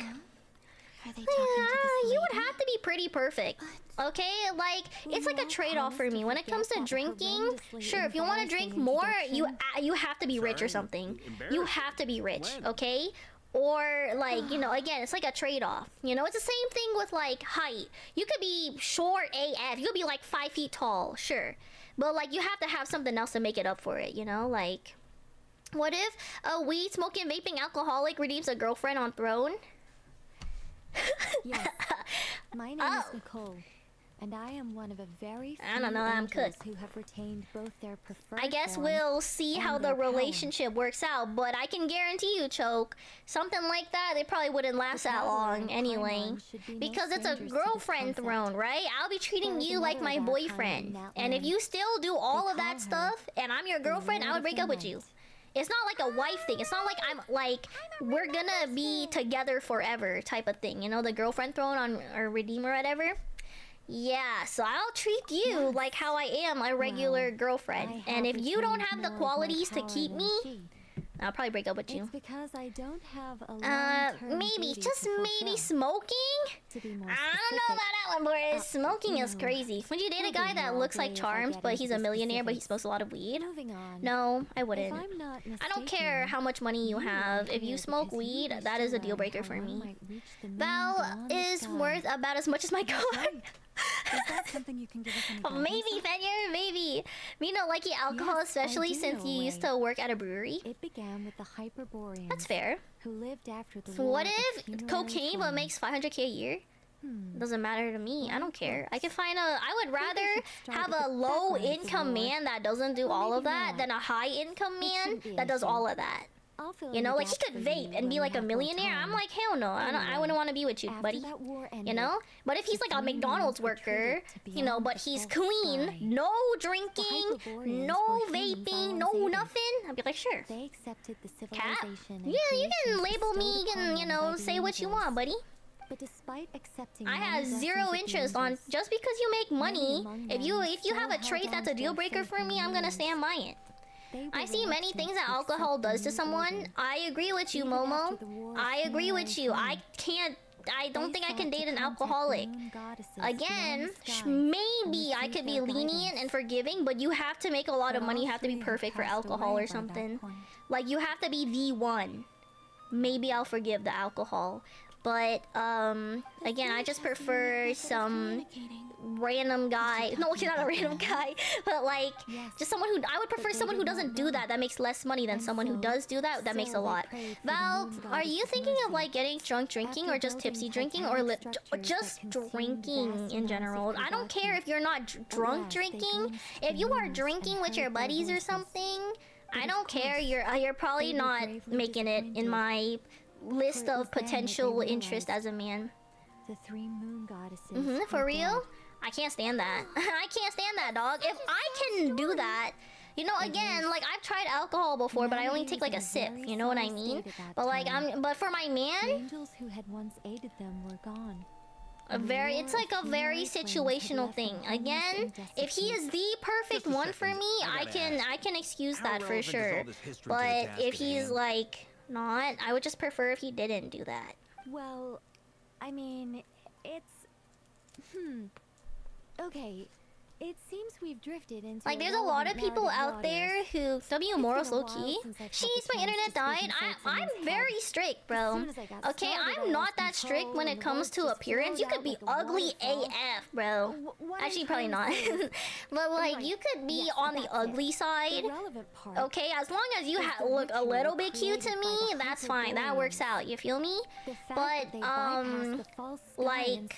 you would have to be pretty perfect. Okay, like it's like a trade-off for me when it comes to drinking. Sure, if you want to drink more, you have to be rich or something. You have to be rich, okay? Or like, you know, again, it's like a trade-off. You know, it's the same thing with like height. You could be short AF. You could be like 5 feet tall, sure. But like you have to have something else to make it up for it, you know? Like, what if a weed smoking vaping alcoholic redeems a girlfriend on Throne? Yes. My name is Nicole. And I am one of a very few I don't know, I'm angels cooked. who have retained both their preferred I guess form we'll see and how the their power. relationship works out, but I can guarantee you, Choke, something like that, they probably wouldn't last that traveler long in anyway. Paimon should be no Because it's a strangers to this girlfriend concept. throne, right? I'll be treating There is you like another my of our kind boyfriend. in that And if land. you still do all They of that call her stuff, and I'm your the girlfriend, I Lord would of break the up with you. Night. It's not like a wife thing. It's not like I'm like, we're gonna be together forever type of thing. You know, the girlfriend throne on or redeemer or whatever. Yeah, so I'll treat you like how I am, a regular girlfriend. I And have if you don't retained have the more of my qualities to power keep than me, she. I'll probably break up with you. It's because I don't have a long-term Maybe, duty just to maybe fulfill. smoking? To be more I don't know about that one, boys. Smoking is no. crazy. Would you date a We'll guy be that here looks all like day if I Charms, get but into he's a the millionaire, but he specifics. smokes a lot of weed? Moving on. No, I wouldn't. If I'm not I don't care mistaken, how much money you have. If you here smoke because you weed, wish that to is a learn deal breaker how for one me. might reach the moon Val beyond the is sky. worth about as much as my car. Is that something you can give us any guidance Maybe, on? Fenyer, maybe. Me no likey alcohol, Yes, I especially do since know you a used way. to work at a brewery. It began with the Hyperboreans. That's fair. Who lived after the So war what of if funerary cocaine but flames. makes 500K a year? Doesn't matter to me. I don't care. I could find a. I would Maybe we rather should start have with a the low background of the income war. man that doesn't do Or all of maybe that not. than a high income man shouldn't be an that does issue. all of that. I'll fill You in know, the like he gaps could for vape you and be when like we a have more millionaire. I'm time. like, hell no. I Anyway, wouldn't want to be with you, after buddy. that war You ended, know? But if he's the like a three McDonald's moons retreated worker, to you know, beyond but the he's full clean, sky. no The drinking, Hyperboreans no were humans vaping, all no once aided. nothing, I'd be like, sure. They accepted the Cap. civilization and Yeah, you can creations label me, bestowed you can, upon you them know, by the say what you angels. want, buddy. But despite accepting I many have blessings zero of the interest on angels, just because you make money. among If you them have a still trait held that's a on to deal their breaker faith for in me, the I'm gonna moons. stand by it. They were I see many reluctant things to that accept alcohol the does to new someone. order. I agree with you, Even Momo. after the war of I agree with funerary you. I flames, can't. I don't they think I sought can to date an contact the alcoholic. moon goddesses Again, beyond the sky maybe and I could receive be their lenient guidance. and forgiving, but you have to make a lot of But money. You all have to be three have perfect for passed alcohol away or by that something. point. Like you have to be the one. Maybe I'll forgive the alcohol. But again, I just prefer some random guy. No, he's not a random guy, but like just someone who I would prefer someone who doesn't do that. That makes less money than someone who does do that. That makes a lot. Val, are you thinking of like getting drunk drinking or just tipsy drinking or just drinking in general? I don't care if you're not drunk drinking. If you are drinking with your buddies or something, I don't care. You're probably not making it in my list of potential interest as a man. The three moon goddesses. For were real? dead. I can't stand that. I can't stand that, dog. If I can do that, you know, again, like I've tried alcohol before, but I only take like a sip. You know what I mean? But like but for my The man, angels who had once aided them were gone. it's like a very situational thing. Again, if he is the perfect one for me, I can excuse that for sure. But if he's like not, I would just prefer if he didn't do that. Well, I mean, it's... Okay, it seems we've drifted into Like, there's a lot of people out there who W Morals low key. Jeez, my internet died. I'm very strict, bro. Okay, I'm not that strict when it comes to appearance. You could be ugly AF, bro. Actually, probably not. But like, you could be on the ugly side. Okay, as long as you look a little bit cute to me, that's fine. That works out. You feel me? But like,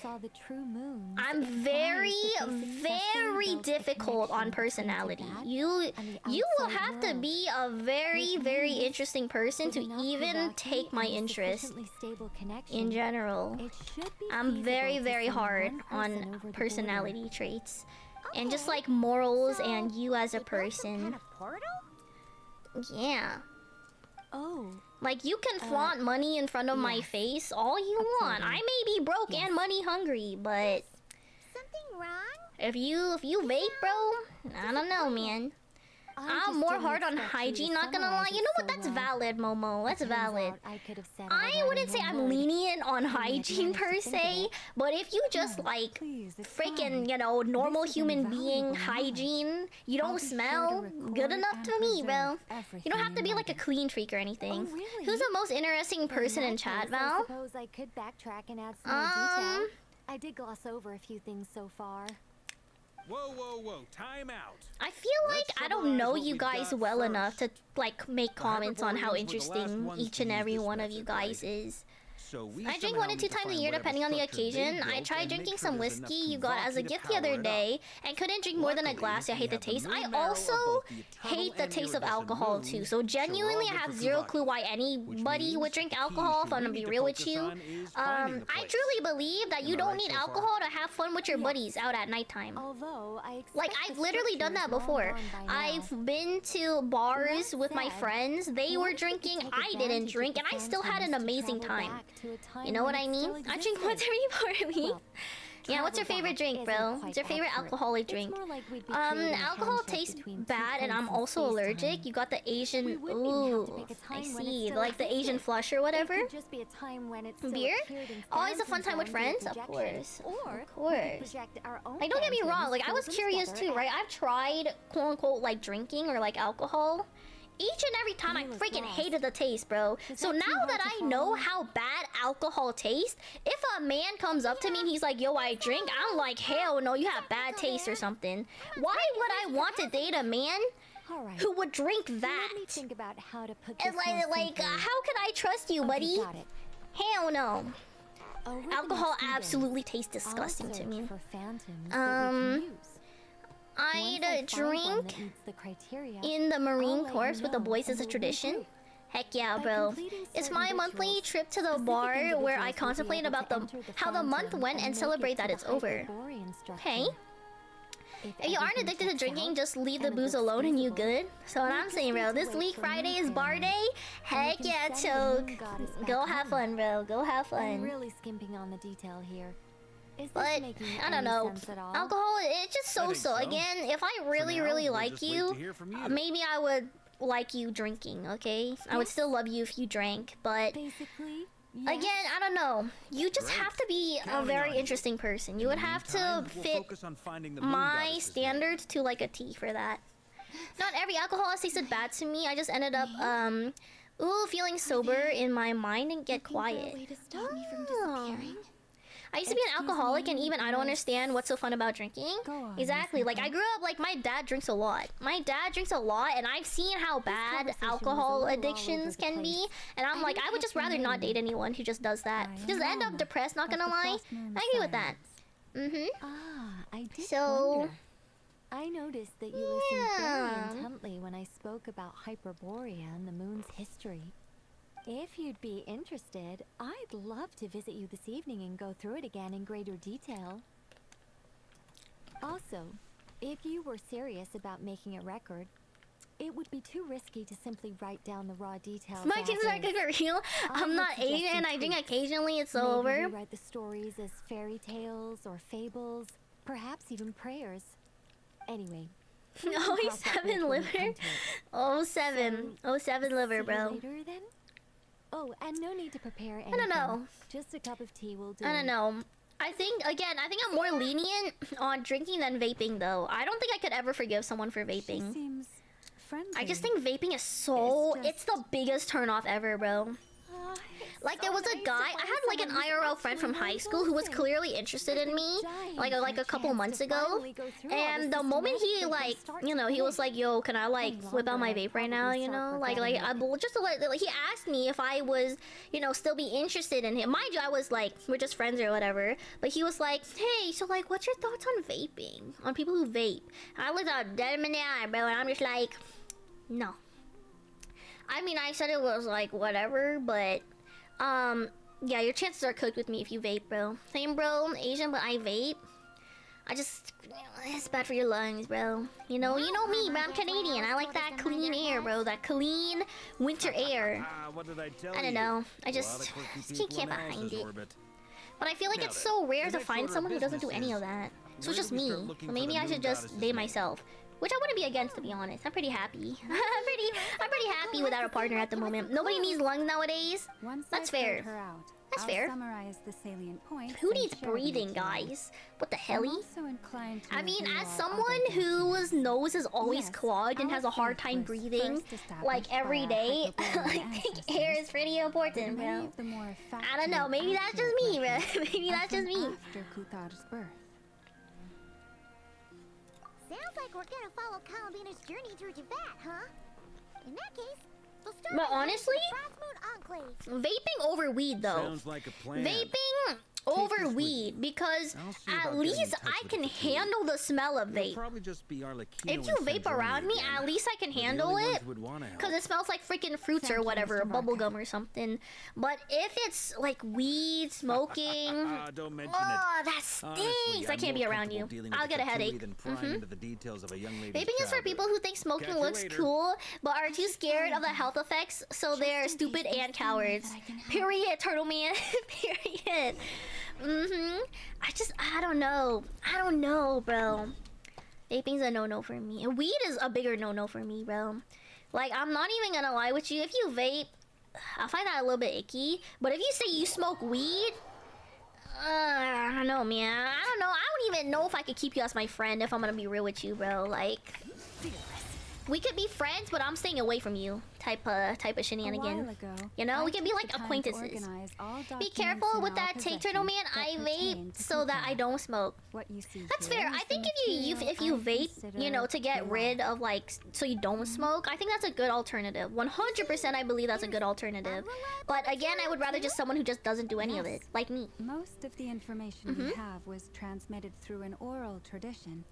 I'm very difficult on personality. You will have to be a very interesting person to even take my interest in general. I'm very hard on personality traits and just like morals and you as a person. Yeah. Oh. Like you can flaunt money in front of my face all you want. I may be broke and money hungry, but Something wrong? if you vape, bro, I don't know, man. I'm more hard on hygiene, not gonna lie. You know what? That's valid, Momo. That's valid. I wouldn't say I'm lenient on hygiene per se, but if you just like freaking, you know, normal human being hygiene, you don't smell good enough to me, bro. You don't have to be like a clean freak or anything. Who's the most interesting person in chat, I Val? suppose I could backtrack and add some more detail. I did gloss over a few things so far. Whoa, time out. I feel like I don't know you guys well enough to like make comments on how interesting each and every one of you guys is. So we I drink somehow 1 to 2 need to times a find year whatever depending on the structure they occasion. I built tried and make drinking sure some there's enough whiskey you got as a Kuvaki to gift the other power it day up. and couldn't drink more than a Luckily, glass. I we hate the have the taste. I moon marrow of also both the eternal hate the and taste of iridescent alcohol moon, too. So which are all genuinely I good have for zero Kuvaki. clue why Which anybody would means drink the key alcohol, if issue I'm we gonna be need to real with focus you. on is finding the I place. truly believe that Am you I don't right need so far? alcohol to have fun with your buddies out at nighttime. Although I expect Like, I've literally done that before. I've been to bars with my friends. They were drinking, I didn't drink, and I still had an amazing time. You know what I mean? I drink once every party. Yeah, what's your favorite drink, bro? What's your favorite alcoholic drink? Alcohol tastes bad, and I'm also allergic. You got the Asian. Ooh, I see. Like the Asian flush or whatever. Beer? Always a fun time with friends, of course. Of course. Like, don't get me wrong. Like, I was curious too, right? I've tried quote unquote like drinking or like alcohol. Each and every time I freaking hated the taste, bro. So now that I know how bad alcohol tastes, if a man comes up to me and he's like, yo, I drink, I'm like, hell no, you have bad taste or something. Why would I want to date a man who would drink that? Think about how to put And like, how can I trust you, buddy? Hell no. Alcohol absolutely tastes disgusting to me. I'd drink in the Marine Corps with the boys as a tradition. Heck yeah, bro. It's my monthly trip to the bar where I contemplate about how the month went and celebrate that it's over. Okay. If you aren't addicted to drinking, just leave the booze alone and you good. So what I'm saying, bro, this week Friday is bar day. Heck yeah, choke. Go have fun, bro. Go have fun. I'm really skimping on the detail here. But I don't know. Alcohol, it's just so. Again, if I really like you, maybe I would like you drinking. Okay, I would still love you if you drank. But again, I don't know. You just have to be a very interesting person. You would have to fit my standards to like a T for that. Not every alcohol has tasted bad to me. I just ended up feeling sober in my mind and get quiet. I used to be an alcoholic, and even I don't understand what's so fun about drinking. Exactly. Like, I grew up, like, my dad drinks a lot. My dad drinks a lot, and I've seen how bad alcohol addictions can be. And I'm like, I would just rather not date anyone who just does that. Just end up depressed, not gonna lie. I agree with that. I did wonder. I noticed that you listened very intently when I spoke about Hyperborea and the moon's history. If you'd be interested, I'd love to visit you this evening and go through it again in greater detail. Also, if you were serious about making a record, it would be too risky to simply write down the raw details. My chances are good for real. I'm not Asian. I drink occasionally. It's over. Maybe we write the stories as fairy tales or fables, perhaps even prayers. Anyway. 07 liver. 07 liver, bro. Later then? Oh, and no need to prepare anything. I don't know. Just a cup of tea will do. I don't know. I think I'm more lenient on drinking than vaping, though. I don't think I could ever forgive someone for vaping. Seems friendly. I just think vaping is so... It's the biggest turnoff ever, bro. Like, there was a guy... I had, like, an IRL friend from high school who was clearly interested in me, like a couple months ago. And the moment he, like, you know, he was like, yo, can I, like, whip out my vape right now, you know? Just to let... Like, he asked me if I was, you know, still be interested in him. Mind you, I was, like, we're just friends or whatever. But he was like, hey, so, like, what's your thoughts on vaping? On people who vape? And I looked out dead in the eye, bro, and I'm just like, no. I mean, I said it was, like, whatever, but... yeah, your chances are cooked with me if you vape, bro. Same, bro. I'm Asian, but I vape. It's bad for your lungs, bro. You know me, bro. I'm Canadian. I like that clean air, bro. That clean winter air. What did I tell I don't know. I just can't get behind it. But I feel like it's so rare to find someone who doesn't do any of that. So it's just me. So maybe I should just date myself. Which I wouldn't be against, to be honest. I'm pretty happy. I'm pretty happy without a partner at the moment. Nobody needs lungs nowadays. That's fair. That's fair. Summarize the salient points. Who needs breathing, guys? What the helly? I mean, as someone whose nose is always clogged and has a hard time breathing, like every day, I think air is pretty important, bro. I don't know. Maybe that's just me, bro. Maybe that's just me. After Kuthar's birth. Sounds like we're gonna follow Columbina's journey through Tibet, huh? In that case, But honestly, vaping over weed though. Sounds like a plan. Vaping over weed, because at least I can handle the smell of vape. If you vape around me, at least I can handle it, because it smells like freaking fruits or whatever, bubblegum or something. But if it's like weed, smoking, don't mention oh, that stinks. I can't be around you. I'll get a headache. Vaping is for people who think smoking looks cool, but are too scared of the health effects, so they're stupid and cowards. Period, Turtle Man. Period. I don't know. I don't know, bro. Vaping's a no-no for me. And weed is a bigger no-no for me, bro. Like, I'm not even gonna lie with you. If you vape, I find that a little bit icky. But if you say you smoke weed, I don't know, man. I don't know. I don't even know if I could keep you as my friend, if I'm gonna be real with you, bro. Like, we could be friends, but I'm staying away from you. Type of shenanigan. You know, we can be like acquaintances. Be careful with that take, Turtle Man. I vape so that I don't smoke. That's fair. I think if you vape, you know, to get rid of like, so you don't smoke, I think that's a good alternative. 100% I believe that's a good alternative. But again, I would rather just someone who just doesn't do any of it, like me. Most of the information we have was transmitted through an oral tradition.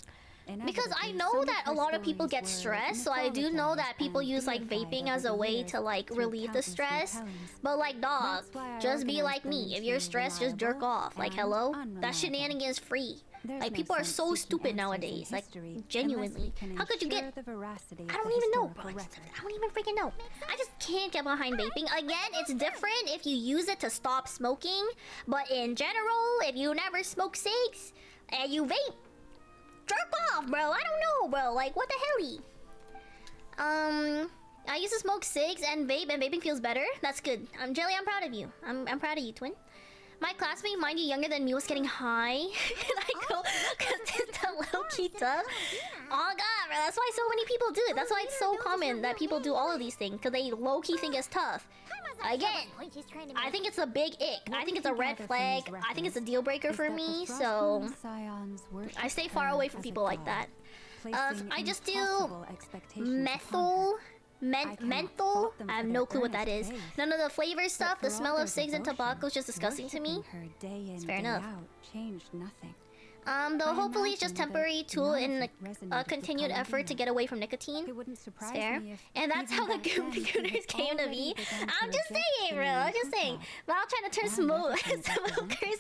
Because I know that a lot of people get stressed, so I do know that people use like vaping as a way to like relieve the stress. But like, dog, just be like me. If you're stressed, just jerk off. Like, hello? That shenanigan is free. Like, people are so stupid nowadays. Like, genuinely. How could you get... I don't even know, bro. I don't even freaking know. I just can't get behind vaping. Again, it's different if you use it to stop smoking. But in general, if you never smoke cigs and you vape, jerk off, bro. I don't know, bro. Like, what the hell? I used to smoke cigs and vape, and vaping feels better. That's good. Jelly, I'm proud of you. I'm proud of you, twin. My classmate, mind you, younger than me, was getting high. And I go, because it's a low-key tough. Oh, God, bro. That's why so many people do it. That's why it's so common that people do all of these things, because they low-key think it's tough. Again, I think it's a big ick. I think it's a red flag. I think it's a deal breaker for me, so I stay far away from people like that. I just do menthol. I have no clue what that is. None of the flavor stuff, the smell of cigs and tobacco is just disgusting to me. It's fair enough. Though hopefully it's just temporary tool in a continued effort to get away from nicotine. It's fair. And that's how the Gooners came to be. I'm just saying, bro. I'm just saying. But I'm trying to turn smokers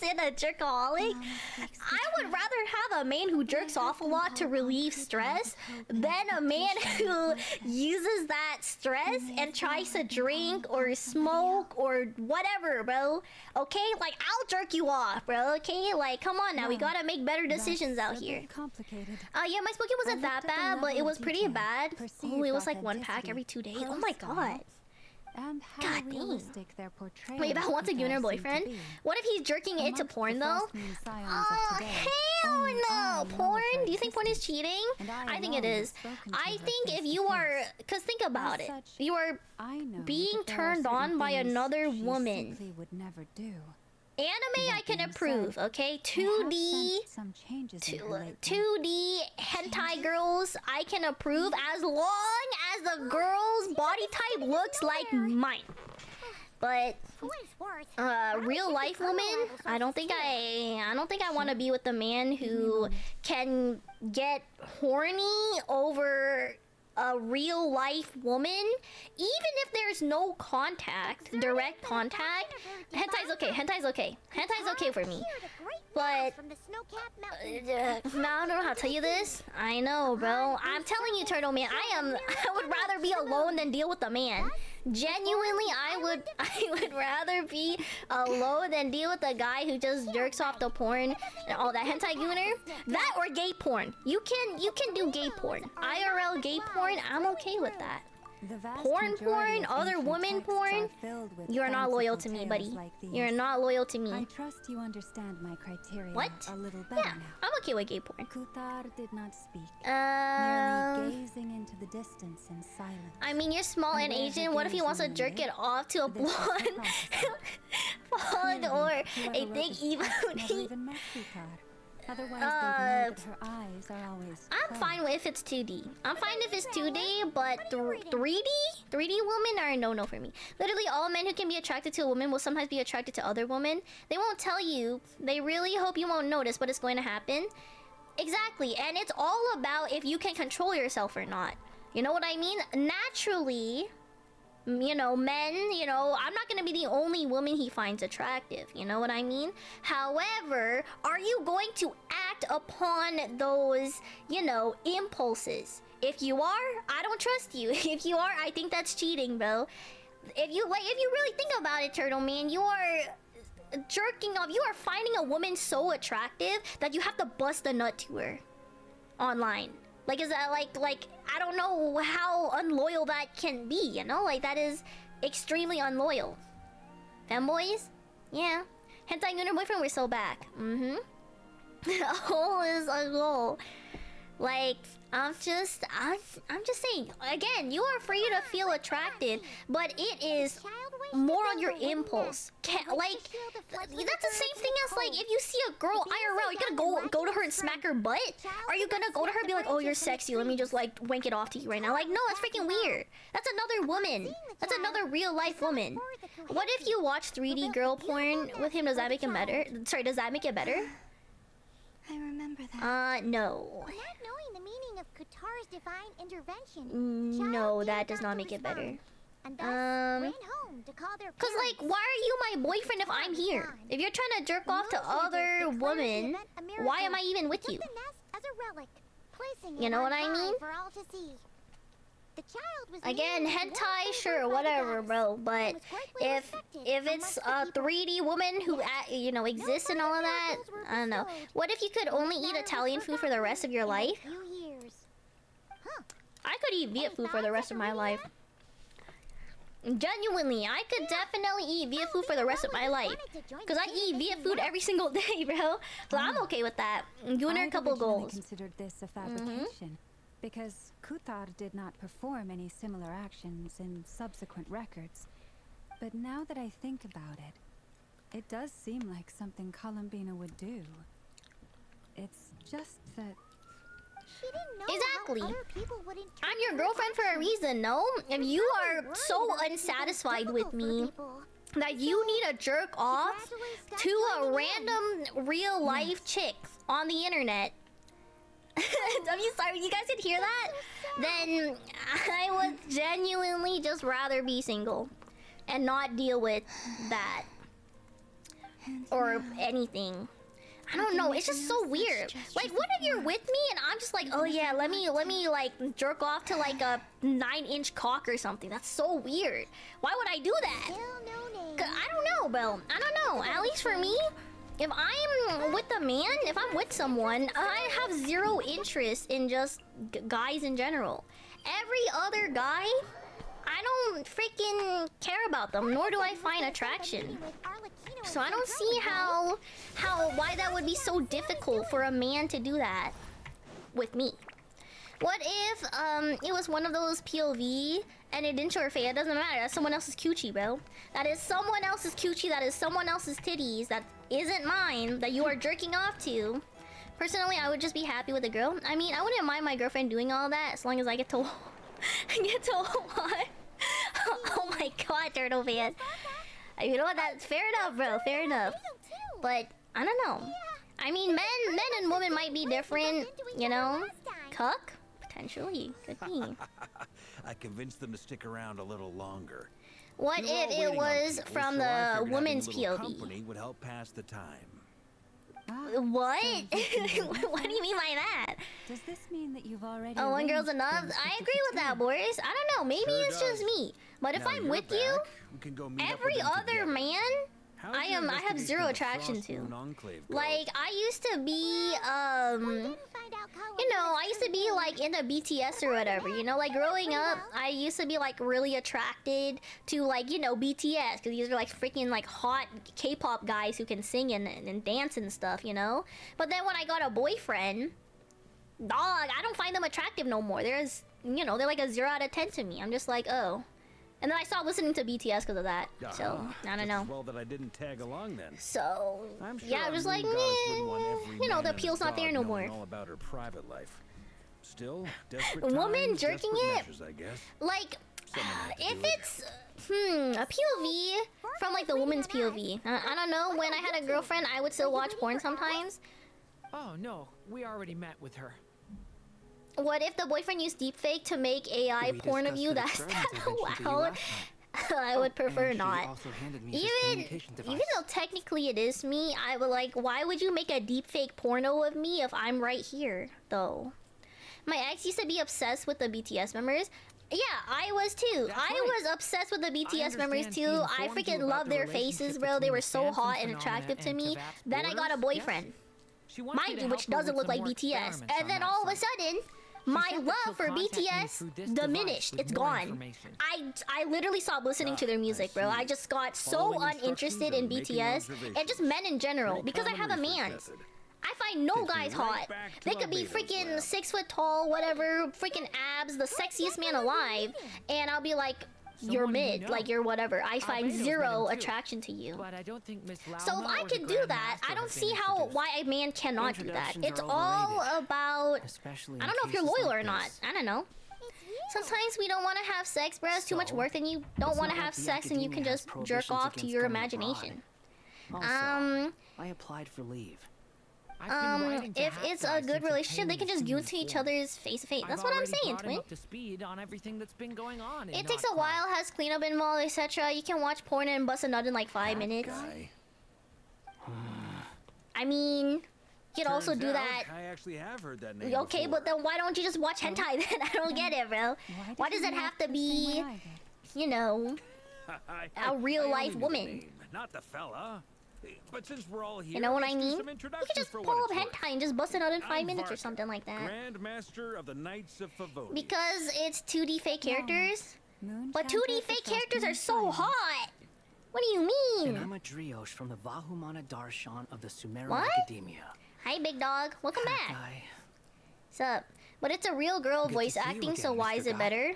into jerkaholic. I would rather have a man who jerks off a lot to relieve stress than a man who uses that stress and tries to drink or smoke or whatever, bro. Okay? Like, I'll jerk you off, bro. Okay? Like, come on now. We gotta make better decisions out here. Yeah, my smoking wasn't that bad, but it was pretty bad. Oh, it was like 1 pack every 2 days. Oh my god. God dang. Wait, about wants a Gooner boyfriend? What if he's jerking it to porn though? Oh, hell no! Porn? Do you think porn is cheating? I think it is. I think if you are... Because think about it. You are being turned on by another woman. Anime I can approve, okay? 2D hentai girls I can approve as long as the girl's body type looks like mine. But real life woman, I don't think I want to be with a man who can get horny over a real life woman, even if there's no contact, direct contact. Hentai's okay. Hentai's okay for me. But I don't know how to tell you this. I know, bro. I'm telling you, Turtle Man, I would rather be alone than deal with a man. Genuinely, I would rather be alone than deal with a guy who just jerks off the porn and all that hentai gooner. That or gay porn. You can do gay porn. IRL gay porn, I'm okay with that. Porn, other woman porn, you're not loyal to me, buddy. You're not loyal to me. I trust you understand my criteria what? A little better yeah, now. I'm okay with gay porn. Kuthar did not speak, merely gazing into the distance in silence. I mean, you're small and Asian. What if he wants to jerk it off to a blonde or a thick evil? Otherwise, they'd know that her eyes are always I'm closed. fine if it's 2D. I'm fine if it's 2D, but 3D? 3D women are a no-no for me. Literally, all men who can be attracted to a woman will sometimes be attracted to other women. They won't tell you. They really hope you won't notice, but it's going to happen. Exactly, and it's all about if you can control yourself or not. You know what I mean? Naturally, you know, men, you know, I'm not gonna be the only woman he finds attractive. You know what I mean? However, are you going to act upon those, you know, impulses? If you are, I don't trust you. If you are, I think that's cheating, bro. If you really think about it, Turtle Man, you are jerking off. You are finding a woman so attractive that you have to bust a nut to her online. Like, is that like I don't know how unloyal that can be, you know? Like, that is extremely unloyal. Femboys? Yeah. Hentai and her boyfriend were so back. Mm-hmm. A hole is a goal. Like, I'm just saying, again, you are free to feel attracted, but it is more on your impulse. Like, that's the same thing as like if you see a girl IRL, you're gonna go to her and smack her butt? Are you gonna go to her and be like, oh, you're sexy, let me just like wank it off to you right now? Like, no, that's freaking weird. That's another woman. That's another real life woman. What if you watch 3D girl porn with him? Does that make him better? Sorry, does that make it better? I remember that. No. Not knowing the meaning of Qatar's divine intervention. No, that does not make it better. And thus ran home to call their Cause like, why are you my boyfriend if I'm here? If you're trying to jerk off to other women, why am I even with you? as a relic, placing You know what I mean? for all to see. The child was Again, hentai, sure, whatever, bro. But if it's a 3D woman who you know exists and all of that, I don't know. What if you could only eat Italian food for the rest of your life? I could eat Viet food for the rest of my life. Genuinely, I could definitely eat Viet food for the rest of my life. Because I eat Viet food every single day, bro. So I'm okay with that. I'm giving her a couple goals. I considered this a fabrication. Because Kuthar did not perform any similar actions in subsequent records. But now that I think about it, it does seem like something Columbina would do. It's just that... She didn't know Exactly. how other people would I'm your girlfriend for a reason, no? If you are so unsatisfied with me that you need to jerk off to a random real life chick on the internet, I'm sorry, you guys did hear that? Then I would genuinely just rather be single and not deal with that or anything. I don't know, it's just so weird. Like, what if you're with me and I'm just like, oh yeah, let me like jerk off to like a 9-inch cock or something? That's so weird. Why would I do that? 'Cause I don't know, bro. I don't know. At least for me, if I'm with a man, if I'm with someone, I have zero interest in just guys in general. Every other guy, I don't freaking care about them, nor do I find attraction. So I don't see why that would be so difficult for a man to do that with me. What if it was one of those POV and it didn't show her face? It doesn't matter. That's someone else's coochie, bro. That is someone else's coochie. That is someone else's titties. That isn't mine. That you are jerking off to. Personally, I would just be happy with a girl. I mean, I wouldn't mind my girlfriend doing all that as long as I get to what? Oh my god, Turtle Man. You know what? That's fair enough, bro. Fair enough. But I don't know. I mean, men and women might be different, you know. Cuck? Potentially. Could be. I convinced them to stick around a little longer. What if it was from the woman's POV? Company would help pass the time. What? What do you mean by that? Does this mean that you've already... Oh, one girl's enough? I agree with that, Boris. I don't know. Maybe it's just me. But if I'm with you, every other man, I have zero attraction to. Like, I used to be, you know, I used to be like into BTS or whatever, you know, like growing up, I used to be like really attracted to like, you know, BTS, because these are like freaking like hot K-pop guys who can sing and dance and stuff, you know. But then when I got a boyfriend, dog, I don't find them attractive no more. There's, you know, they're like a 0 out of 10 to me. I'm just like, oh, And then I stopped listening to BTS because of that. So I don't know. Well, that I didn't tag along then. So I'm sure yeah, I our was moon like, goddess wouldn't want every you know, man the and appeal's his not there dog no knowing more. all about her private life. Still, desperate Woman times, jerking desperate it? measures, I guess. Like, Someone had to if do it. it's a POV from like the woman's POV. I don't know. When I had a girlfriend, I would still watch porn sometimes. Oh no, we already met with her. What if the boyfriend used deepfake to make AI We porn of you? discussed That's the experiments I mentioned to you allowed. last time. I would prefer And she not. also handed me this Even communication device. even though technically it is me, I would like. Why would you make a deepfake porno of me if I'm right here, though? My ex used to be obsessed with the BTS members. Yeah, I was too. That's I right. was obsessed with the BTS members understand he too. I informed you freaking about love the their relationship faces, bro. They between were the so Phantom hot and phenomena attractive to and me. Kavat's Then I got a borders? boyfriend. Yes. She wants you Mind to you, help which her doesn't with look some like more BTS. experiments And on then that all of a site. sudden, She my said that love she'll for contact me BTS through this diminished. device with It's more gone. information. I literally stopped listening to their music, bro. I just got so Following uninterested instructions in and making BTS and just men in general Pretty because I have a common research man. method. I find no Takes me guys right hot. back to They could be Barbados freaking lab. 6 foot tall, whatever, freaking abs, the sexiest man alive, and I'll be like, you're Someone you mid, know. like you're whatever. I find Barbados met zero him too. attraction to you. But I don't think Miss Lauma So if I or the could do Grand that, Master I don't have been see how introduced. why a man cannot do that. Introductions It's are all overrated, about. especially I in don't know if you're cases loyal like or not. this. I don't know. Sometimes we don't want to have sex, bro. It's too much So, work, and you don't it's want to not have like the sex, and you can academia has just jerk prohibitions off to against your going abroad. imagination. Also, I applied for leave. I've been writing to If Hat it's Guy a good since relationship, they obtaining can the just senior go to each form. other's face to face. That's I've what I'm already saying, brought him twin. up to speed on everything that's been going on. in It takes a Notcroft. while, has cleanup involved, etc. You can watch porn and bust a nut in like 5 minutes. Guy. I mean, you can also Turns do out, that. I actually have heard that name Okay, before. but then why don't you just watch hentai then? I don't get it, bro. Why does it have to be, you know, a real life I only knew the woman? name, not the fella. But since we're all here, You know what let's I do mean? some You could introductions just for pull what up it's worth. hentai and just bust it out in 5 I'm minutes or Varka, something like that. Grand Master of the Knights of Favonius. Because it's 2D fake characters. But Moon 2D Chanter fake for characters are Frostmoon so Science. hot. What do you And mean? I'm a Drioche from the Vahumana Darshan of the Sumerian What? Academia. Hi, big dog. Welcome Hat back. Guy. What's up? But it's a real girl Good to voice see you acting, again, so why Mr. is it Guy. better?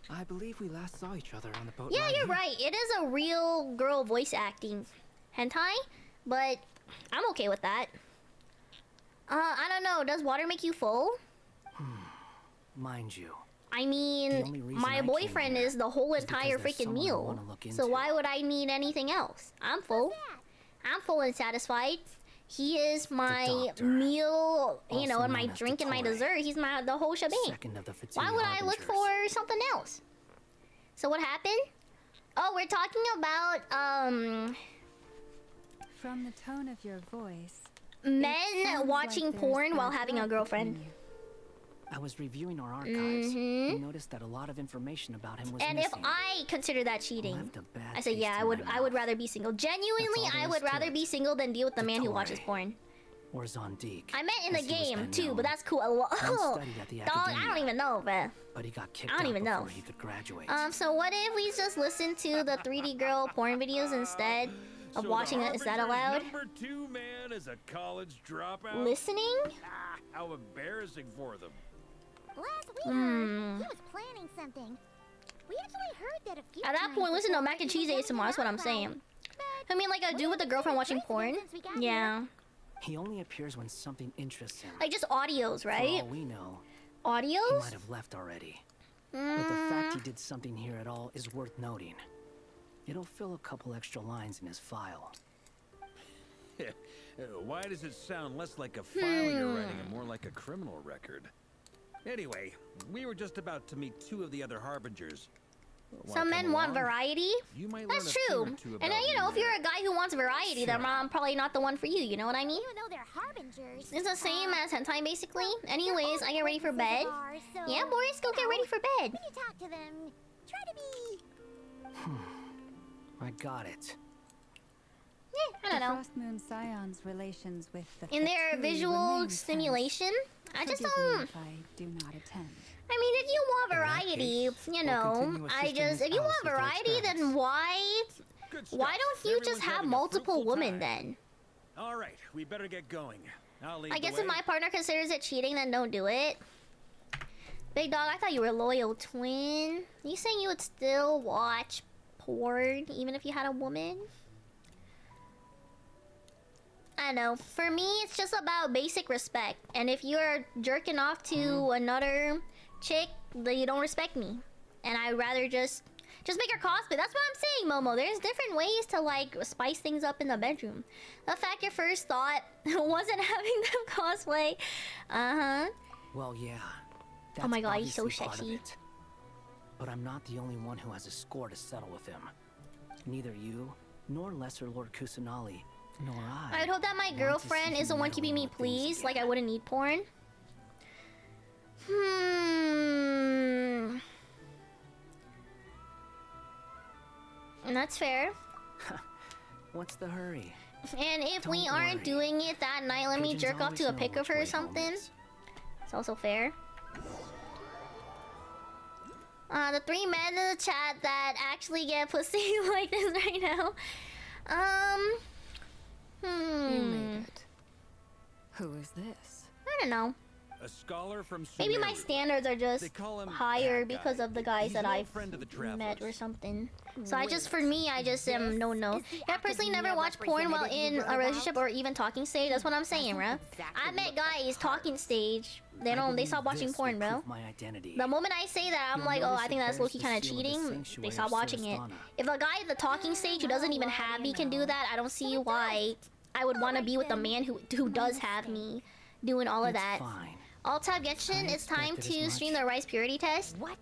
I believe we last saw each other on the boat. Yeah, ride you're here. right. It is a real girl voice acting hentai, but I'm okay with that. I don't know. Does water make you full? Mind you, I The mean, only reason I my came boyfriend here is the whole is because entire there's freaking someone I meal. wanna look So into. why would I need anything else? I'm full. I'm full and satisfied. He is my doctor, meal, you know, also and my known as drink and my Dottore. dessert. He's the whole shebang. second of the Why Fatui would I look Harbingers. for something else? So what happened? Oh, we're talking about From the tone of your voice, men sounds watching like there's porn been while a having a thread girlfriend. between you. I was reviewing our archives Mhm. and noticed that a lot of information about him was And if missing. I consider that cheating, Left a bad I said, taste yeah, in I would my rather be single. Genuinely, That's all I there would is to rather it. be single than deal with the man who Dottore. watches porn. Or Zondique. I meant in the as he was game then too, known. but that's cool. Once Oh, studied at the dog, I don't academia, even know, but but he got kicked I don't out even know. before he could graduate. So what if we just listen to the 3D girl porn videos instead of So watching the it? Is that Harbinger's allowed? Number 2 man is a college dropout. Listening? Ah, how embarrassing for them. Last we heard, he was planning something. We actually heard that a few At that times point, listen to before mac and he was cheese having ASMR. That's what I'm an saying. outcry. I mean, like a dude with a girlfriend watching porn. Yeah, He only appears when something interests him. like just audios, For right? all we know, he Audios? might have left already. But the fact he did something here at all is worth noting. It'll fill a couple extra lines in his file. Why does it sound less like a file you're writing and more like a criminal record? Anyway, we were just about to meet 2 of the other Harbingers. Some men want variety. You might That's learn a true. thing or two And about you know, me if you're a guy who wants variety, then I'm probably not the one for you. You know what I mean? Even though they're harbingers. It's the same as hentai, basically. Anyways, I get ready for bed. So, Yeah, Boris, go get ready for bed. when you talk to them, try to be... I got it. I don't know. The Frostmoon Scion's relations with the In their Fatui visual remain stimulation, I just Forgive me don't. if I do not attend. I mean, if you want In that variety, case, you we'll know, continue I assisting just Miss if you Alice want with her variety, then experiments. why Good stuff. don't you just Everyone's have having a multiple fruitful women time. then? All right, we better get going. I'll lead I the guess way. if my partner considers it cheating, then don't do it. Big dog, I thought you were a loyal twin. You saying you would still watch porn even if you had a woman? I don't know. For me, it's just about basic respect. And if you're jerking off to another chick, then you don't respect me. And I'd rather just make her cosplay. That's what I'm saying, Momo. There's different ways to like spice things up in the bedroom. The fact your first thought wasn't having them cosplay. Well, yeah. Oh my god, he's so obviously part of sexy. it. But I'm not the only one who has a score to settle with him. Neither you, nor Lesser Lord Kusanali, nor I. I would hope that my girlfriend is the one keeping me pleased, like I wouldn't need porn. And that's fair. What's the hurry? And if we Don't aren't worry. doing it that night, let me Pigeons jerk off always to a know pic of which her or way home something. is. It's also fair. The 3 men in the chat that actually get pussy like this right now. You made it. Who is this? I don't know. A scholar from Maybe my Sumeru. standards are just They call him higher Bad Guy. because of the guys He's that an old I've friend of the met travelers. or something. So I just, for me, I just am no. Yeah, I personally never watched porn while in a relationship or even talking stage. That's what I'm saying, bro. I met guys talking stage. They stop watching porn, bro. My identity. The moment I say that, I'm You'll like, oh, notice I think it that's bears low-key the kind of seal of the cheating. sanctuary They stop of watching it. Siristana. If a guy at the talking stage who doesn't even have me can do that, I don't see why I would want to be with a man who does have me doing all of It's that. fine. Alt tab Genshin, it's time expected as to stream much. the rice purity test. What?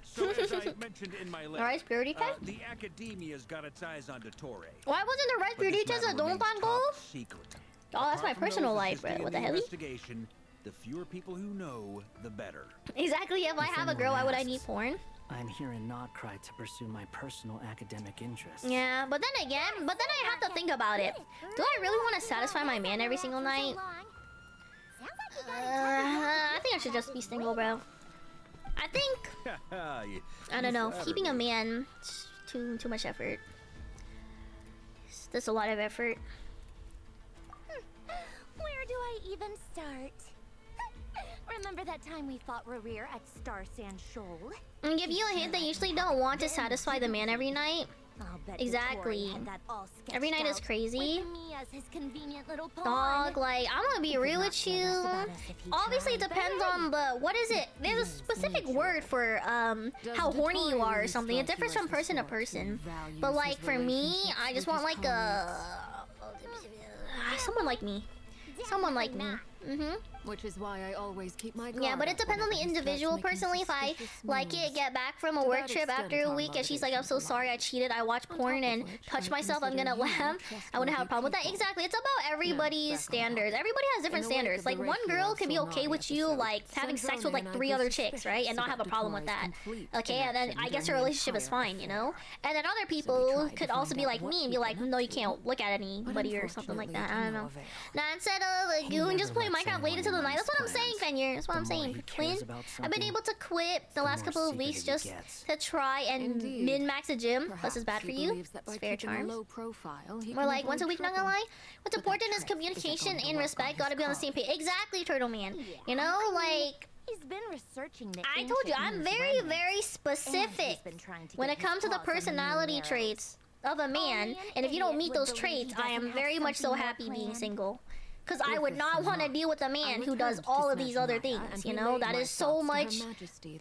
So as I mentioned in my letter, rice purity test? the academia's got its eyes on Dottore. Why wasn't the rice But this purity test a matter don't remains on goal? top secret. Oh, that's my Apart from personal those life, bro. assisting What the in hell? investigation, the fewer people who know, the better. Exactly. If I have a anyone girl, why would I asks. need porn? I'm here in Nodcry to pursue my personal academic interests. Yeah, but then again, I have to think about it. Do I really want to satisfy my man every single night? I think I should just be single, bro. I think I don't know. Keeping a man, it's too much effort. That's a lot of effort. Where do I even start? Remember that time we fought Rerir at Star Sand Shoal? And give you a hint, they usually don't want to satisfy the man every night. I'll bet Exactly. Dottore had that all sketched Every night is out, crazy. with me as his convenient little pawn. Dog, like, I'm gonna be real with you. Obviously, it depends on the, what is it? There's a specific word for, how horny you are or something. It differs from person to person. But, like, for me, I just want, like, someone like me. Someone like me. Which is why I always keep my guard Yeah, but it up depends on the whenever he starts individual. making Personally, if I suspicious like it, moves. get back from a To work that trip extent, after a our week, and she's like, I'm so motivations sorry I cheated, I watched porn and touched myself, I'm gonna laugh. I wouldn't have a problem with that. Exactly. It's about everybody's standards. Everybody has different In the wake standards. of the Like, one Reiki girl could be okay Solnari with you, episode, like, having sex with, Sandrone like, and I 3 grew other chicks, right? And not have a suspicious problem with about that. Dottore Okay, and then connection I guess during her the relationship is entire fine, you know? And then other people could also be like me and be like, no, you can't look at anybody or something like that. I don't know. Now, instead of, like, you can just play Minecraft late into the night. That's what I'm saying, Fenrir. That's what I'm saying. Twin, I've been able to quit the last couple of weeks just to try and min-max the gym. Plus, it's bad for you. It's fair charms. We're like, once a week, not gonna lie. What's important is communication and respect. Gotta be on the same page. Exactly, Turtle Man. You know, like, He's been researching the I told you, I'm very, very specific when it comes to the personality traits of a man. And if you don't meet those traits, I am very much so happy being single. Because I would not want to deal with a man who does all of these other things, you know? That is so much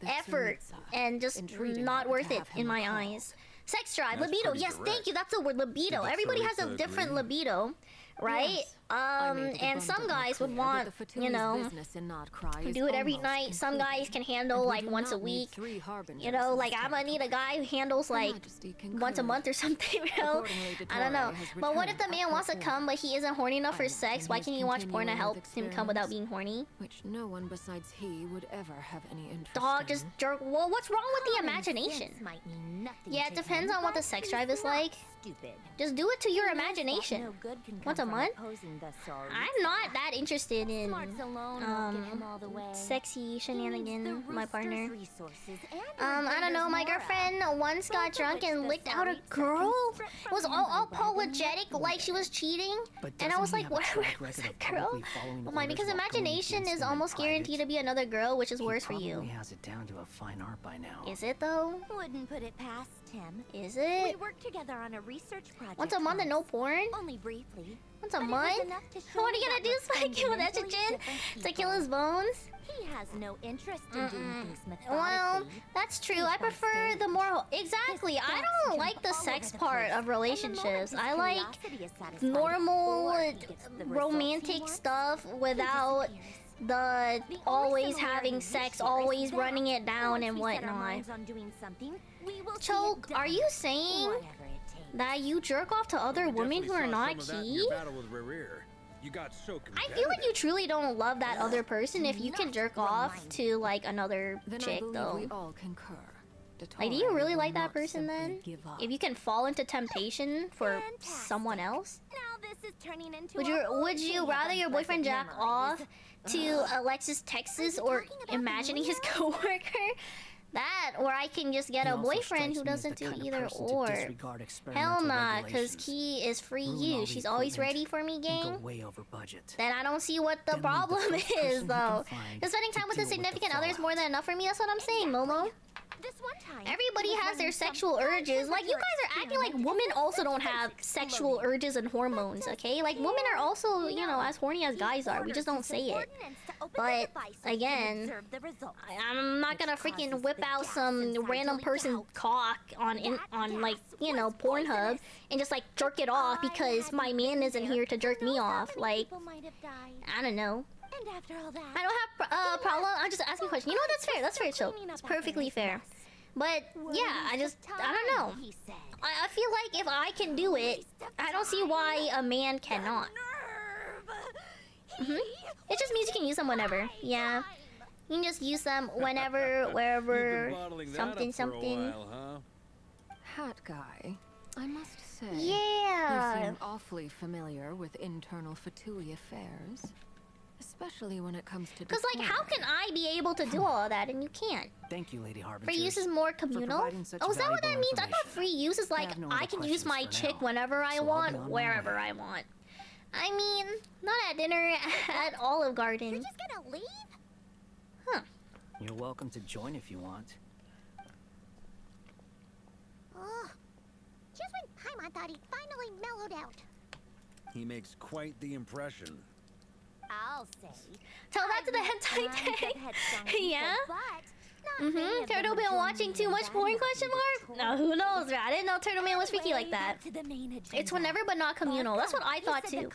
effort and just not worth it in my eyes. Sex drive, libido, yes, thank you, that's the word, libido. Everybody has a different libido, right? And some guys would want, you know, do it every night. Some guys can handle like once a week. You know, like I'm gonna need a guy who handles like once a month or something, bro. I don't know. But what if the man wants to come but he isn't horny enough for sex? Why can't he watch porn to help him come without being horny? Which no one besides he would ever have any interest Dog, just jerk. Well, what's wrong with the imagination? Yeah, it depends on what the sex drive is like. Just do it to your imagination. Once a month? the sorry. I'm not that interested in Smarts alone won't get him all the way. sexy shenanigan, my partner. Resources and I don't know, my girlfriend once got drunk and licked out a girl. It was all apologetic, like she was cheating. And I was like, where was that girl? Oh my, because imagination is almost guaranteed to be another girl, which is worse for you. He has it down to a fine art by now. Is it though? Wouldn't put it past him. Is it? We worked together on a research project. Once a month and no porn? Only briefly. Once a month? What are you gonna do, Spike, with estrogen to kill his bones? He has no interest in doing things methodically. Well, that's true. I prefer the more... Exactly. I don't like the sex part of relationships. I like normal, romantic stuff without the always having sex, always running it down and whatnot. Choke, are you saying that you jerk off to other women who are not key? You got so I feel like you truly don't love that other person if you can jerk off to like another chick though. We all concur. Like, do you really like that person then? If you can fall into temptation for someone else? Now this is turning into Would you rather your boyfriend jack off to Alexis, Texas, or imagining his coworker? That, or I can just get a boyfriend who doesn't do either or. Hell nah, cause Key is free you. She's always ready for me, gang. Then I don't see what the problem is, though. Cause spending time with a significant other is more than enough for me. That's what I'm saying, Momo. Everybody has their sexual urges. Like, you guys are acting like women also don't have sexual urges and hormones, okay? Like, women are also, you know, as horny as guys are. We just don't say it. But, again, I'm not gonna freaking whip out some random person cock on like, you know, Pornhub and just, like, jerk it off because my man isn't here to jerk me off. Like, I don't know. And after all that, I don't have a problem. I'm just asking a question. You know what? That's fair. That's fair, Choke. It's perfectly fair. But yeah, I don't know. I feel like if I can do it, I don't see why a man cannot. It just means you can use them whenever. Yeah, you can just use them whenever, wherever, something, something. Hat guy, I must say. Yeah. You seem awfully familiar with internal Fatui affairs. Especially when it comes to because, like, how can I be able to do all of that and you can't? Thank you, Lady Harbinger. Free use is more communal? Oh, is that what that means? I thought free use is like, I can use my chick whenever I want, wherever I want. I mean, not at dinner, at Olive Garden. You're just gonna leave? Huh. You're welcome to join if you want. Oh, just when Paimon thought he'd finally mellowed out. He makes quite the impression. I'll say. Tell that to the hentai tank. Yeah. Turtle Man watching too much porn? Question mark. No, who knows? I didn't know Turtle Man was freaky like that. It's whenever, but not communal. That's what I thought too.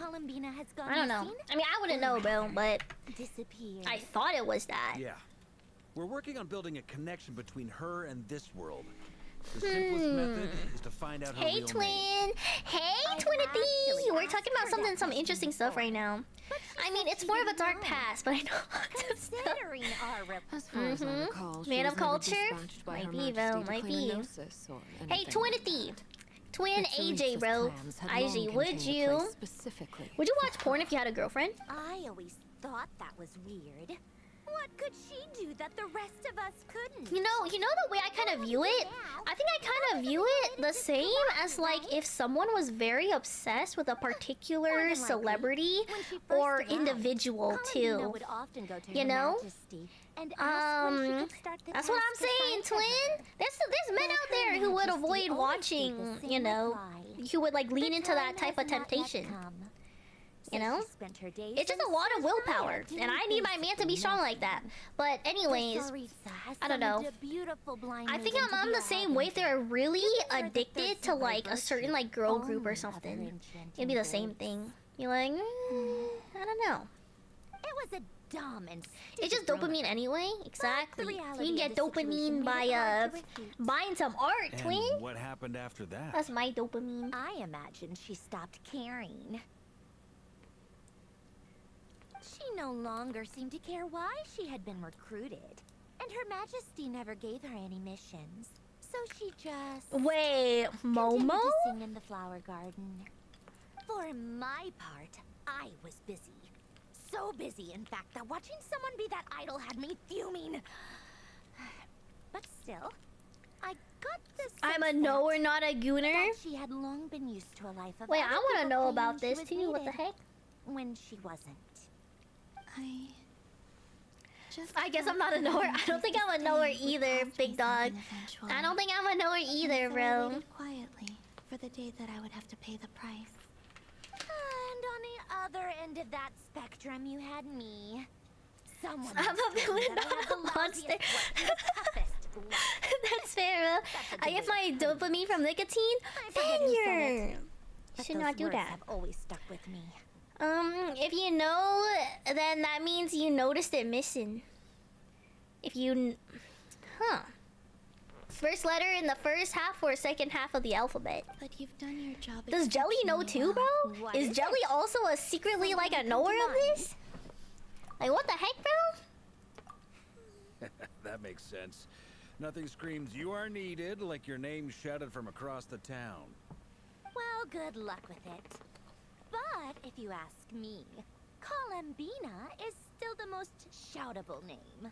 I don't know. I mean, I wouldn't know, bro, but I thought it was that. Yeah, we're working on building a connection between her and this world. The simplest method is to find out her Hey, real twin. name. Hey, Twinity. We're talking about some interesting stuff right now. I mean, it's more of a dark past, but I know lots of stuff. As far as I recall, Man of culture? Might be, though. Might be. Hey, Twinity. Twin AJ, bro. IJ, would you watch porn if you had a girlfriend? I always thought that was weird. What could she do that the rest of us couldn't? You know the way I kind of view it? I think I kind of view it the same as, like, if someone was very obsessed with a particular celebrity or individual too. You know? That's what I'm saying, twin. There's men out there who would avoid watching, you know, who would, like, lean into that type of temptation. You know? It's just a lot of willpower, and I need my man to be strong like that. But anyways, I don't know. I think I'm the same way if they're really addicted to, like, a certain, like, girl group or something. It'd be the same thing. You're like, I don't know. It was a dumb and it's just dopamine anyway. Exactly. You can get dopamine by buying some art, And twin. what happened after that? That's my dopamine. I imagine she stopped caring. She no longer seemed to care why she had been recruited. And Her Majesty never gave her any missions. So she just... Wait, Momo? continued to sing in the flower garden. For my part, I was busy. So busy, in fact, that watching someone be that idle had me fuming. But still, I got this. I'm a knower, not a gooner. She had long been used to a life of. Wait, I want to know other about people this claiming too. she What the was heck? when she wasn't. I guess I'm not a knower. I don't think I'm a knower either, big dog. I don't think I'm a knower either, So I bro. waited quietly for the day that I would have to pay the price. And on the other end of that spectrum, you had me. Someone I'm a villain, not a monster. That's fair, bro. I get my dopamine from nicotine. Failure. Should not do that. Have always stuck with me. If you know, then that means you noticed it missing. If you, first letter in the first half or second half of the alphabet. But you've done your job. Does Jelly know too, bro? What Is is Jelly it? also a secretly like a knower of this? Like what the heck, bro? That makes sense. Nothing screams you are needed like your name shouted from across the town. Well, good luck with it. But if you ask me, Columbina is still the most shoutable name.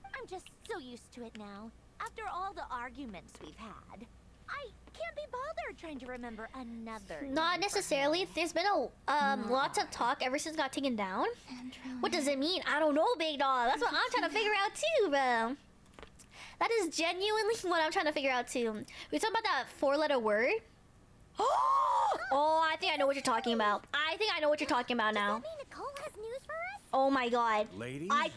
I'm just so used to it now. After all the arguments we've had, I can't be bothered trying to remember another. Not name for necessarily. her. There's been a lots of talk ever since it got taken down. What does it mean? I don't know, big dog. That's what I'm trying to figure out too, bro. That is genuinely what I'm trying to figure out too. We talking about that four-letter word. Oh, I think I know what you're talking about. I think I know what you're talking about now. Does that mean Nicole has news for us? Oh my god. Ladies, I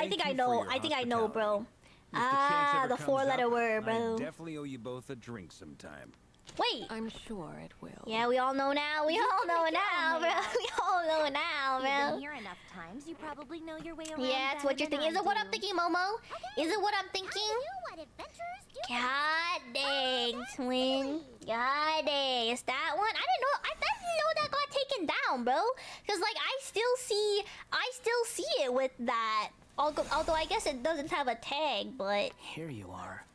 think I know. I think I know, bro. The four-letter word, bro. I definitely owe you both a drink sometime. Wait. I'm sure it will. Yeah, we all know now. We all know now, bro. We all know now, You've been bro. here enough times, you probably know your way around. Yeah, it's what you're better thinking. Is than it what I I'm do. thinking, Momo? Is it what I'm thinking? What adventures do God dang, twin. God dang. Is that one? I didn't know that got taken down, bro. Cause like I still see it with that. Although I guess it doesn't have a tag, but Here you are.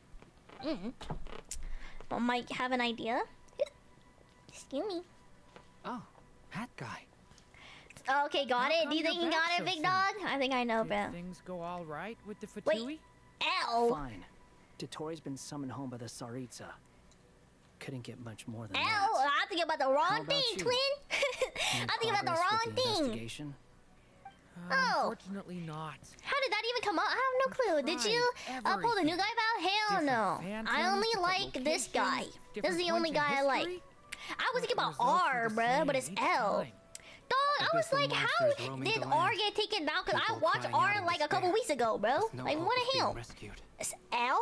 I might have an idea. Excuse me. Oh, hat guy. Okay, got it. Do you think you got it, big dog? I think I know, bro. Did things go all right with the Fatui? Wait. L. Fine. Dotori's been summoned home by the Tsaritsa. Couldn't get much more than L. that. I'm thinking about the How wrong about thing, you? twin. Any I'm thinking about the progress with wrong the thing. investigation? Oh. Unfortunately not. How did that even come up? I have no clue. Did you Tried pull the new guy out? Hell Different no. I phantoms, only different like this guy. locations, This is different the only points in guy I like. history. I was thinking about The results were R, the bruh, but same it's each L. time. Dog, I was Abyssal like, how monsters roaming did the R land. get taken down? Because I People watched crying out R in like a couple despair. weeks ago, bro. With no Like, hope what of the being hell? rescued. It's L?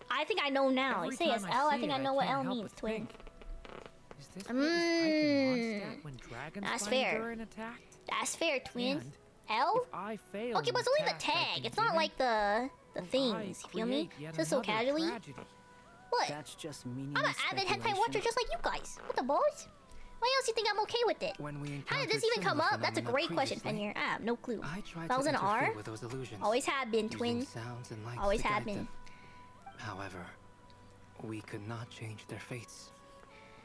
I think I know now. You Every say it's time L, I see think it, I know what can't L help means, but twin. think, is this what was Ike and Mondstadt when dragons That's by fair. Endurin attacked? That's fair, twin. And L? if I fail Okay, in but it's the only the task I've tag. been It's not given, like the will things, I you feel me? create yet Just so another casually. tragedy? What? That's just I'm meaningless an avid hentai speculation. watcher just like you guys. What the balls? Why else you think I'm okay with it? When we How did this encountered even come similar up? That's a phenomena great question, previously, Fenrir. I have no clue. I tried That was to an R? interfere with those illusions. Always have been, using twin. sounds and lights Always to have guide been. them. However, we could not change their fates.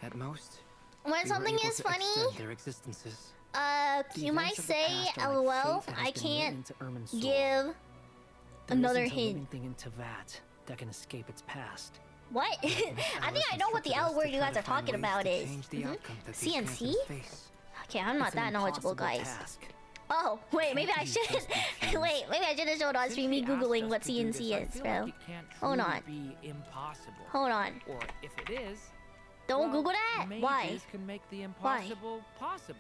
At most, When we were something able is to funny, extend their existences. The you might events of the say, past are LOL, like fate that I has been written can't into Ermin's soul. give There another isn't a living hint. thing in Tevat that can escape its past. What? I think I know what the L word you guys are talking about is. CNC? Okay, I'm not It's an that knowledgeable, impossible guys. task. Oh, wait, maybe I should. Wait, maybe I should have showed on stream me Since he asked googling us what to do this, CNC I is, feel bro. like it can't Hold truly on. be impossible. Hold on. Or if it is, Don't well, Google that. mages Why? can make the impossible possible.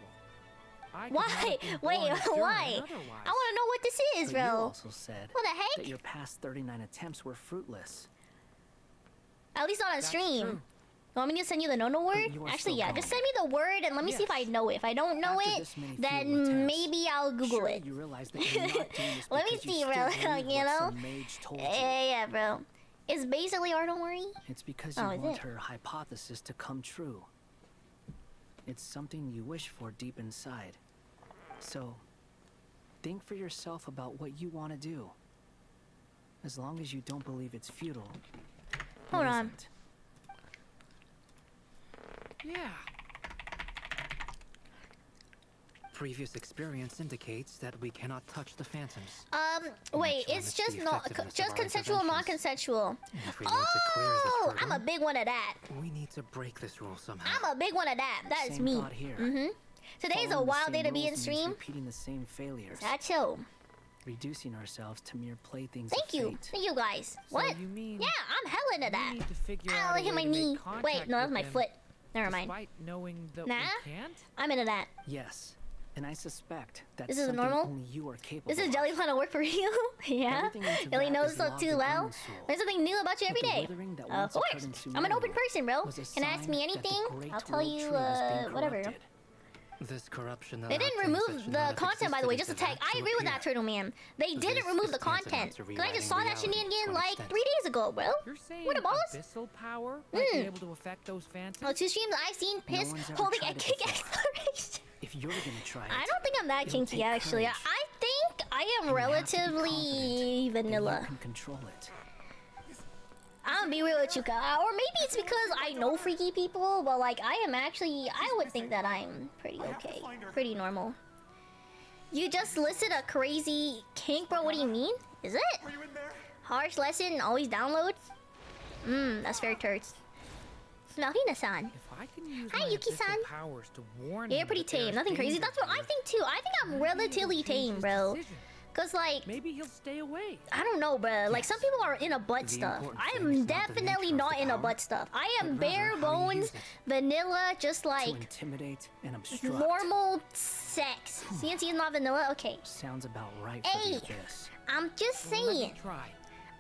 I could Why? not have been Wait, born as Durin why? otherwise. I want to know what this is, But you bro. also said What the heck? that your past 39 attempts were fruitless. At least not on That's stream. true. You want me to send you the no-no word? you are Actually, still yeah. Just going. send me the word and let me see if I Yes. know it. If I don't know After it, this many futile then attempts, maybe I'll Google surely it. you realize that you're not doing this Let me because you see, still bro. believe You what know? some mage told you. Yeah, bro. It's basically or don't worry. It's because you Oh, is want it? her hypothesis to come true. It's something you wish for deep inside. So, think for yourself about what you want to do. As long as you don't believe it's futile. Hold it on. isn't. Yeah. Previous experience indicates that we cannot touch the phantoms. Wait, Which it's limits just the not effectiveness of just our consensual, interventions. non-consensual. If we want to clear this Oh, hurdle, I'm a big one of that. we need to break this rule somehow. I'm a big one of that. That is Same me. thought here. Today's a Following the wild same day to be rules in means stream. repeating the same failures. That's so. Reducing ourselves to mere playthings Thank of you. fate. Thank you guys. So What? you mean Yeah, I'm hell into we that. need to figure Ow, out a hit way my to make knee. contact Wait, no, that's with my them, foot. Never mind. despite knowing that Nah. we can't? I'm into that. Yes, and I suspect that's This is something normal? only you are capable This is of. Jelly plan to work for you. Yeah. Everything in Really Teyvat knows is so logged too in well. Earn's soul. Learn something new about you every But the day. withering that Of once occurred course. in I'm an open Sumeru person, bro. was a Can ask me sign that the anything. great I'll tell world you tree was being whatever. corrupted. This corruption They didn't remove the content, by the way, just a tag. I agree with that, Turtle Man. They didn't remove the content. Because I just saw that shenanigan like 3 days ago, bro. You're saying What a boss? abyssal power might be able to affect those phantoms? Oh, 2 streams I've seen piss one's ever holding a tried it kick before. exploration. If you're gonna try it, I don't think I'm that it'll kinky, take actually. courage. I think I am and you have to be relatively confident that vanilla. You can control it. I'm gonna be real with you, guys. Or maybe it's because I know freaky people, but like I am actually, I would think that I'm pretty okay, pretty normal. You just listed a crazy kink, bro. What do you mean? Is it? Harsh lesson, always download? That's fair turds. Mahina-san. If I can use Hi, my Yuki-san. abyssal powers to warn You're him pretty that there tame, is nothing crazy. danger That's what I here, think too. I think I'm maybe he'll relatively change tame, his bro. decision. Cause like, Maybe he'll stay away. I don't know, bro. Like some people are into butt The stuff. important I thing am is not the definitely nature of not the into power, butt stuff. I am but rather bare how you bones, use it. vanilla, just To like intimidate and obstruct. normal sex. CNC is not vanilla. Okay, Sounds about right Hey. for the abyss. I'm just Well, let me saying. try.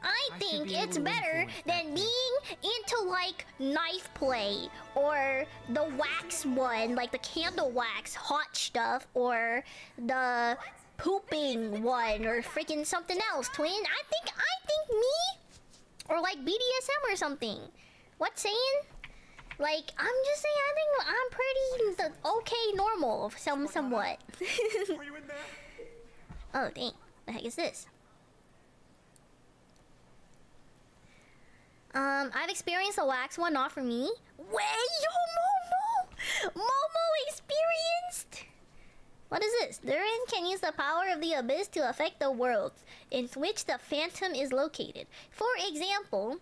I I should think be able it's to better influence that than being into like knife play or the wax one, like the candle wax hot stuff, or the pooping one, or freaking something else, twin. I think me, or like BDSM or something. What saying? Like I'm just saying, I think I'm pretty okay, normal, somewhat. Oh dang, the heck is this? I've experienced a wax one, not for me. Wait, yo, Momo experienced? What is this? Therein can use the power of the abyss to affect the world in which the phantom is located. For example,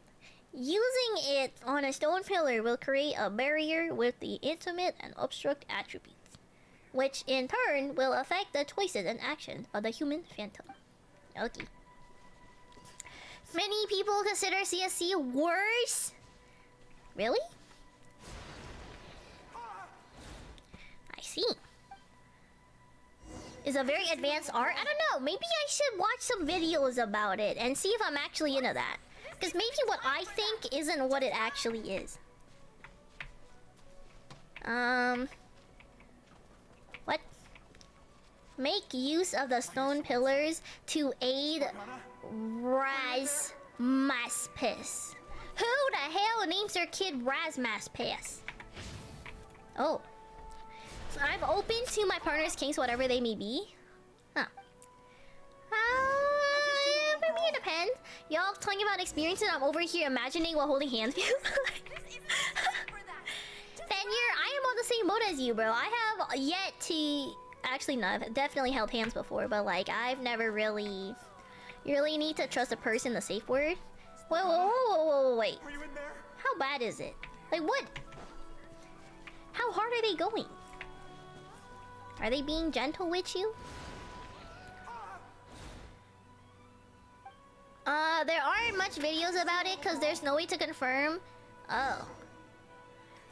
using it on a stone pillar will create a barrier with the intimate and obstruct attributes, which in turn will affect the choices and actions of the human phantom. Okay. Many people consider CSC worse. Really? I see. Is a very advanced art? I don't know. Maybe I should watch some videos about it and see if I'm actually into that. Because maybe what I think isn't what it actually is. What? Make use of the stone pillars to aid Razmaspis. Who the hell names their kid Razmaspis? Oh. I'm open to my partner's kinks, whatever they may be. Huh. Yeah, for me it depends. Y'all talking about experiences, I'm over here imagining what holding hands feels like. Fenrir, I am on the same boat as you, bro. I have yet to... Actually, no, I've definitely held hands before, but like, I've never really... You really need to trust a person, the safe word? Whoa, wait. How bad is it? Like, what? How hard are they going? Are they being gentle with you? There aren't much videos about it because there's no way to confirm. Oh.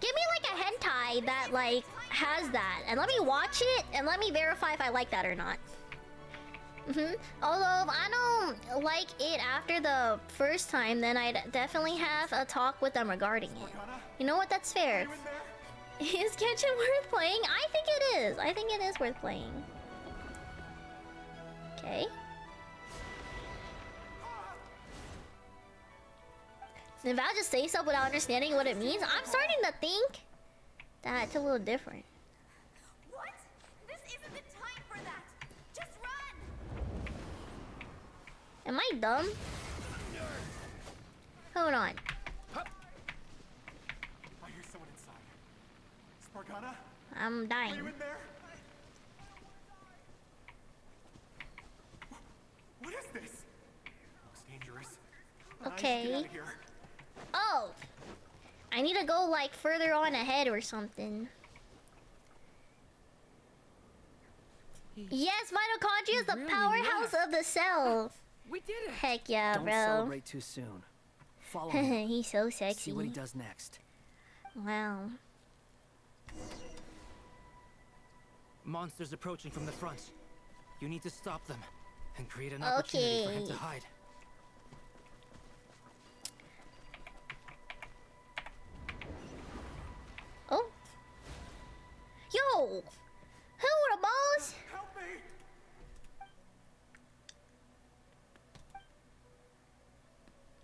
Give me like a hentai that like has that, and let me watch it and let me verify if I like that or not. Although if I don't like it after the first time, then I'd definitely have a talk with them regarding it. You know what? That's fair. Is Genshin worth playing? I think it is. I think it is worth playing. Okay. If I just say stuff without understanding what it means, I'm starting to think that it's a little different. What? This isn't the time for that. Just run. Am I dumb? Hold on. I hear someone inside. Spargana? I'm dying. Are you in there? Okay. Oh! I need to go like further on ahead or something. Yes, mitochondria is the powerhouse of the cell. We did it. Heck yeah, Don't bro. celebrate too soon. Follow him. He's so sexy. See what he does next. Wow. Monsters approaching from the front. You need to stop them and create an opportunity for him to hide. Oh. Yo! Who the balls? Help me!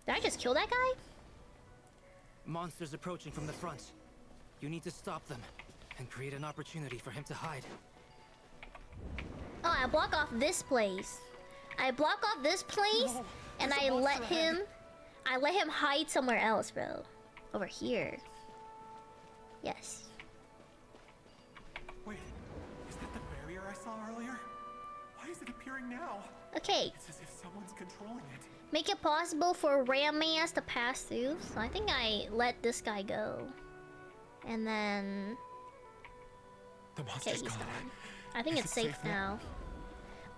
Did I just kill that guy? Monsters approaching from the front. You need to stop them and create an opportunity for him to hide. Oh, I block off this place. I block off this place, and I let him hide somewhere else, bro. Over here. Yes. Wait, is that the barrier I saw earlier? Why is it appearing now? Okay. It's as if someone's controlling it. Make it possible for Ram-ass to pass through. So I think I let this guy go. And then... The monster's gone. I think it's safe now.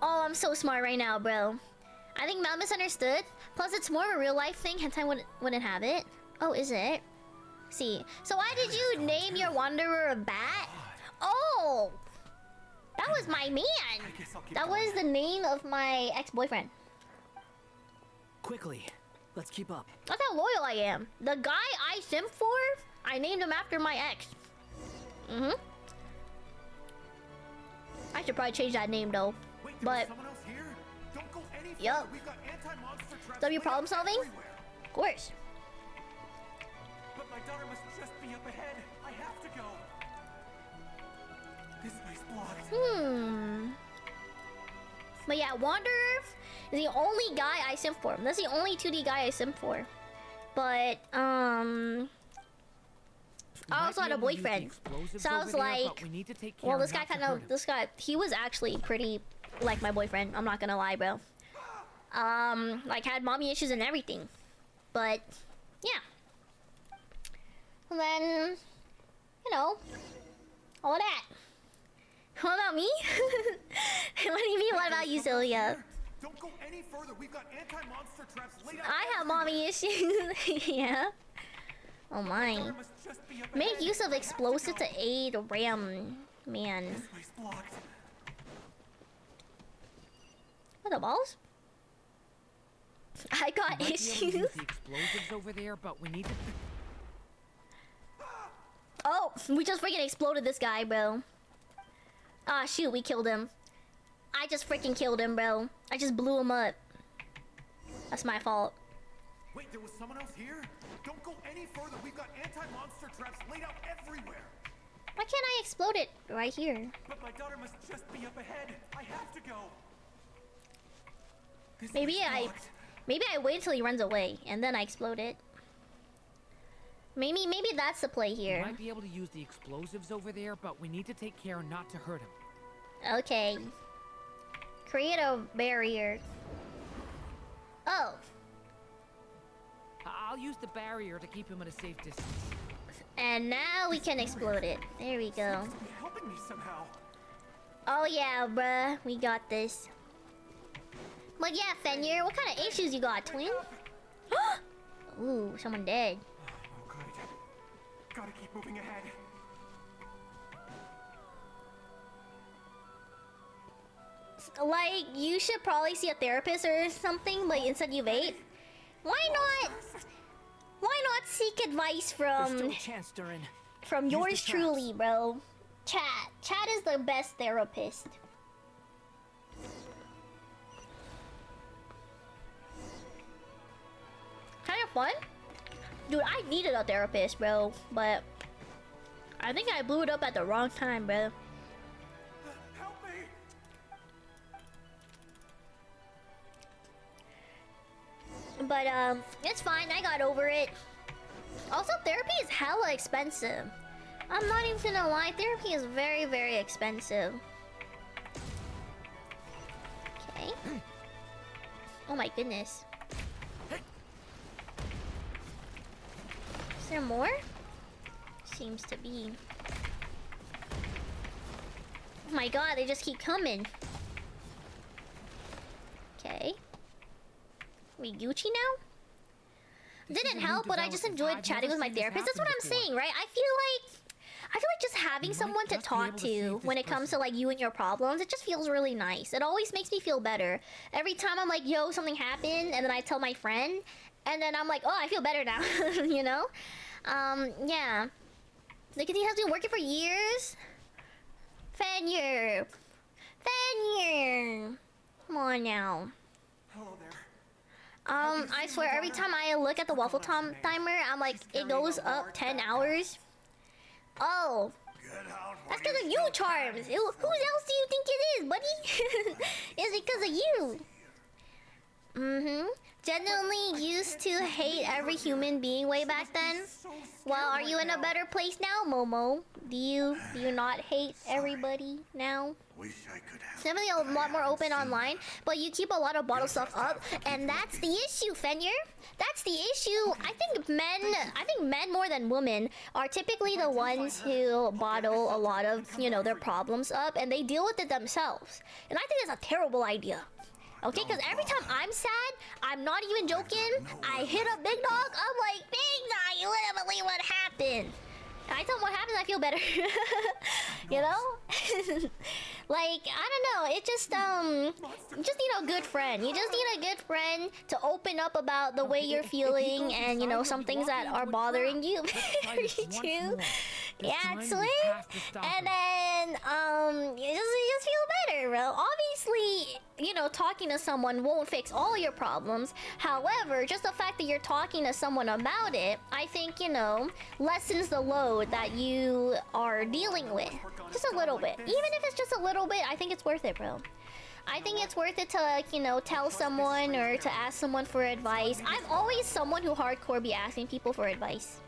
Oh, I'm so smart right now, bro. I think Mal misunderstood. Plus, it's more of a real life thing, hence I wouldn't have it. Oh, is it? See. So why did you name your wanderer a bat? Oh! That was my man! That was the name of my ex-boyfriend. Quickly, let's keep up. That's how loyal I am. The guy I simp for, I named him after my ex. Mm-hmm. I should probably change that name though. Wait, but someone else here? Don't go any further. Yup. We've got anti-monster traps. W problem solving? Everywhere. Of course. But my daughter must just be up ahead. I have to go. This way's blocked. But yeah, Wanderer is the only guy I simp for. That's the only 2D guy I simp for. But I also had a boyfriend. So I was like, well, this guy he was actually pretty like my boyfriend. I'm not gonna lie, bro. Like had mommy issues and everything. But yeah. And then, you know, all that. What about me? What do you mean, what about you, Celia? Don't go any further. We've got anti-monster traps laid out. I have mommy issues. Yeah. Oh my. Make use of explosive to aid Ram man. What the balls? I got issues. The explosives over there, but we need to. Oh, we just freaking exploded this guy, bro. Ah, shoot, we killed him. I just freaking killed him, bro. I just blew him up. That's my fault. Wait, there was someone else here? Don't go any further. We've got anti-monster traps laid out everywhere. Why can't I explode it right here? But my daughter must just be up ahead. I have to go. Maybe I wait till he runs away and then I explode it. Maybe that's the play here. We might be able to use the explosives over there, but we need to take care not to hurt him. Okay. Create a barrier. Oh. I'll use the barrier to keep him at a safe distance. And now we can explode it. There we go. Helping me somehow. Oh yeah, bruh. We got this. But yeah, Fenrir, what kind of issues you got, twin? Ooh, someone dead. Oh, good. Gotta keep moving ahead. Like, you should probably see a therapist or something, but instead you vape. Why not seek advice from yours truly, bro? Chat is the best therapist. Kind of fun. Dude, I needed a therapist, bro, but I think I blew it up at the wrong time, bro. Help me. But it's fine. I got over it. Also, therapy is hella expensive. I'm not even gonna lie. Therapy is very, very expensive. Okay. Oh my goodness. there more? Seems to be. Oh my god, they just keep coming. Okay. We Gucci now? Didn't help, but I just enjoyed chatting with my therapist. That's what I'm saying, right? I feel like just having someone to talk to when it comes to like you and your problems, it just feels really nice. It always makes me feel better. Every time I'm like, yo, something happened, and then I tell my friend, and then I'm like, oh, I feel better now, you know? Yeah. Like, he has been working for years. Fenyer. Come on now. Hello there. I swear, every time I look at the WAFFLETHON timer, I'm like, it goes up 10 hours. Oh. That's because of you, Charms. Who else do you think it is, buddy? Is it because of you? Mm-hmm. Genuinely used to hate every human being way back then. Well, are you in a better place now, Momo? Do you not hate everybody now? Wish I could have. It's definitely a lot more open online, but you keep a lot of bottled stuff up, and that's the issue, Fenyer. That's the issue. I think men more than women are typically the ones who bottle a lot of, you know, their problems up, and they deal with it themselves. And I think that's a terrible idea. Okay, because every time I'm sad, I'm not even joking, I hit up Big Dog, I'm like, Big Dog, you wouldn't believe what happened. And I tell him what happens, I feel better. You know? Like, I don't know, it just, you just need a good friend. You just need a good friend to open up about the way you're feeling and, you know, some things that are bothering you. Very true. Yeah, Swing. And then, you just feel better, bro. Obviously, you know, talking to someone won't fix all your problems. However, just the fact that you're talking to someone about it, I think, you know, lessens the load that you are dealing with. Just a little bit. Even if it's just a little bit, I think it's worth it, bro. I think it's worth it to, like, you know, tell someone or to ask someone for advice. I'm always someone who hardcore be asking people for advice.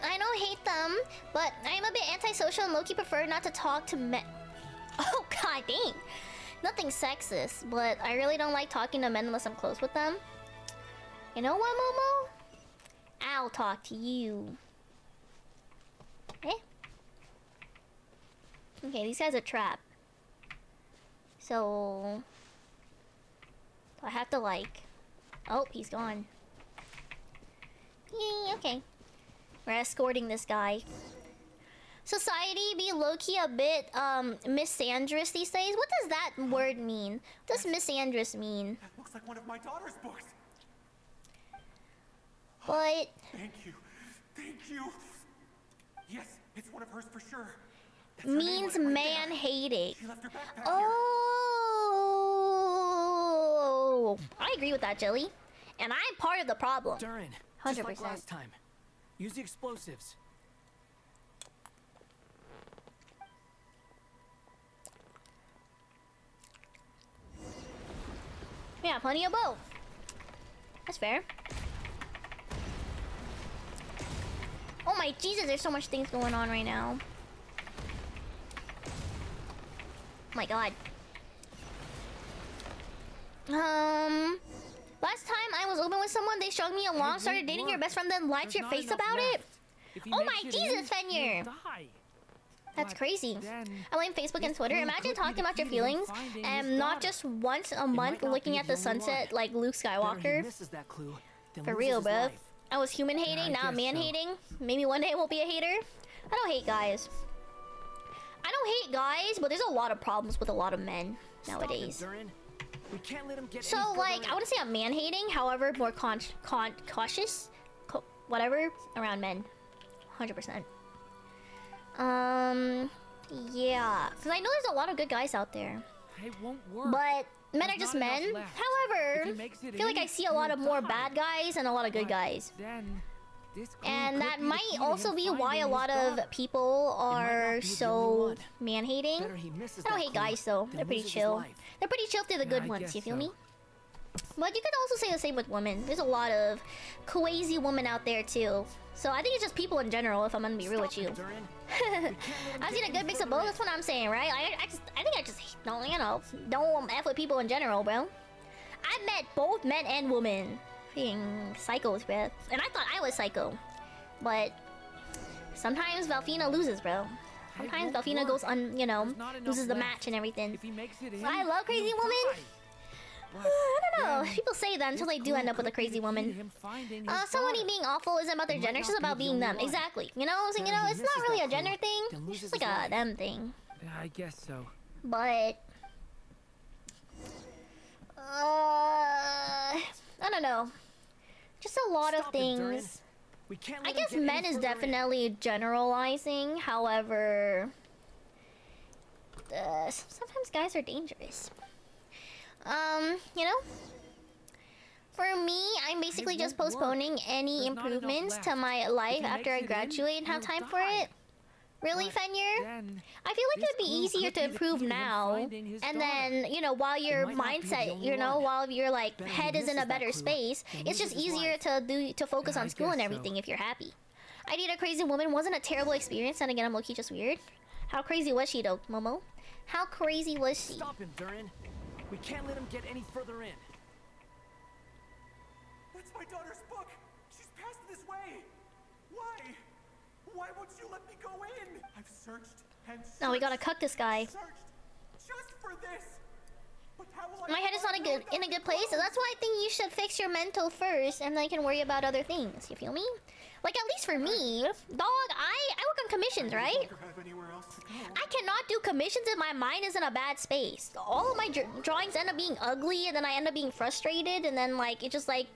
I don't hate them, but I'm a bit antisocial and low-key prefer not to talk to men. Oh, god dang. Nothing sexist, but I really don't like talking to men unless I'm close with them. You know what, Momo? I'll talk to you. Eh? Okay, these guys are trapped. So... I have to, like... Oh, he's gone. Yay, okay. We're escorting this guy. Society be low-key a bit, misandrous these days? What does that word mean? What does misandrous mean? That looks like one of my daughter's books. But... Thank you. Thank you. Yes, it's one of hers for sure. Means man-hating. Oh! I agree with that, Jelly. And I'm part of the problem. Durin, 100%. just like last time. Use the explosives. Yeah, plenty of both. That's fair. Oh my Jesus, there's so much things going on right now. Oh my god. Last time I was open with someone, they shrugged me along, started dating your best friend, then lied to your face about it. Oh my Jesus, Fenyer! That's crazy. I blame Facebook and Twitter. Imagine talking about your feelings and not just once a month looking at the sunset like Luke Skywalker. For real, bruh. I was human hating, now man hating. Maybe one day I won't be a hater. I don't hate guys. I don't hate guys, but there's a lot of problems with a lot of men nowadays. We can't let him get so, like, I wouldn't say I'm man-hating, however, more cautious, whatever, around men. 100%. Yeah. Because I know there's a lot of good guys out there. It won't work. But men are just men. However, I feel like I see a lot of more bad guys and a lot of good guys. And that might also be why a lot of people are so man-hating. I don't hate guys, though. They're pretty chill. They're pretty chill through the good ones, you feel me? But you could also say the same with women. There's a lot of crazy women out there too. So I think it's just people in general, if I'm gonna be real with you. I've seen a good mix of both, that's what I'm saying, right? I think I just don't, you know, don't F with people in general, bro. I've met both men and women. Being psychos, bro. And I thought I was psycho. But sometimes Valfina loses, bro. Sometimes Valfina goes you know, loses the match and everything. I love crazy women. I don't know. People say that until they do end up with a crazy woman. Somebody being awful isn't about their gender, it's just about being them. Exactly. You know, so, you know, it's not really a gender thing. It's just like a them thing. I guess so. But I don't know. Just a lot of things. I guess men is definitely generalizing. However, sometimes guys are dangerous. You know, for me, I'm basically just postponing any improvements to my life after I graduate and have time for it. Really, Fenrir? I feel like it'd be easier to improve now, and then, you know, while your mindset, you know, while your like head is in a better space, it's just easier to focus on school and everything if you're happy. I dated a crazy woman. Wasn't a terrible experience, and again, I'm low-key just weird. How crazy was she though, Momo? How crazy was she? Stop him, Durin. We can't let him get any further in. That's my daughter's book. She's passed this way. Why? Why won't you let me go in? I've searched and searched. No, we gotta cut this guy. Just for this. But how will My head is not in a good place, so that's why I think you should fix your mental first, and then you can worry about other things. You feel me? Like, at least for me, dog, I work on commissions, right? I cannot do commissions if my mind is in a bad space. All of my drawings end up being ugly, and then I end up being frustrated, and then, like, it's just like,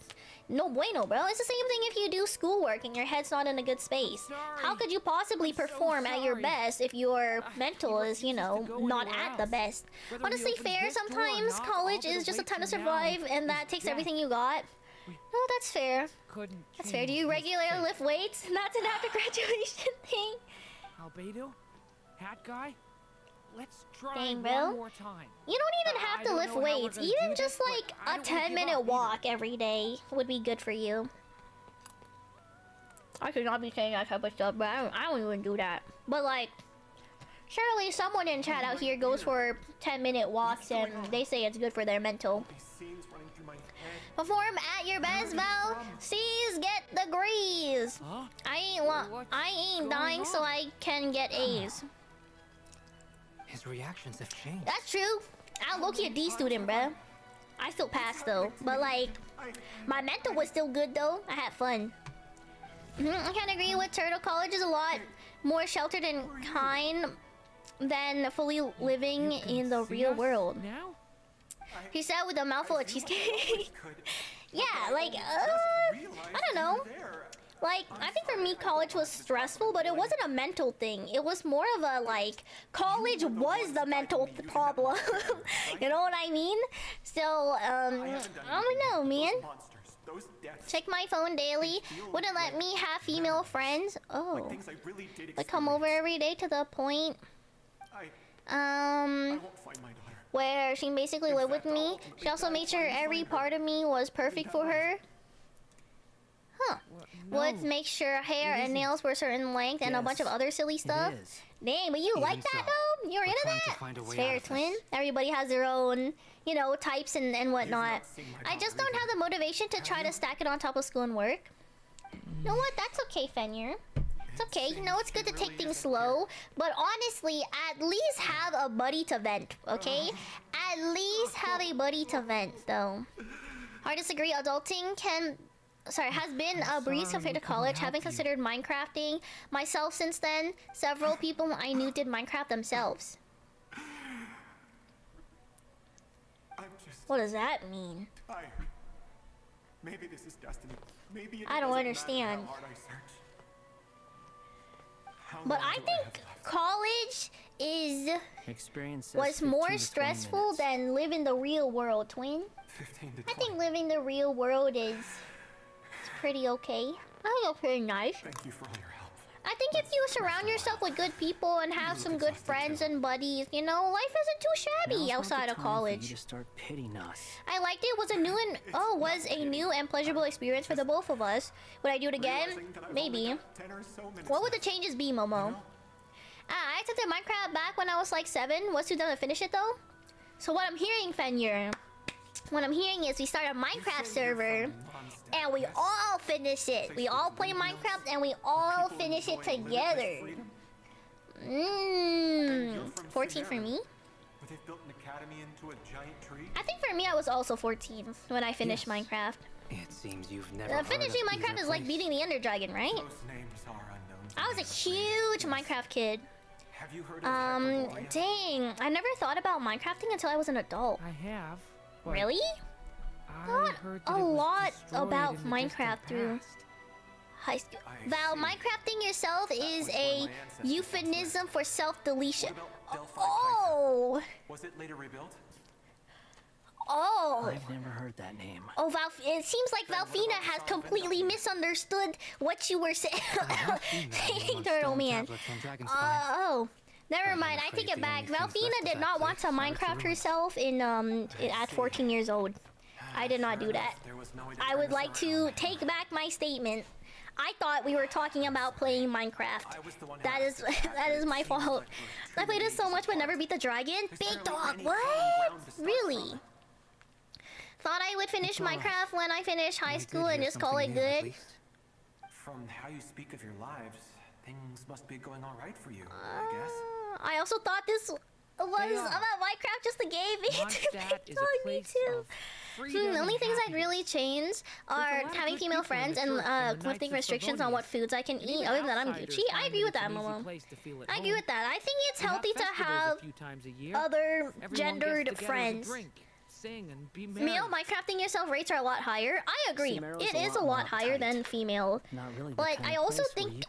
no bueno, bro. It's the same thing if you do schoolwork and your head's not in a good space. How could you possibly perform at your best if your mental is, you know, not at the best? Honestly, fair, sometimes college is just a time to survive, and that takes everything you got. No, that's fair. That's fair. Do you regularly lift weights? That's an after graduation thing. Albedo? Hat guy? Let's try Dang, one more time. You don't even have to lift weights. Even just like a 10-minute walk every day would be good for you. I should not be saying that type of stuff, but I don't even do that. But like, surely someone in chat out here goes for 10-minute walks and they say it's good for their mental. Perform at your best, Val. C's get degrees. Huh? I ain't dying so I can get A's. His reactions have changed. That's true. I'm low-key a D student, bruh. I still passed though, but like, my mental was still good though. I had fun. I can agree with Turtle. College is a lot more sheltered and kind than fully living in the real world. He said with a mouthful of cheesecake. Yeah, like, I don't know. Like, I think for me, college was stressful, but it wasn't a mental thing. It was more of a, like, college was the mental problem. You know what I mean? Still, I don't know, man. Check my phone daily. Wouldn't let me have female friends. Oh. But come over every day to the point. Where she basically lived with me. She also made sure every part of me was perfect for her. Huh. Would make sure hair and nails were a certain length and a bunch of other silly stuff. Dang, but you like that though? You're into that? It's fair, twin. Everybody has their own, you know, types and whatnot. I just don't have the motivation to try to stack it on top of school and work. You know what? That's okay, Fenrir. It's okay. You know, it's good to take things slow. But honestly, at least have a buddy to vent, okay? At least have a buddy to vent, though. I disagree. Adulting has been a breeze compared to college. Haven't considered Minecrafting myself since then. Several people I knew did Minecraft themselves. What does that mean? Maybe this is destiny. Maybe I don't understand. But I think college was more stressful than living the real world, twin. I think living the real world is pretty okay. I think it's pretty nice. Thank you for all your help. I think if you surround yourself with good people and have some good friends and buddies, you know, life isn't too shabby Now's outside not of the time for college. you to start pitying us. I liked it. Was a new and pleasurable experience for the both of us. Would I do it again? Maybe. What would the changes be, Momo? I accepted Minecraft back when I was like 7. Was too done to finish it though. So what I'm hearing, Fenrir, what I'm hearing is we start a Minecraft server and we all finish it. We all play Minecraft and we all finish it together. 14 for me? They've built an academy into a giant tree. I think for me I was also 14 when I finished Minecraft. It seems you've never Finishing Minecraft is like beating the Ender Dragon, right? Those names are unknown. I was a huge Minecraft kid. Have you heard of Dang, I never thought about Minecrafting until I was an adult. I have. Really? I heard that a it was lot destroyed about in the Minecraft distant through past. high school. Val, Minecrafting yourself is a euphemism for self-deletion. Oh! Was it later rebuilt? Oh! I've never heard that name. Oh, it seems like Valfina has completely misunderstood what you were saying. Turtle man. Oh. Never mind, I take it back. Valfina did not want to Minecraft herself at 14 years old. I did not do that. I would like to take back my statement. I thought we were talking about playing Minecraft. That is my fault. I played it so much but never beat the dragon. Big dog, what? Really? Thought I would finish Minecraft when I finish high school and just call it good. From how you speak of your lives, things must be going all right for you, I guess. I also thought this was about Minecraft, just a game. Me too. The only things I'd really change are having female friends and lifting restrictions on what foods I can eat. Other than that, I'm Gucci. I agree with that, Momo. I agree with that. I think it's healthy to have other gendered friends. Male Minecrafting yourself rates are a lot higher. I agree. It is a lot higher than female. But I also think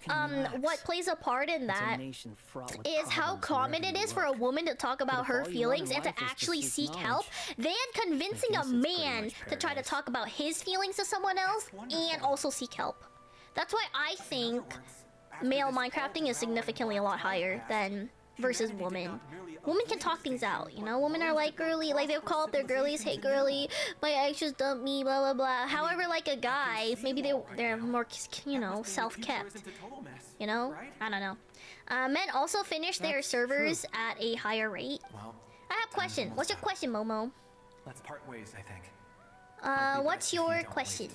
what plays a part in that is how common it is for a woman to talk about her feelings and to actually seek help than convincing a man to try to talk about his feelings to someone else and also seek help. That's why I think male Minecrafting is significantly a lot higher than versus women. Women can talk things out, you know? Women are like girly, like they'll call up their girlies, hey girly, my ex just dumped me, blah blah blah. However, like a guy, maybe they're more, you know, self-kept. You know? I don't know. Men also finish their servers at a higher rate. Well, I have a question. What's your question, Momo? let's part ways, I think. What's your question?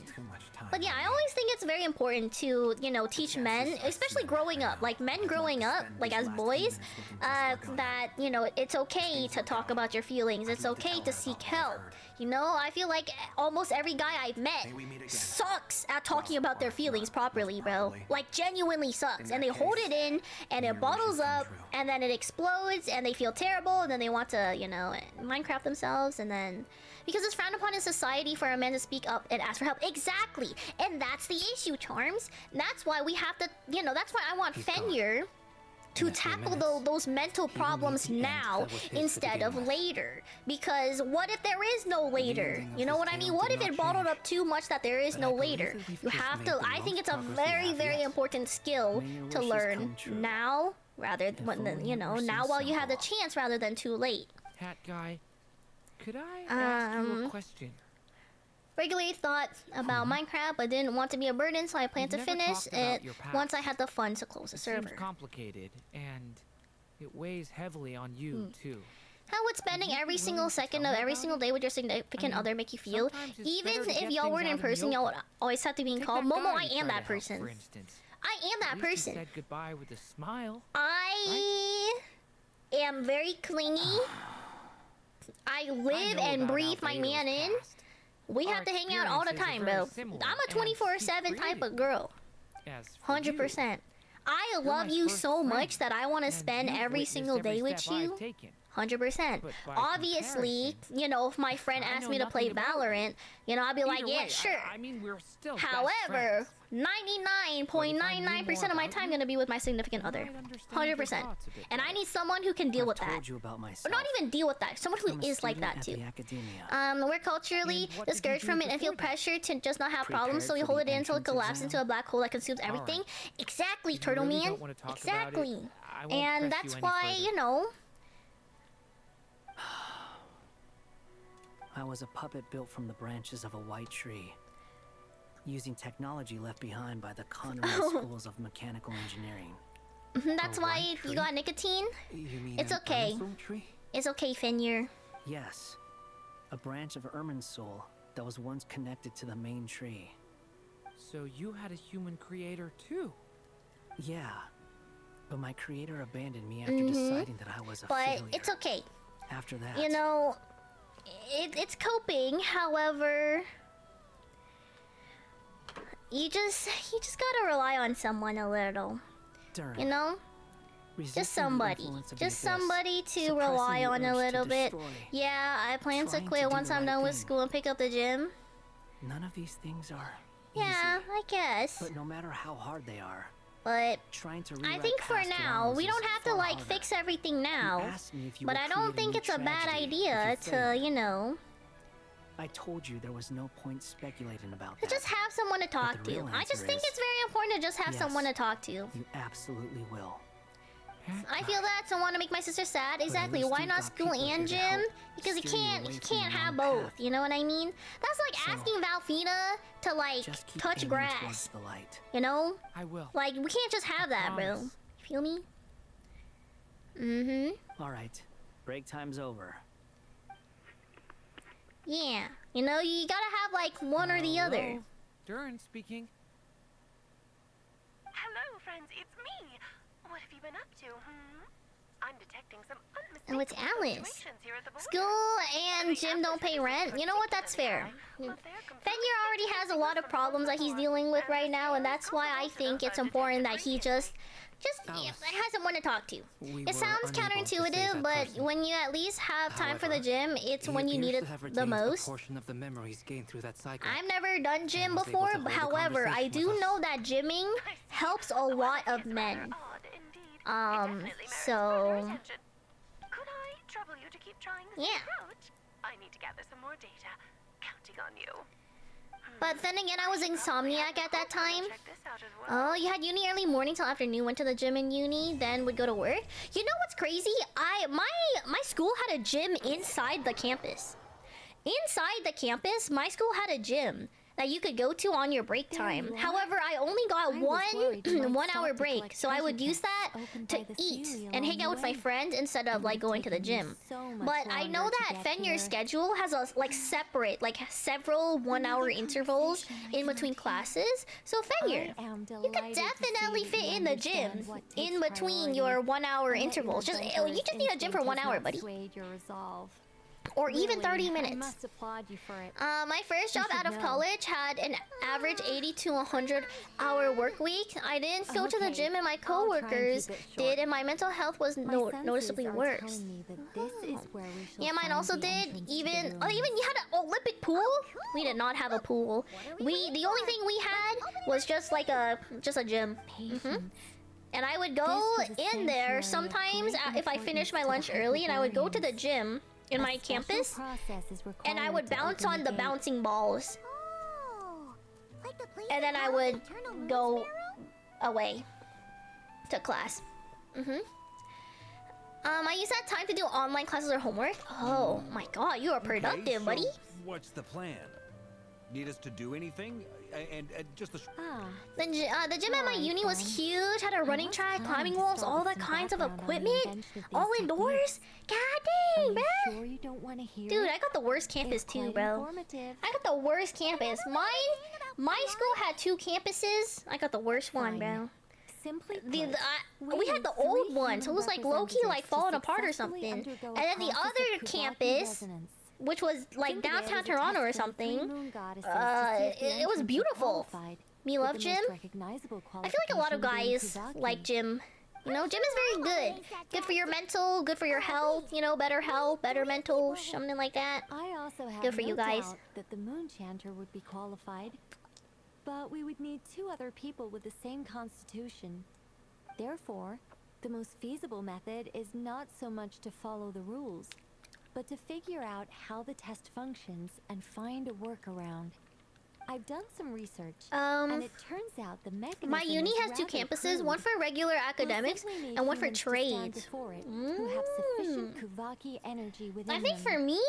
But yeah, I always think it's very important to, you know, teach men, especially growing up, like men growing up, like as boys, that, you know, it's okay to talk about your feelings. It's okay to seek help. You know, I feel like almost every guy I've met sucks at talking about their feelings properly, bro. Like, genuinely sucks. And they hold it in, and it bottles up, and then it explodes, and they feel terrible, and then they want to, you know, Minecraft themselves, and then... Because it's frowned upon in society for a man to speak up and ask for help. Exactly! And that's the issue, Charms. That's why we have to, you know, that's why I want Fenrir to tackle those mental problems now instead of later. Because what if there is no later? You know what I mean? What if it bottled up too much that there is no later? You have to, I think it's a very, very important skill to learn now, rather than, you know, now while you have the chance rather than too late. Hat guy, could I ask you a question? Regularly thought about Minecraft, but didn't want to be a burden, so I planned to finish it once I had the funds to close the server. Seems complicated, and it weighs heavily on you too. How would spending every single second of every single day with your significant other make you feel? Even if y'all weren't in person, y'all would always have to be in call. Momo, I am that person. I am that person. Said goodbye with a smile. I am very clingy. I live and breathe my man in. We have to hang out all the time, bro. I'm a 24/7 type of girl. 100%. I love you so much that I want to spend every single day with you. 100%. Obviously, you know, if my friend asked me to play Valorant, you know, I'll be like, yeah, sure. I mean, we're still However, 99.99% of my time gonna be with my significant other. 100%. And I need someone who can deal with that. Told you about myself. Or not even deal with that. Someone who I'm a is like student that at too. the academia. We're culturally discouraged from it and feel pressure to just not have problems, so we hold it in until it collapses into a black hole that consumes everything. Exactly, Turtle Man. Exactly. And that's why, you know. I was a puppet built from the branches of a white tree, using technology left behind by the Conway schools of mechanical engineering. That's why you got nicotine? You mean It's okay. It's okay, Fenrir. Yes, a branch of Irminsul that was once connected to the main tree. So you had a human creator too? Yeah, but my creator abandoned me after deciding that I was a failure. But it's okay. After that, You know, it's coping. However, you just gotta rely on someone a little. You know, just somebody to rely on a little bit. Yeah, I plan to quit once I'm done with school and pick up the gym. None of these things are Yeah, I guess. But no matter how hard they are, but I think for now we don't have to like fix everything now. But I don't think it's a bad idea to, you know, I told you there was no point speculating about to that. just have someone to talk to. I just think it's very important to just have someone to talk to. You absolutely will. I feel that, so I want to make my sister sad. Exactly. Why not school and gym? Because you can't have both. You know what I mean? That's like asking Valfina to like touch grass. You know? I will. Like we can't just have that, bro. You feel me? All right, break time's over. Yeah. You know, you gotta have like one or the other. Durin speaking. Hello, friends. It's me. What have you been up to? I'm detecting some Oh, it's Alice. School and gym don't pay rent. You know what? That's fair. Fenrir already has a lot of problems that he's dealing with right now, and that's why I think it's important that he just has someone to talk to. It sounds counterintuitive, but when you at least have time for the gym, it's when you need it the most. I've never done gym before, but however, I do know that gymming helps a lot of men. So Could I trouble you to keep trying this approach? I need to gather some more data. Counting on you. But then again, I was insomniac at that time. Oh, you had uni early morning till afternoon, went to the gym in uni, then would go to work. You know what's crazy? My school had a gym inside the campus. Inside the campus, my school had a gym that you could go to on your break time. However, I only got one hour break, so I would use that to eat and hang out with my friends instead of like going to the gym. But I know that Fenrir's schedule has a separate, like several 1 hour intervals in between classes. So Fenrir, you could definitely fit in the gym in between your 1 hour intervals. You just need a gym for 1 hour, buddy. Or even 30 minutes. I must applaud you for it. My first job out of college had an average 80 to 100 hour work week. I didn't go to the gym and my coworkers did, and my mental health was noticeably worse. Yeah, mine also did. Even you had an Olympic pool? We did not have a pool. The only thing we had was just like a gym. And I would go in there sometimes if I finished my lunch early, and I would go to the gym in my campus, and I would bounce on the bouncing balls, and then I would go away to class. I use that time to do online classes or homework. Oh my god, you are productive, buddy. What's the plan? Need us to do anything? And just the gym at my uni was huge, had a running track, climbing walls, all that kinds of equipment, all indoors. God dang, bro. Dude, I got the worst campus too, bro. I got the worst campus. My school had 2 campuses. I got the worst one, bro. We had the old one, so it was like low-key like falling apart or something. And then the other campus, which was like downtown Toronto or something, it was beautiful. Me love gym. I feel like a lot of guys like gym. You know, gym is very good. Good for your mental, good for your health, you know, better health, better mental, something like that. I also have good for you guys. That the Moon Chanter would be qualified. But we would need 2 other people with the same constitution. Therefore, the most feasible method is not so much to follow the rules, but to figure out how the test functions and find a workaround. I've done some research, and it turns out the mechanism my uni is has 2 rather campuses, crude. one for regular academics We'll simply need and one for humans to stand trades. before it, who have sufficient Kuvaki energy within I think them. for me,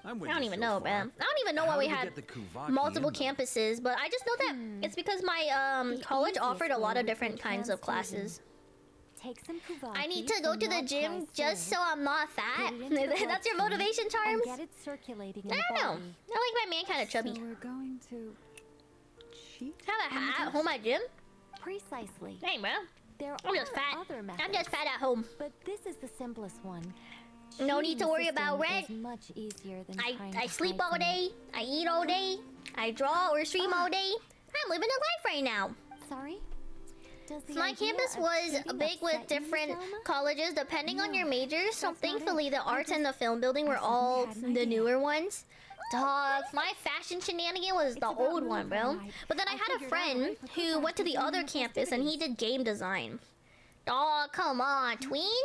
I'm with I don't you even so know, far. man. I don't even know why How we do we had get the Kuvaki multiple in them? campuses, but I just know that it's because my The college easiest offered a way lot of would be different kinds of classes. Take some Kuvaki I need to go from to the Lord gym Kai's just so sword, I'm not fat. put it into the That's your bloodstream, motivation, and Charms? get it circulating in I the don't know. body. I like my man kind of chubby. So we're going to cheat? Have a hat at home at gym? Precisely. Hey, bro. There I'm just are fat. other methods, I'm just fat at home. but this is the simplest one. No need to Cheating worry the about system rent. is much easier than I trying to sleep hide all from day. it. I eat all day. I draw or stream all day. I'm living a life right now. Sorry? Does the My idea campus of was cheating big with upset you, different Selma? colleges depending on your major. So that's not thankfully, it. the I arts and the just- film building were suddenly all had an the idea. newer ones. Dog, my fashion shenanigan was the about old one, moving, bro. like, But then I I had a figured out a friend way for who Kuta went to to the join other the campus and he did game design. Dog, come on, tween.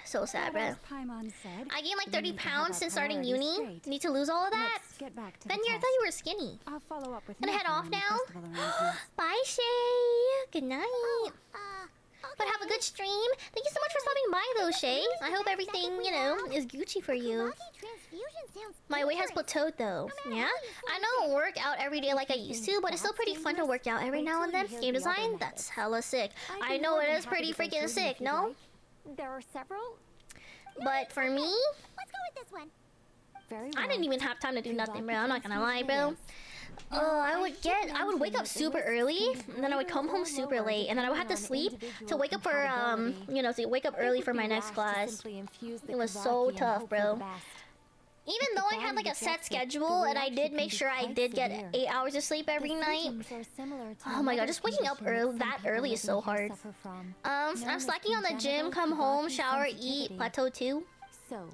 So sad, bro. As Paimon said, I gained like we 30 need to have pounds our since starting priorities uni. straight. Need to lose all of that? Let's get back to Then the I test. thought you were skinny. I'll follow up with Gonna head Nathan off on the now? festival arrangements. Bye, Shay. Good night. But have a good stream. Thank you so much for stopping by, though, Shay. I hope everything, you know, is Gucci for you. My weight has plateaued, though. Yeah? I don't work out every day like I used to, but it's still pretty fun to work out every now and then. Game design? That's hella sick. I know it is pretty freaking sick, no? There are several. But for me, Let's go with this one. Very I well. didn't even have time to do nothing, bro. I'm not gonna lie, bro. I would wake up super early, and then I would come home super late, and then I would have to sleep to wake up for, you know, to wake up early for my next class. It was so tough, bro. Even though I had like a set schedule, and I did make sure I did get 8 hours of sleep every night. Oh my god, just waking up that early is so hard. I'm slacking on the gym, come home, shower, eat, plateau 2. So,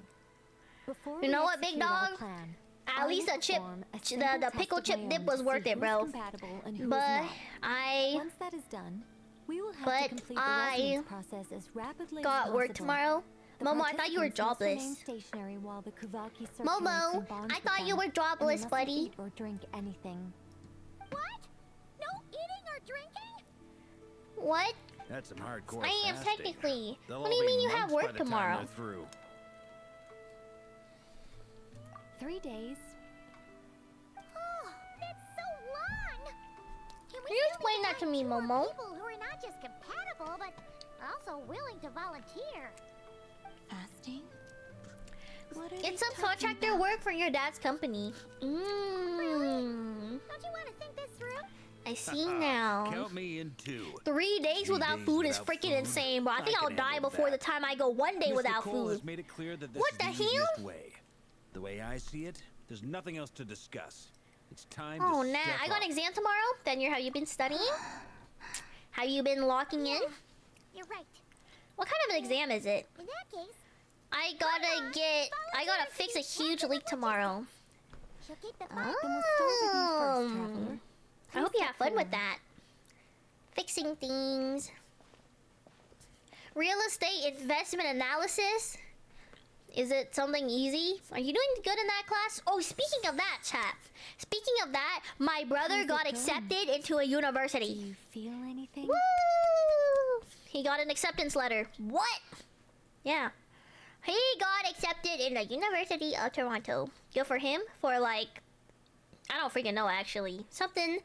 before You know we what, big execute our dog? plan, At least the chip, the pickle chip dip was worth it, bro. But once that is done, we will have to complete the resonance process as rapidly got as work possible. tomorrow. The Momo, I thought you were participants must remain jobless. stationary while the Kuvaki circulates Momo, and bonds I with thought you them, were and they jobless, mustn't buddy. eat or drink anything. What? No eating or drinking? What? That's some hardcore I am fasting. technically. They'll What all do you be mean you have monks by work the time tomorrow? they're through. 3 days. Oh, that's so long. Can we You still explain that to me, find 2 Momo. people who are not just compatible, but also willing to volunteer? Fasting? What are It's they some talking contractor about? work for your dad's company. Don't you want to think this through? I see now. Count me in 2. 3 days 3 think days freaking without food? insane, bro. I think I I'll can die handle before that. the time I go 1 day Mr. without Cole has food. made it clear that this What is the the easiest hell? way. The way I see it, there's nothing else to discuss. It's time Oh, to nah. step I got up. an exam tomorrow. Then have you been studying? Have you been locking in? You're right. What kind of an exam is it? In that case, I gotta fix a huge leak tomorrow. she'll keep the Then we'll start with you first, traveler. I hope you have fun with that. Fixing things. Real estate investment analysis? Is it something easy? Are you doing good in that class? Oh, speaking of that, chat. Speaking of that, my brother How's it got going? accepted into a Do university. you feel anything? Woo! He got an acceptance letter. What? Yeah. He got accepted in the University of Toronto. Good for him. For like, I don't freaking know actually. Something.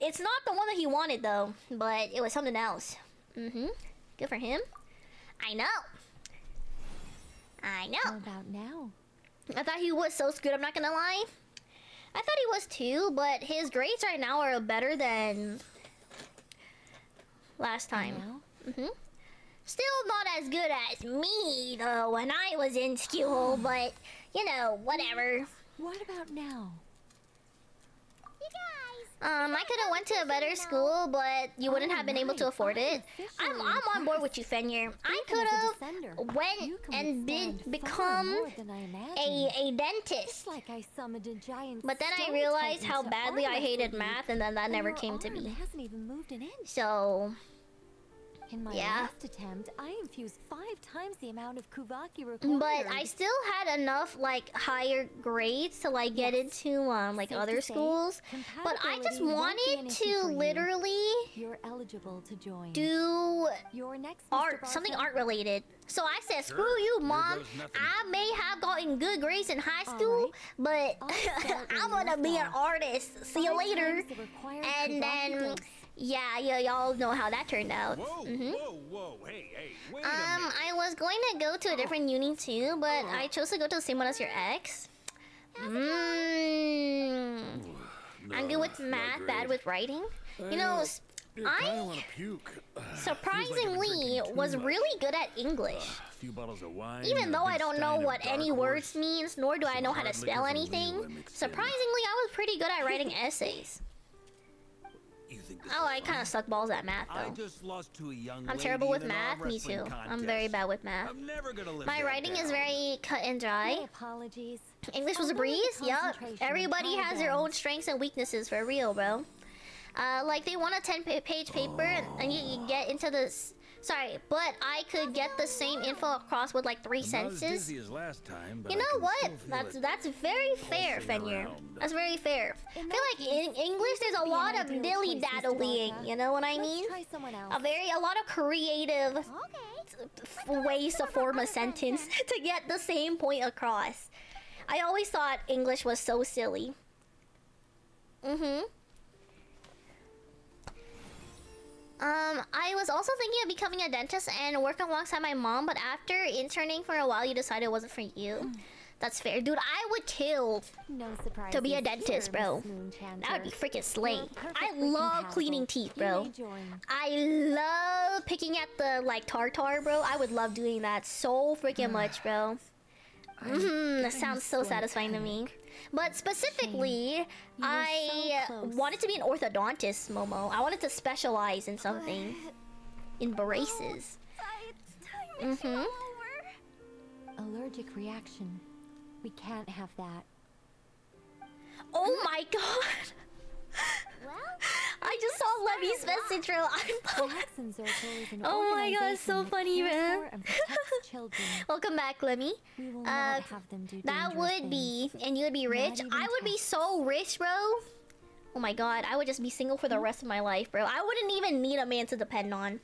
It's not the one that he wanted though, but it was something else. Good for him. I know. I How know. about now? I thought he was so good, I'm not gonna lie. I thought he was too, but his grades right now are better than last time. Now? Still not as good as me, though, when I was in school, but, you know, whatever. What about now? you guys. I could have went to a better school, but you wouldn't have been able to afford it. I'm on board with you, Fenrir. I could have went and become a dentist. Like I summoned a giant. But then I realized how badly I hated math, and then that never came to be. Hasn't even moved an inch. So. In my Yeah. last attempt, I infused 5 times the amount of Kuvaki required. But I still had enough like higher grades to like get into like Safe other to say, schools. But I just compatibility won't be an wanted issue to for you. literally You're eligible to join. do Your next art, something art related. So I said, screw you, Mom. I may have gotten good grades in high school, but I'm gonna be an artist. See you later. And then, yeah, y'all know how that turned out. Whoa, whoa, hey, wait a minute. I was going to go to a different uni too, but I chose to go to the same one as your ex. I'm good with math, bad with writing. You know, I surprisingly was really good at English. A few bottles of wine. Even though I don't know Stein of what any Dark words Horse, means, nor do I know how to hard spell liquor from anything, Leela mixed in. surprisingly I was pretty good at writing essays. You think this Oh, is I kind of suck balls at math I though. just lost to a young I'm lady terrible with in an math. arm Me wrestling too. contest. I'm very bad with math. I'm never gonna live My that writing is down. very cut and dry. My apologies. English was a I'll go with breeze. the Yup. concentration Everybody and has their own strengths and weaknesses for real, bro. Like they want a 10-page paper and you get into this. Sorry, but I could get the same info across with like 3 I'm not as sentences. dizzy as last time, but You I know can what? still feel That's it very fair, pulsing Fenrir. around. That's very fair. I feel like in English there's a lot of dilly daddling. You know what I mean? Try someone else. A lot of creative ways to form a sentence to get the same point across. I always thought English was so silly. I was also thinking of becoming a dentist and working alongside my mom, but after interning for a while, you decided it wasn't for you. That's fair. Dude, I would kill No surprise. to be a dentist, bro. That would be freaking slay. I love cleaning teeth, bro. I love picking at the, like, tartar, bro. I would love doing that so freaking much, bro. That sounds so satisfying to me. But specifically, I wanted to be an orthodontist, Momo. I wanted to specialize in something. In braces. Allergic reaction. We can't have that. Oh my god! I just saw Lemmy's message, bro. Oh my god, so funny, man. Welcome back, Lemmy. That would be, and you would be rich. I would be so rich, bro. Oh my god, I would just be single for the rest of my life, bro. I wouldn't even need a man to depend on.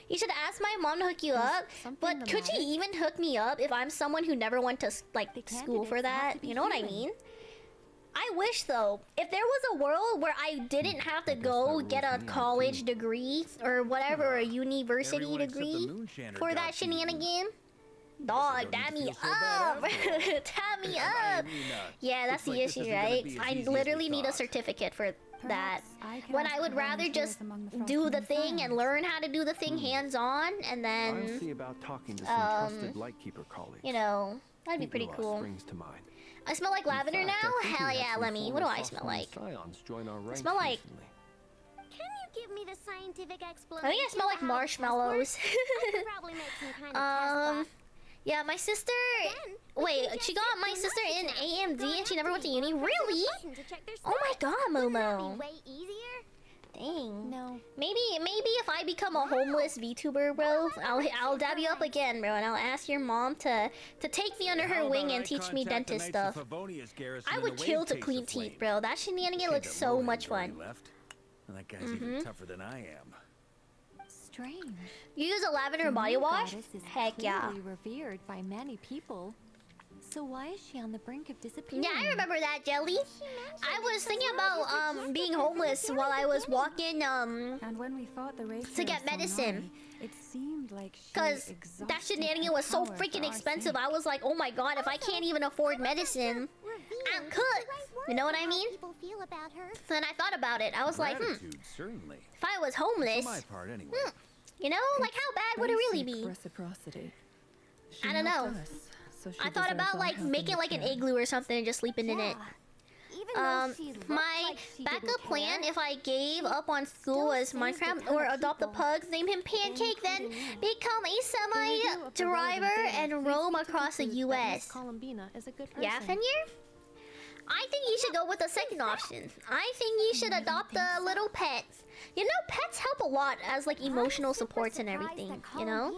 You should ask my mom to hook you up, but could she even hook me up if I'm someone who never went to, like, school for that? You know what I mean? I wish, though, if there was a world where I didn't have to go get a college degree or whatever, a university degree for that shenanigan, dog, dab me up. Dab me up. Yeah, that's the issue, right? I literally need a certificate for that. When I would rather just do the thing and learn how to do the thing hands-on, and I'll then, see about talking to some trusted Lightkeeper colleagues. you know, that'd be pretty Igloos cool. springs to mind. I smell like lavender now? Hell yeah, Lemmy. What do I smell like? I smell like... Can you give me the scientific explanation? I think I smell like marshmallows. I could probably make some kind of test, Yeah, my sister... Wait, she got my sister in AMD and she never went to uni? Really? Oh my god, Momo. way easier? Dang. No. Maybe if I become a homeless VTuber, bro, I'll dab you up again, bro, and I'll ask your mom to take me under her wing and teach me dentist stuff. I would kill to clean teeth, bro. That shenanigan looks so much fun. And that guy's even tougher than I am. Strange. You use a lavender body wash? Heck yeah. Clearly revered by many people. So why is she on the brink of disappearing? Yeah, I remember that, Jelly. I was thinking about being homeless while I was walking and when we fought the to get medicine. It seemed like Cause that shenanigan was so freaking expensive. I was like, oh my god, if I can't even afford medicine, I'm cooked. You know what I mean? Then I thought about it. I was like, certainly. if I was homeless, For my part, anyway. you know, like how bad would it really be? Reciprocity. I don't know. I thought about like making like an igloo or something and just sleeping in it. My backup plan, if I gave up on school, was Minecraft or adopt the pugs, name him Pancake, then become a semi-driver and roam across the U.S. Yeah, Fenrir? I think you should go with the second option. I think you should adopt the little pets. You know, pets help a lot as like emotional supports and everything, you know?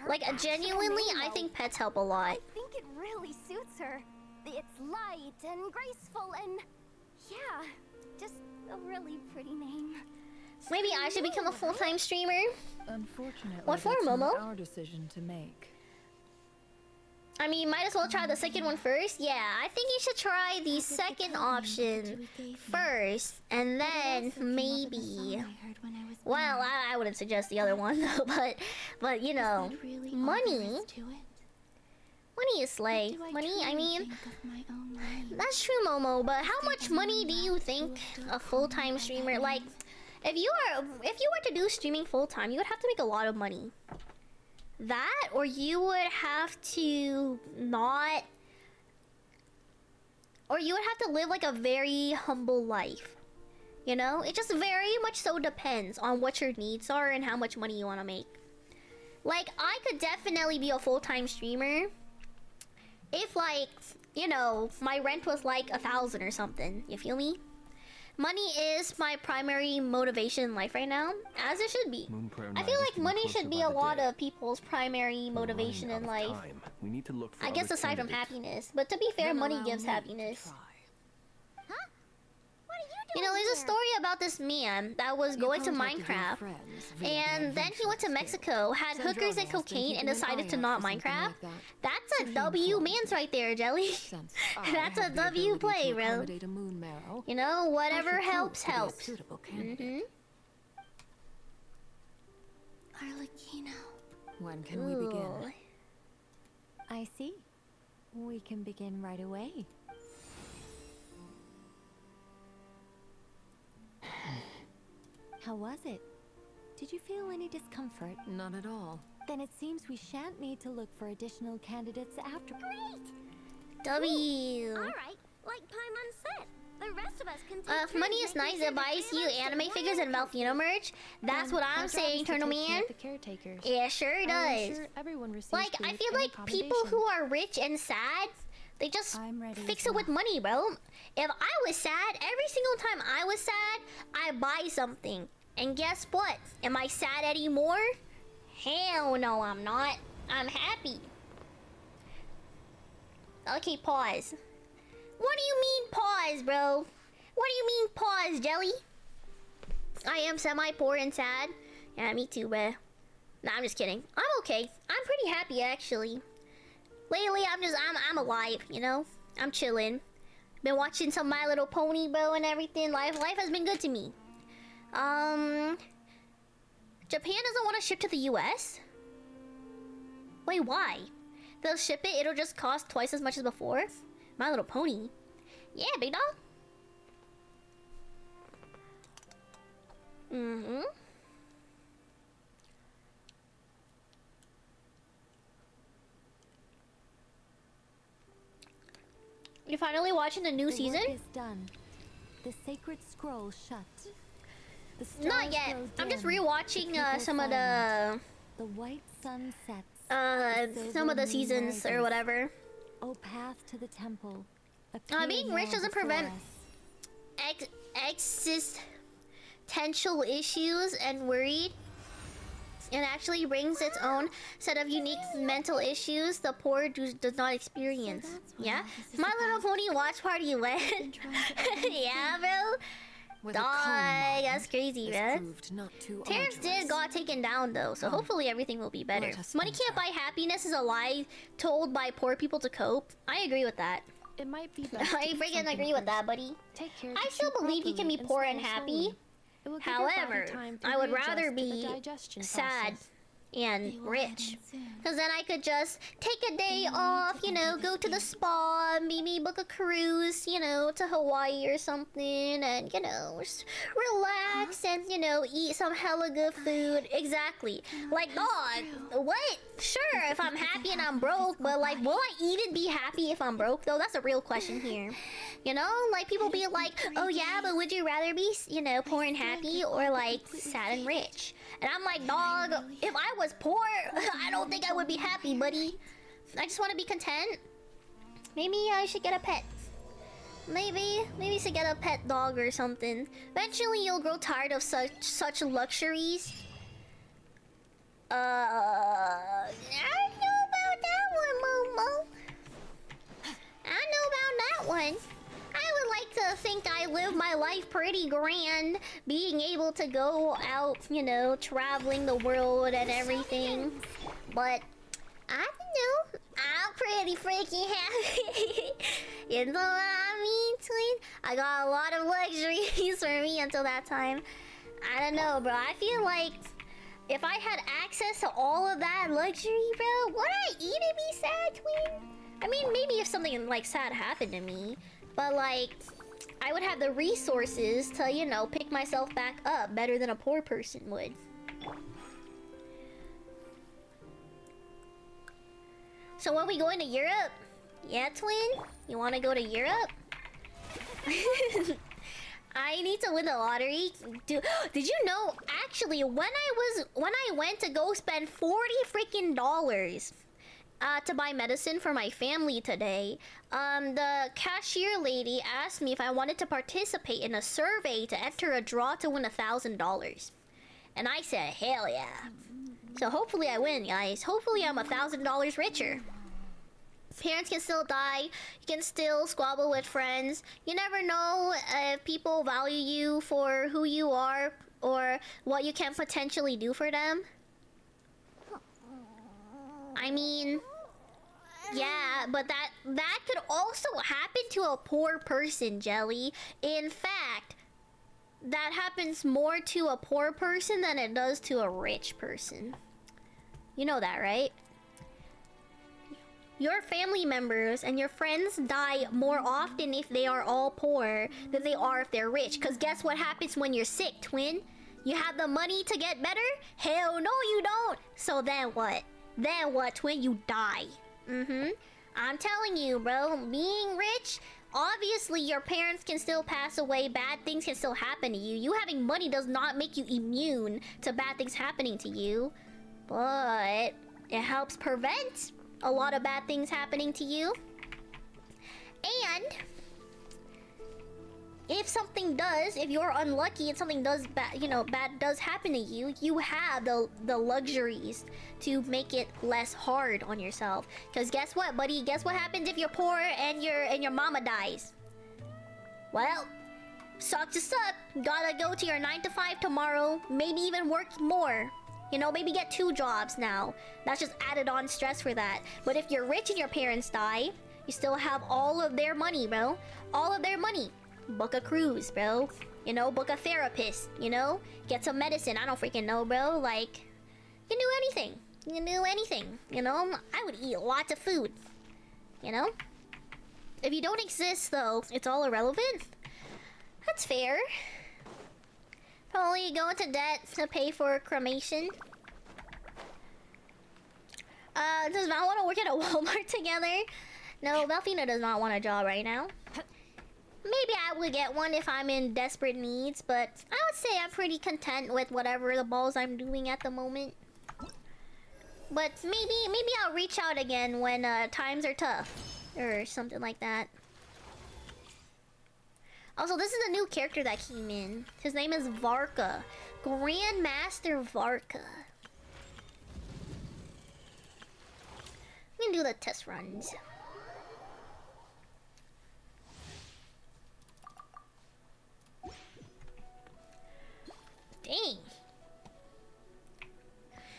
Like genuinely, I think pets help a lot. I think it really suits her. It's light and graceful and yeah, just a really pretty name. Maybe I should become a full-time streamer. Unfortunately, What for, that's not Momo? our decision to make. I mean, might as well try the second one first. Yeah, I think you should try the second option first, and then maybe. Well, I wouldn't suggest the other one though, but you know, money. Money is slay. Money, I mean, that's true, Momo. But how much money do you think a full-time streamer, like, if you were to do streaming full-time, you would have to make a lot of money. That, or you would have to not, or you would have to live like a very humble life. You know, it just very much so depends on what your needs are and how much money you want to make. Like, I could definitely be a full-time streamer if, like, you know, my rent was like 1,000 or something. You feel me? Money is my primary motivation in life right now, as it should be. I feel like money should be a lot of people's primary motivation in life. We need to look for I guess aside from happiness, but to be fair, money gives happiness. You know, there's a story about this man that was going to Minecraft, and then he went to Mexico, had hookers and cocaine, and decided to not Minecraft. That's a W man's right there, Jelly. That's a W play, bro. You know, whatever helps, helps. Arlecchino. When can we begin? I see. We can begin right away. How was it? Did you feel any discomfort? Not at all. Then it seems we shan't need to look for additional candidates after. Great! W. Alright, like Paimon said. The rest of us can If money is nice, it buys you anime figures and Malfino merch. That's what I'm saying, Turtle Man. Yeah, sure does. Like, I feel like people who are rich and sad, they just fix it with money, bro. If I was sad, every single time I was sad, I buy something. And guess what? Am I sad anymore? Hell no, I'm not. I'm happy. Okay, pause. What do you mean pause, bro? What do you mean pause, Jelly? I am semi-poor and sad. Yeah, me too, bruh. Nah, I'm just kidding. I'm okay. I'm pretty happy, actually. Lately, I'm alive, you know? I'm chilling. Been watching some My Little Pony, bro, and everything. Life has been good to me. Japan doesn't want to ship to the US? Wait, why? They'll ship it, it'll just cost twice as much as before? My Little Pony. Yeah, big dog. Mm-hmm. You're finally watching the new season? Work is done. The sacred scroll shut. The stars Not yet. grow I'm just dim, rewatching people some of silent. The white sun sets. some of the seasons or whatever. O path to the temple. Being rich doesn't prevent existential issues and worried. It actually brings its own set of unique mental issues the poor does not experience. Yeah? My Little Pony watch party went. Yeah, bro? Dog, that's crazy, man. Terrence got taken down though, so hopefully everything will be better. Money can't buy happiness is a lie told by poor people to cope. I agree with that. It might be best I freaking agree with that, buddy. I still believe you can be poor and happy. However, I would rather be sad and rich. Because then I could just take a day off, you know, go to the spa, maybe book a cruise, you know, to Hawaii or something, and, you know, just relax and, you know, eat some hella good food. Exactly. Like, dog, what? Sure, if I'm happy and I'm broke, but, like, will I even be happy if I'm broke, though? That's a real question here. You know, like, people be like, oh yeah, but would you rather be, you know, poor and happy or, like, sad and rich? And I'm like, dog, if I was poor, I don't think I would be happy, buddy. I just want to be content. Maybe I should get a pet. Maybe you should get a pet dog or something. Eventually, you'll grow tired of such luxuries. I don't know about that one, Momo. I don't know about that one. I would like to think I live my life pretty grand, being able to go out, you know, traveling the world and everything. But I don't know. I'm pretty freaking happy. You know what I mean, twin? I got a lot of luxuries for me until that time. I don't know, bro. I feel like if I had access to all of that luxury, bro, would I even be sad, twin? I mean, maybe if something, like, sad happened to me. But, like, I would have the resources to, you know, pick myself back up better than a poor person would. So, are we going to Europe? Yeah, twin? You want to go to Europe? I need to win the lottery. Dude, did you know, actually, when I went to go spend $40 freaking to buy medicine for my family today, the cashier lady asked me if I wanted to participate in a survey to enter a draw to win $1,000. And I said, hell yeah. So hopefully I win, guys. Hopefully I'm $1,000 richer. Parents can still die. You can still squabble with friends. You never know if people value you for who you are or what you can potentially do for them. I mean, yeah, but that could also happen to a poor person, Jelly. In fact, that happens more to a poor person than it does to a rich person. You know that, right? Your family members and your friends die more often if they are all poor than they are if they're rich. Because guess what happens when you're sick, twin? You have the money to get better? Hell no, you don't. So then what? Then what, twin? You die. I'm telling you, bro. Being rich, obviously your parents can still pass away. Bad things can still happen to you. You having money does not make you immune to bad things happening to you. But it helps prevent a lot of bad things happening to you. And if you're unlucky and something does bad, you know, bad does happen to you, you have the luxuries to make it less hard on yourself. Because guess what, buddy? Guess what happens if you're poor and your mama dies? Well, sucks to suck. Gotta go to your 9 to 5 tomorrow. Maybe even work more. You know, maybe get 2 jobs now. That's just added on stress for that. But if you're rich and your parents die, you still have all of their money, bro. All of their money. Book a cruise, bro. You know, book a therapist, you know? Get some medicine. I don't freaking know, bro. Like, you can do anything. You can do anything, you know? I would eat lots of food, you know? If you don't exist, though, it's all irrelevant. That's fair. Probably go into debt to pay for cremation. Does Val want to work at a Walmart together? No, Valfina does not want a job right now. Maybe I would get one if I'm in desperate needs, but I would say I'm pretty content with whatever the balls I'm doing at the moment. But maybe I'll reach out again when times are tough or something like that. Also, this is a new character that came in. His name is Varka. Grandmaster Varka. We can do the test runs. Dang.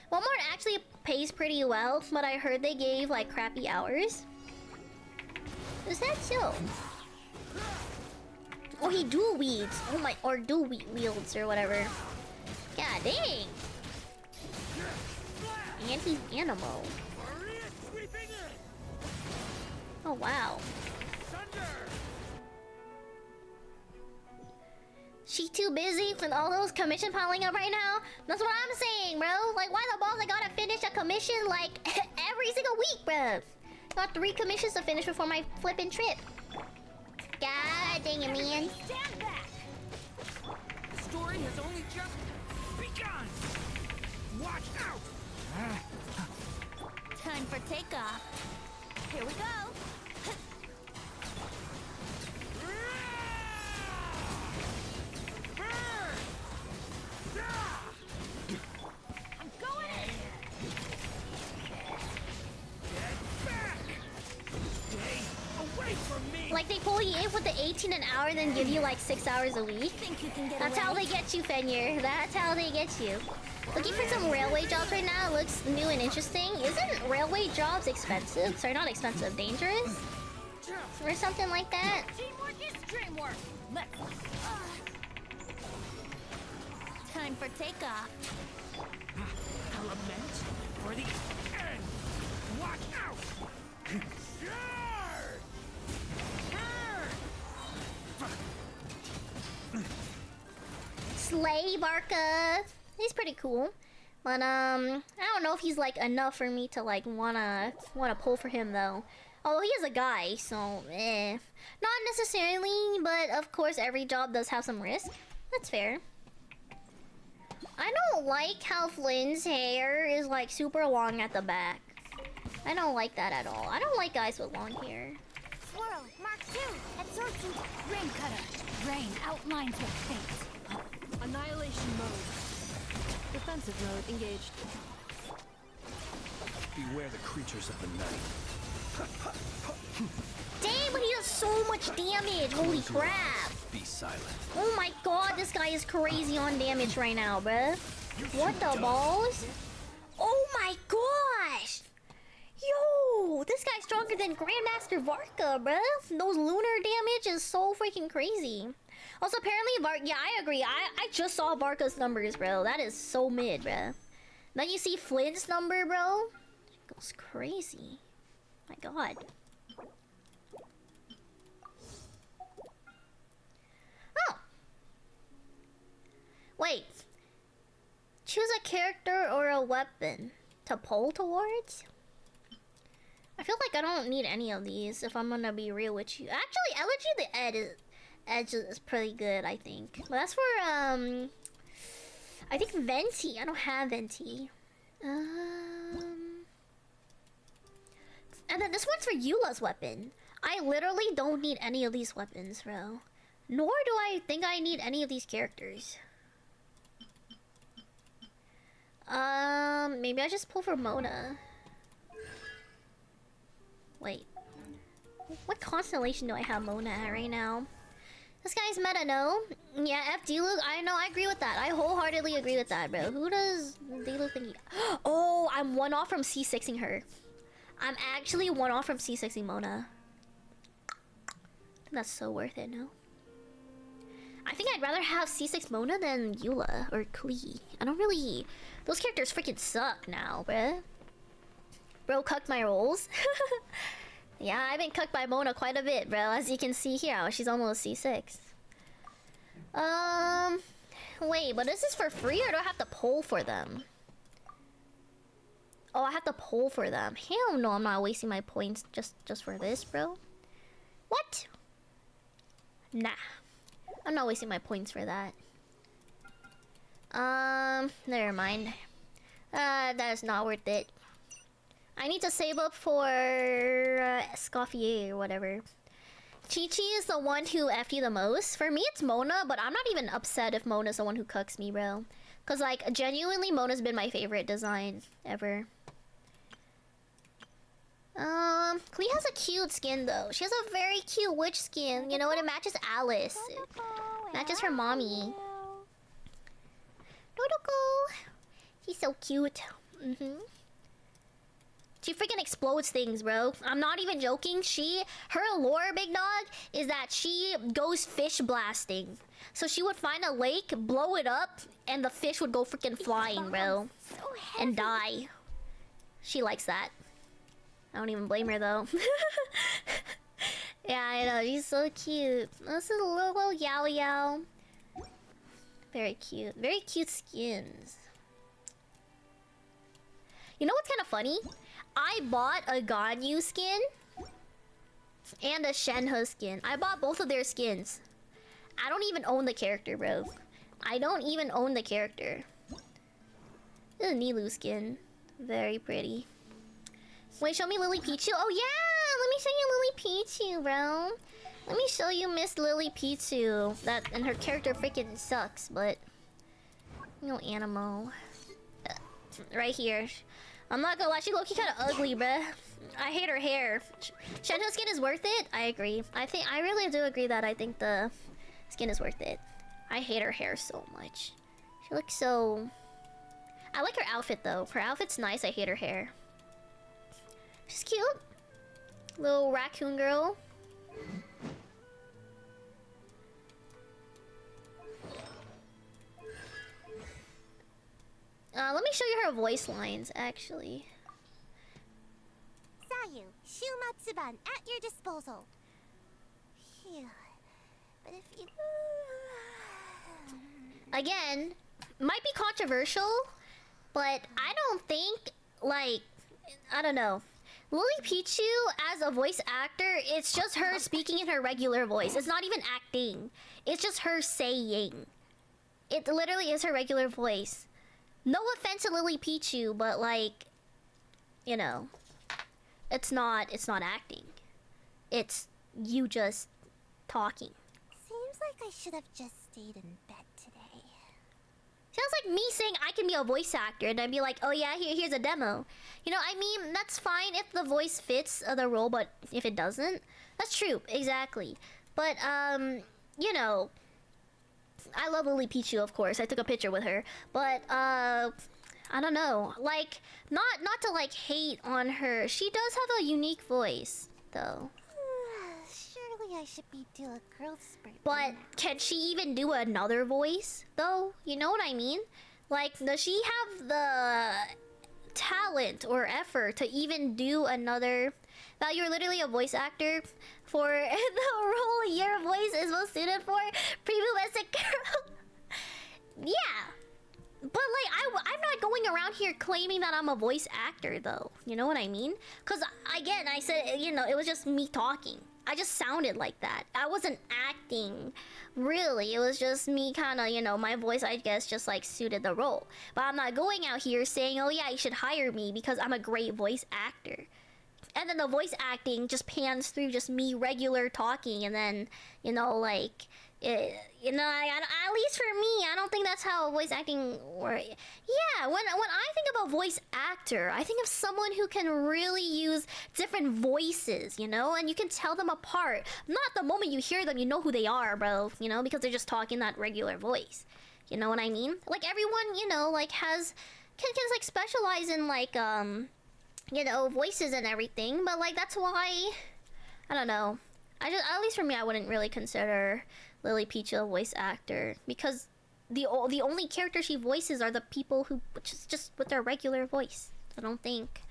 Walmart actually pays pretty well, but I heard they gave like crappy hours. Is that so? Oh, he dual wields. Oh my, or dual wields or whatever. God dang. spicy animal. Oh wow. She too busy with all those commission piling up right now? That's what I'm saying, bro. Like, why the balls I gotta finish a commission like every single week, bro? Got 3 commissions to finish before my flipping trip. God dang it, man. Stand back! The story has only just begun! Watch out! Time for takeoff. Here we go. I'm going in! Get back! Stay away from me! Like, they pull you in with the 18 an hour, then give you like 6 hours a week. Think you can get That's away? how they get you, Fenrir. That's how they get you. Looking for some railway jobs right now. Looks new and interesting. Isn't railway jobs expensive? Sorry, not expensive. Dangerous? Or something like that? Teamwork is dreamwork. Let's. Time for takeoff. Element for the end! Watch out! Slay Barca. He's pretty cool. But I don't know if he's like enough for me to like wanna pull for him though. Although he is a guy, so not necessarily, but of course every job does have some risk. That's fair. I don't like how Flynn's hair is like super long at the back. I don't like that at all. I don't like guys with long hair. Swirl, Mark 2, absorption. Rain cutter. Rain outlines your fate. Annihilation mode. Defensive mode engaged. Beware the creatures of the night. Dang, but he does so much damage. Holy crap. Be silent. Oh my god, this guy is crazy on damage right now, bruh. What the balls? Oh my gosh! Yo, this guy's stronger than Grandmaster Varka, bruh. Those lunar damage is so freaking crazy. Also, apparently, yeah, I agree. I just saw Varka's numbers, bro. That is so mid, bruh. Then you see Flynn's number, bro. It goes crazy. My god. Oh. Wait. Choose a character or a weapon to pull towards? I feel like I don't need any of these if I'm gonna be real with you. Actually, Elegy the Edge is pretty good, I think. But that's for, I think Venti. I don't have Venti. And then this one's for Eula's weapon. I literally don't need any of these weapons, bro. Nor do I think I need any of these characters. Maybe I just pull for Mona. Wait. What constellation do I have Mona at right now? This guy's meta, no? Yeah, F D-Luke, I know, I agree with that. I wholeheartedly agree with that, bro. Who does D-Luke think he... Oh, I'm one off from C6ing her. I'm actually one off from C6ing Mona. That's so worth it, no? I think I'd rather have C6 Mona than Eula or Klee. I don't really... Those characters freaking suck now, bruh. Bro cucked my rolls. Yeah, I've been cucked by Mona quite a bit, bro. As you can see here, she's almost C6. Wait, but is this for free or do I have to poll for them? Oh, I have to poll for them. Hell no, I'm not wasting my points just for this, bro. What? Nah. I'm not wasting my points for that. Never mind. That is not worth it. I need to save up for Escoffier or whatever. Chi-Chi is the one who F'd you the most. For me, it's Mona, but I'm not even upset if Mona's the one who cucks me, bro. Because, like, genuinely, Mona's been my favorite design ever. Klee has a cute skin, though. She has a very cute witch skin. You know what? It matches Alice. It matches her mommy. Dodoko. She's so cute. She freaking explodes things, bro. I'm not even joking. Her lore, big dog, is that she goes fish blasting. So she would find a lake, blow it up, and the fish would go freaking flying, bro. And die. She likes that. I don't even blame her though. Yeah, I know, she's so cute. This is a little Yao Yao. Very cute. Very cute skins. You know what's kind of funny? I bought a Ganyu skin and a Shenhe skin. I bought both of their skins. I don't even own the character, bro. I don't even own the character. This is a Nilu skin. Very pretty. Wait, show me Lily Pichu. Oh yeah! Let me show you Lily Pichu, bro. Let me show you Miss Lily Pichu. That and her character freaking sucks, but no Animo. Right here. I'm not gonna lie, she low-key kinda ugly, bruh. I hate her hair. Shenhe skin is worth it? I agree. I really do agree that I think the skin is worth it. I hate her hair so much. She looks so... I like her outfit though. Her outfit's nice, I hate her hair. She's cute. Little raccoon girl. Let me show you her voice lines, actually. Sayu, Shumatsuban at your disposal. Phew. But if you... Again, might be controversial, but I don't think, like, I don't know. Lily Pichu, as a voice actor, it's just her speaking in her regular voice. It's not even acting. It's just her saying. It literally is her regular voice. No offense to Lily Pichu, but like, you know, it's not acting. It's you just talking. Seems like I should have just stayed in bed today. Sounds like me saying I can be a voice actor and I'd be like, oh yeah, here's a demo. You know, I mean, that's fine if the voice fits the role, but if it doesn't, that's true, exactly. But, you know, I love Lily Pichu, of course. I took a picture with her. But, I don't know. Like, not to, like, hate on her. She does have a unique voice, though. Surely I should do a growth spurt. But can she even do another voice, though? You know what I mean? Like, does she have the talent or effort to even do another... That you're literally a voice actor for the role your voice is most suited for? Prepubescent girl? Yeah. But, like, I'm not going around here claiming that I'm a voice actor, though. You know what I mean? Because, again, I said, you know, it was just me talking. I just sounded like that. I wasn't acting, really. It was just me kind of, you know, my voice, I guess, just, like, suited the role. But I'm not going out here saying, oh, yeah, you should hire me because I'm a great voice actor. And then the voice acting just pans through just me regular talking, and then, you know, like, you know, at least for me, I don't think that's how voice acting works. Yeah, when I think about voice actor, I think of someone who can really use different voices, you know, and you can tell them apart. Not the moment you hear them, you know who they are, bro, you know, because they're just talking that regular voice. You know what I mean? Like, everyone, you know, like, can like, specialize in, like, you know, voices and everything, but, like, that's why, I don't know. At least for me, I wouldn't really consider Lily Pichu a voice actor, because the only character she voices are the people who just with their regular voice. I don't think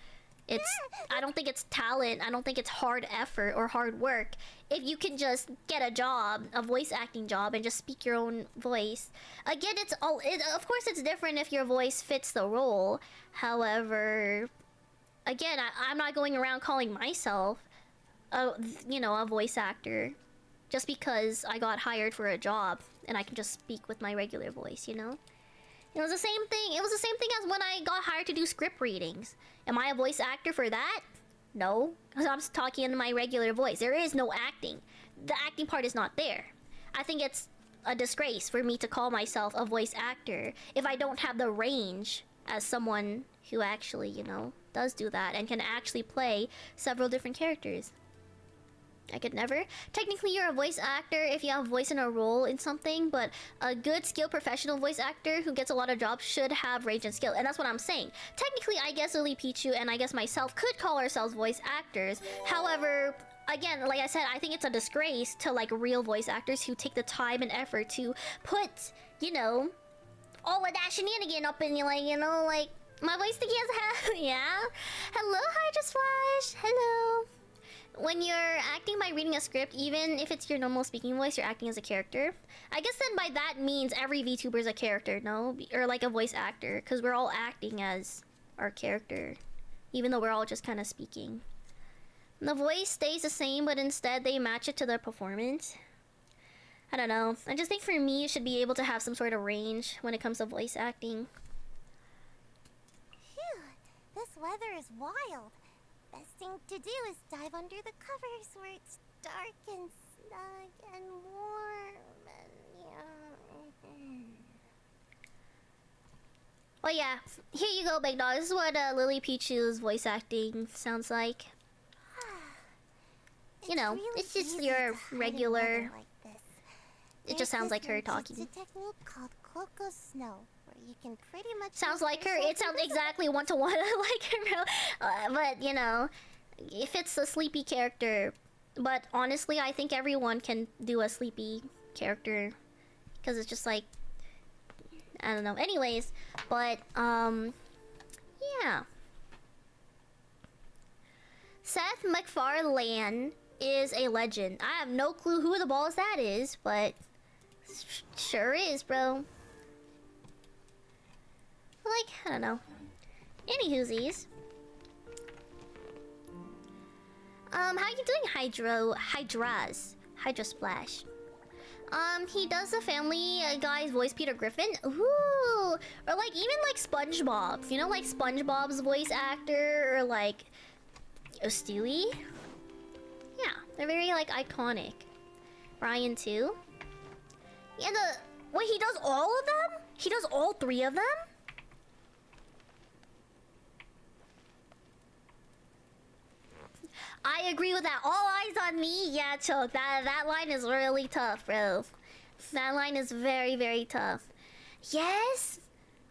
it's talent. I don't think it's hard effort or hard work. If you can just get a job, a voice acting job, and just speak your own voice. Again, of course it's different if your voice fits the role. However, again, I'm not going around calling myself you know, a voice actor just because I got hired for a job and I can just speak with my regular voice, you know? It was the same thing. It was the same thing as when I got hired to do script readings. Am I a voice actor for that? No, because I'm just talking in my regular voice. There is no acting. The acting part is not there. I think it's a disgrace for me to call myself a voice actor if I don't have the range as someone who actually, you know, does do that and can actually play several different characters. I could never. Technically, you're a voice actor if you have a voice in a role in something, but a good, skilled, professional voice actor who gets a lot of jobs should have range and skill, and that's what I'm saying. Technically, I guess Lily Pichu and I guess myself could call ourselves voice actors. However, again, like I said, I think it's a disgrace to, like, real voice actors who take the time and effort to put, you know, all of that shenanigan up in, like, you know, like, My voice sticky as hell. Yeah. Hello, Hydras Flash. Hello. When you're acting by reading a script, even if it's your normal speaking voice, you're acting as a character. I guess then by that means every VTuber is a character, no? Or like a voice actor, because we're all acting as our character, even though we're all just kind of speaking. The voice stays the same, but instead they match it to the performance. I don't know. I just think for me, you should be able to have some sort of range when it comes to voice acting. Phew, this weather is wild. Best thing to do is dive under the covers where it's dark and snug and warm and yeah. Oh yeah, here you go, Big Dog. This is what Lily Pichu's voice acting sounds like. You know, really it's just easy your to hide in regular. weather like this. It just sounds like her There's talking. a technique called Coco Snow, where you can pretty much Sounds make like her. yourself It sounds invisible. exactly one to one like her. But you know, if it's a sleepy character, but honestly, I think everyone can do a sleepy character, because it's just like, I don't know. Anyways, but yeah. Seth MacFarlane is a legend. I have no clue who the balls that is, but sure is, bro. Like, I don't know. Anywhoosies. How you doing, Hydra Splash? He does the Family Guy's voice, Peter Griffin. Ooh, or like even like SpongeBob. You know, like SpongeBob's voice actor, or like Stewie. Yeah, they're very like iconic. Brian too. Yeah, wait, he does all of them? He does all three of them? I agree with that. All eyes on me. Yeah, Choke. That line is really tough, bro. That line is very, very tough. Yes?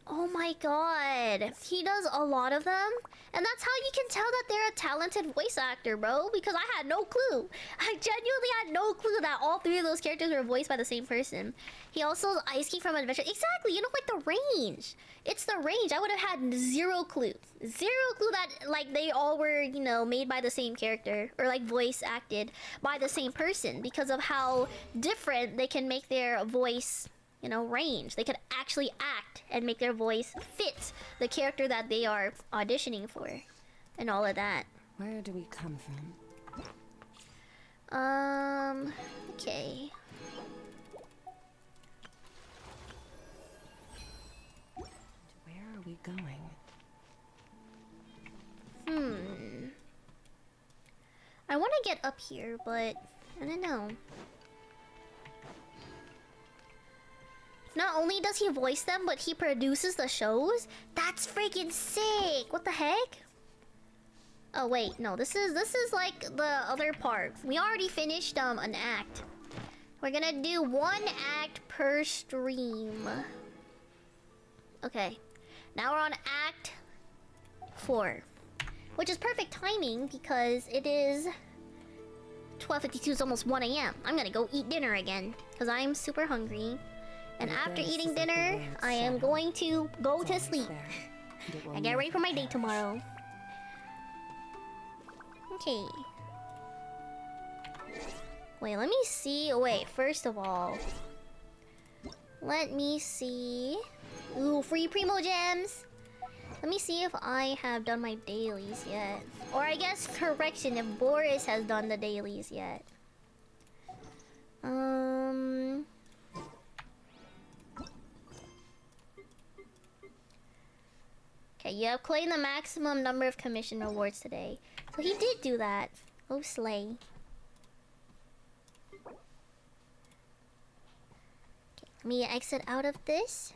Oh my god. He does a lot of them. And that's how you can tell that they're a talented voice actor, bro. Because I had no clue. I genuinely had no clue that all three of those characters were voiced by the same person. He also is Ice King from Adventure. Exactly, you know, like the range. It's the range. I would have had zero clue. Zero clue that, like, they all were, you know, made by the same character. Or, like, voice acted by the same person. Because of how different they can make their voice, you know, range. They could actually act and make their voice fit the character that they are auditioning for. And all of that. Where do we come from? Okay. Where are we going? I want to get up here, but I don't know. Not only does he voice them, but he produces the shows? That's freaking sick! What the heck? Oh wait, no, this is like the other part. We already finished an act. We're gonna do one act per stream. Okay. Now we're on act 4. Which is perfect timing because it is 12:52, it's almost 1 AM. I'm gonna go eat dinner again because I'm super hungry. And after eating dinner, I am going to go to sleep and get ready for my day tomorrow. Okay. Wait, let me see. Wait, first of all, let me see. Ooh, free Primo Gems. Let me see if I have done my dailies yet. Or I guess, correction, if Boris has done the dailies yet. Okay, you have claimed the maximum number of commission rewards today. So he did do that. Oh, slay. Okay, let me exit out of this.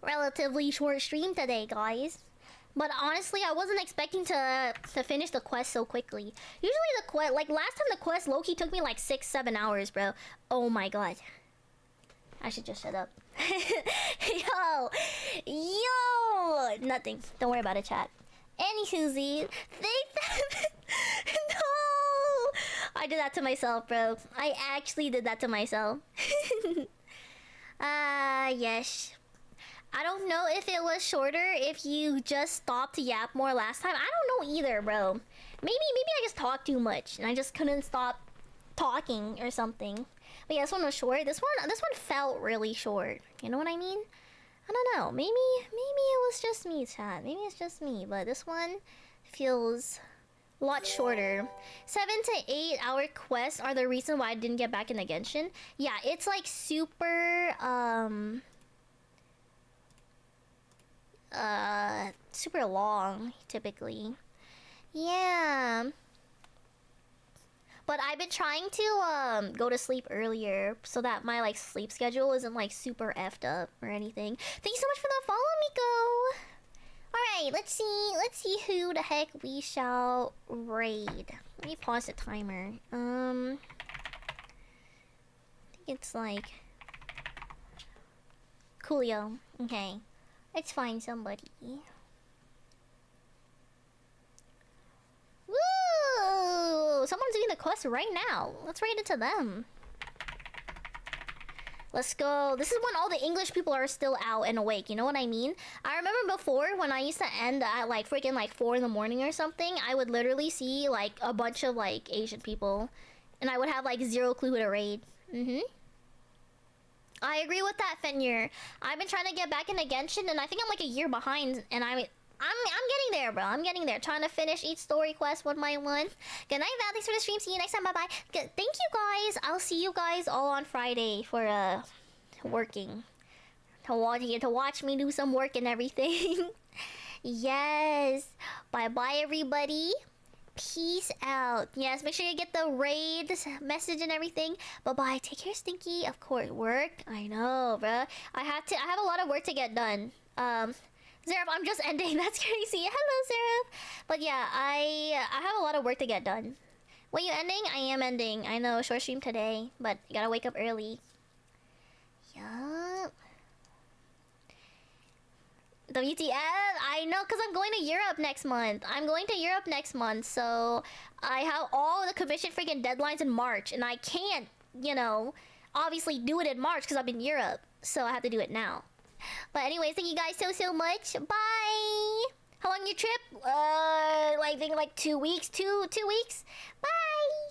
Relatively short stream today, guys. But honestly, I wasn't expecting to finish the quest so quickly. Usually the quest, like last time the quest low-key took me like 6-7 hours, bro. Oh my god. I should just shut up. Yo! Nothing. Don't worry about it, chat. Anywhoosy, no! I did that to myself, bro. I actually did that to myself. Yes. I don't know if it was shorter if you just stopped to yap more last time. I don't know either, bro. Maybe I just talked too much and I just couldn't stop talking or something. But yeah, this one was short. This one felt really short. You know what I mean? I don't know. Maybe it was just me, chat. Maybe it's just me. But this one feels a lot shorter. 7 to 8 hour quests are the reason why I didn't get back in the Genshin. Yeah, it's like super super long typically. Yeah. But I've been trying to go to sleep earlier so that my like sleep schedule isn't like super effed up or anything. Thank you so much for the follow, Miko. Alright, let's see who the heck we shall raid. Let me pause the timer. I think it's like Coolio. Okay. Let's find somebody. Woo! Someone's doing the quest right now. Let's raid it to them. Let's go. This is when all the English people are still out and awake. You know what I mean? I remember before when I used to end at like freaking like 4 in the morning or something. I would literally see like a bunch of like Asian people, and I would have like zero clue who to raid. I agree with that, Fenrir. I've been trying to get back into Genshin, and I think I'm like a year behind, and I'm getting there, bro. I'm getting there. Trying to finish each story quest one by one. Good night, Val. Thanks for the stream. See you next time. Bye-bye. Thank you, guys. I'll see you guys all on Friday for, working. To watch me do some work and everything. Yes. Bye-bye, everybody. Peace out. Yes, make sure you get the raid message and everything. Bye-bye. Take care, Stinky. Of course, work. I know, bruh. I have a lot of work to get done. Zeraf, I'm just ending. That's crazy. Hello, Zeraf. But yeah, I have a lot of work to get done. What, you ending? I am ending. I know, short stream today, but you gotta wake up early. Yup. WTF? I know, because I'm going to Europe next month. So I have all the commission freaking deadlines in March, and I can't, obviously do it in March because I'm in Europe. So I have to do it now. But anyways, thank you guys so much. Bye! How long your trip? I think like 2 weeks. 2 weeks. Bye!